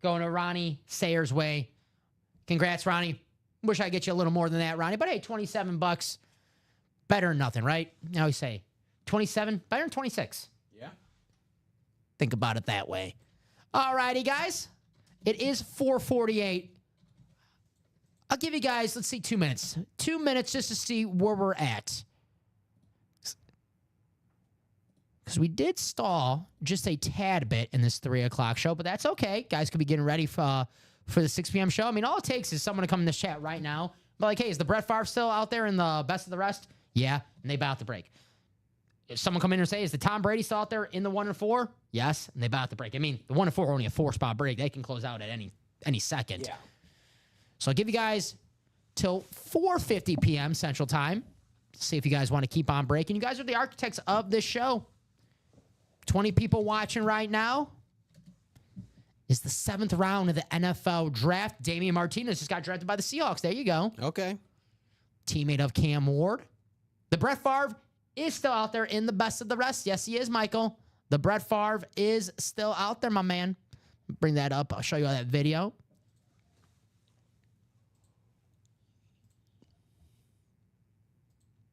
Speaker 2: going to Ronnie Sayers' way. Congrats, Ronnie. Wish I could get you a little more than that, Ronnie. But hey, $27, better than nothing, right? I always say 27, better than 26.
Speaker 3: Yeah.
Speaker 2: Think about it that way. All righty, guys. It is 4:48. I'll give you guys, let's see, 2 minutes. 2 minutes just to see where we're at. Because we did stall just a tad bit in this 3 o'clock show, but that's okay. Guys could be getting ready for the 6 p.m. show. I mean, all it takes is someone to come in this chat right now. But like, hey, is the Brett Favre still out there in the best of the rest? Yeah, and they about to break. If someone come in and say, is the Tom Brady still out there in the 1 and 4? Yes, and they about to break. I mean, the 1 and 4 are only a 4-spot break. They can close out at any second.
Speaker 3: Yeah.
Speaker 2: So I'll give you guys till 4:50 p.m. Central Time. See if you guys want to keep on breaking. You guys are the architects of this show. 20 people watching right now. Is the 7th round of the NFL draft. Damian Martinez just got drafted by the Seahawks. There you go.
Speaker 3: Okay.
Speaker 2: Teammate of Cam Ward. The Brett Favre is still out there in the best of the rest. Yes, he is, Michael. The Brett Favre is still out there, my man. Bring that up. I'll show you all that video.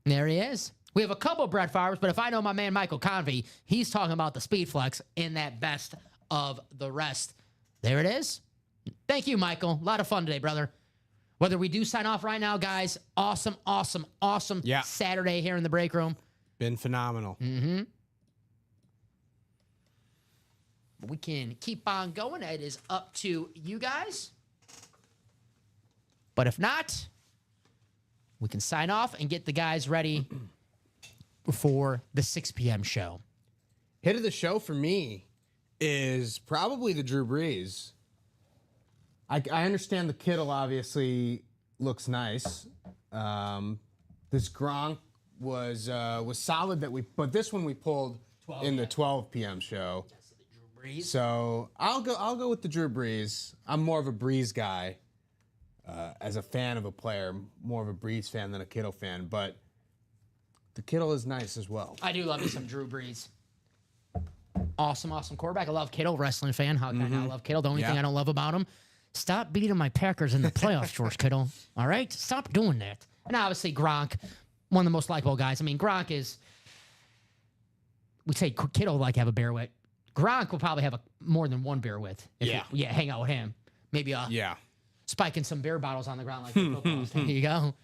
Speaker 2: There he is. We have a couple of Brett Favres, but if I know my man Michael Convey, he's talking about the Speed Flex in that best of the rest. There it is. Thank you, Michael. A lot of fun today, brother. Whether we do sign off right now, guys, awesome
Speaker 3: Yeah.
Speaker 2: Saturday here in the break room.
Speaker 3: Been phenomenal.
Speaker 2: We can keep on going. It is up to you guys. But if not, we can sign off and get the guys ready for the 6 p.m. show.
Speaker 3: Hit of the show for me is probably the Drew Brees. I understand the Kittle obviously looks nice. This Gronk was solid but this one we pulled in the 12 p.m. show. So I'll go with the Drew Brees. I'm more of a Brees guy as a fan of a player, more of a Brees fan than a Kittle fan, but the Kittle is nice as well.
Speaker 2: I do love me some Drew Brees. Awesome quarterback. I love Kittle, wrestling fan. How can I not love Kittle? The only thing I don't love about him, stop beating my Packers in the playoffs, George Kittle. All right? Stop doing that. And obviously Gronk, one of the most likable guys. I mean, Gronk is, we say Kittle like have a beer with. Gronk will probably have more than one beer with. Hang out with him. Maybe spiking some beer bottles on the ground like the footballs. There you go.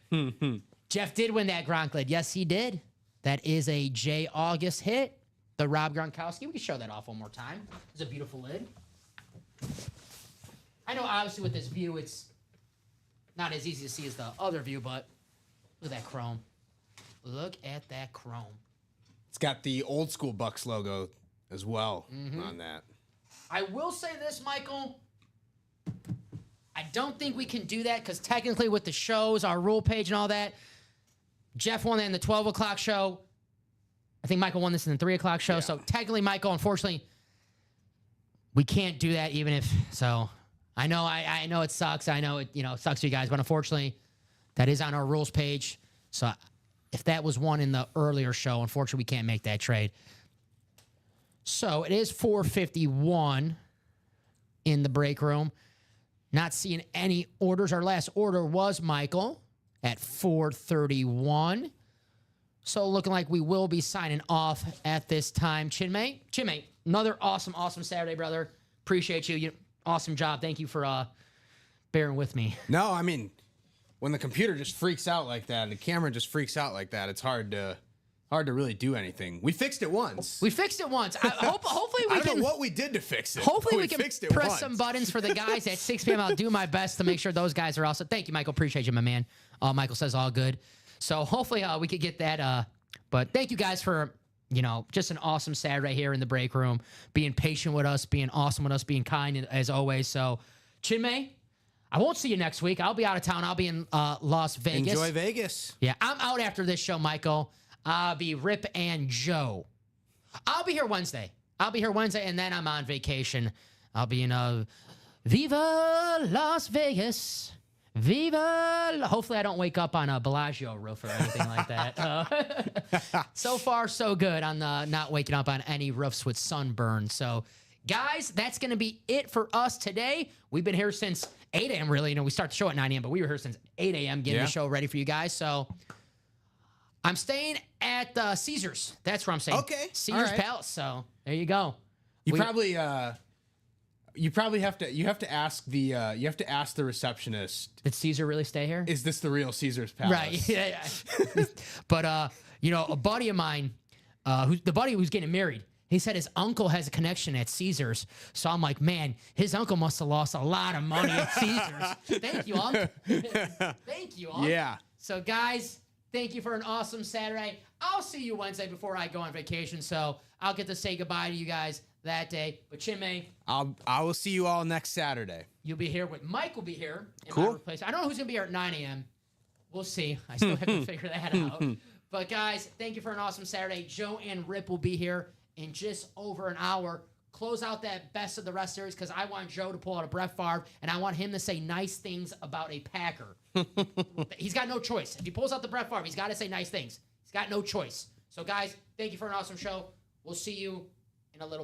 Speaker 2: Jeff did win that Gronk lid. Yes, he did. That is a J. August hit. The Rob Gronkowski. We can show that off one more time. It's a beautiful lid. I know, obviously, with this view, it's not as easy to see as the other view, but look at that chrome. Look at that chrome.
Speaker 3: It's got the old school Bucks logo as well on that.
Speaker 2: I will say this, Michael. I don't think we can do that because technically with the shows, our rule page and all that, Jeff won that in the 12 o'clock show. I think Michael won this in the 3 o'clock show. Yeah. So technically, Michael, unfortunately, we can't do that even if, so I know it sucks. I know it, sucks for you guys, but unfortunately, that is on our rules page. So if that was won in the earlier show, unfortunately, we can't make that trade. So it is 4:51 in the break room. Not seeing any orders. Our last order was Michael at 4:31. So looking like we will be signing off at this time. Chinmay, another awesome Saturday, brother. Appreciate you. Awesome job. Thank you for bearing with me.
Speaker 3: No, I mean, when the computer just freaks out like that and the camera just freaks out like that, it's hard to really do anything. We fixed it once.
Speaker 2: Hopefully we
Speaker 3: I
Speaker 2: can.
Speaker 3: don't know what we did to fix it.
Speaker 2: Hopefully we can press
Speaker 3: once.
Speaker 2: some buttons for the guys at 6 p.m. I'll do my best to make sure those guys are also. Thank you, Michael. Appreciate you, my man. Michael says all good. So hopefully we could get that. But thank you guys for, just an awesome Saturday here in the break room, being patient with us, being awesome with us, being kind as always. So, Chinmay, I won't see you next week. I'll be out of town. I'll be in Las Vegas.
Speaker 3: Enjoy Vegas.
Speaker 2: Yeah, I'm out after this show, Michael. I'll be Rip and Joe. I'll be here Wednesday. And then I'm on vacation. I'll be in Viva Las Vegas. Viva! Hopefully I don't wake up on a Bellagio roof or anything like that. So far, so good on not waking up on any roofs with sunburn. So Guys, that's going to be it for us today. We've been here since 8 a.m. really. You know, we start the show at 9 a.m., but we were here since 8 a.m. getting the show ready for you guys. So I'm staying at Caesars. That's where I'm staying.
Speaker 3: Okay.
Speaker 2: Caesars
Speaker 3: All right.
Speaker 2: Palace. So there you go.
Speaker 3: You probably have to ask the receptionist.
Speaker 2: Did Caesar really stay here?
Speaker 3: Is this the real Caesar's Palace?
Speaker 2: Right. Yeah. But you know, a buddy of mine, the buddy who's getting married, he said his uncle has a connection at Caesars. So I'm like, man, his uncle must have lost a lot of money at Caesars. Thank you, Unc. Thank you, Unc.
Speaker 3: Yeah.
Speaker 2: So guys, thank you for an awesome Saturday. I'll see you Wednesday before I go on vacation. So I'll get to say goodbye to you guys that day. But Chinmay,
Speaker 3: I will see you all next Saturday.
Speaker 2: you'll be here with Mike will be here in
Speaker 3: Cool.
Speaker 2: my replacement. I don't know who's gonna be here at 9 a.m. We'll see. I still have to figure that out. But guys, thank you for an awesome Saturday. Joe and Rip will be here in just over an hour. Close out that best of the rest series because I want Joe to pull out a Brett Favre and I want him to say nice things about a Packer. He's got no choice. If he pulls out the Brett Favre, he's got to say nice things. He's got no choice. So guys, thank you for an awesome show. We'll see you in a little bit.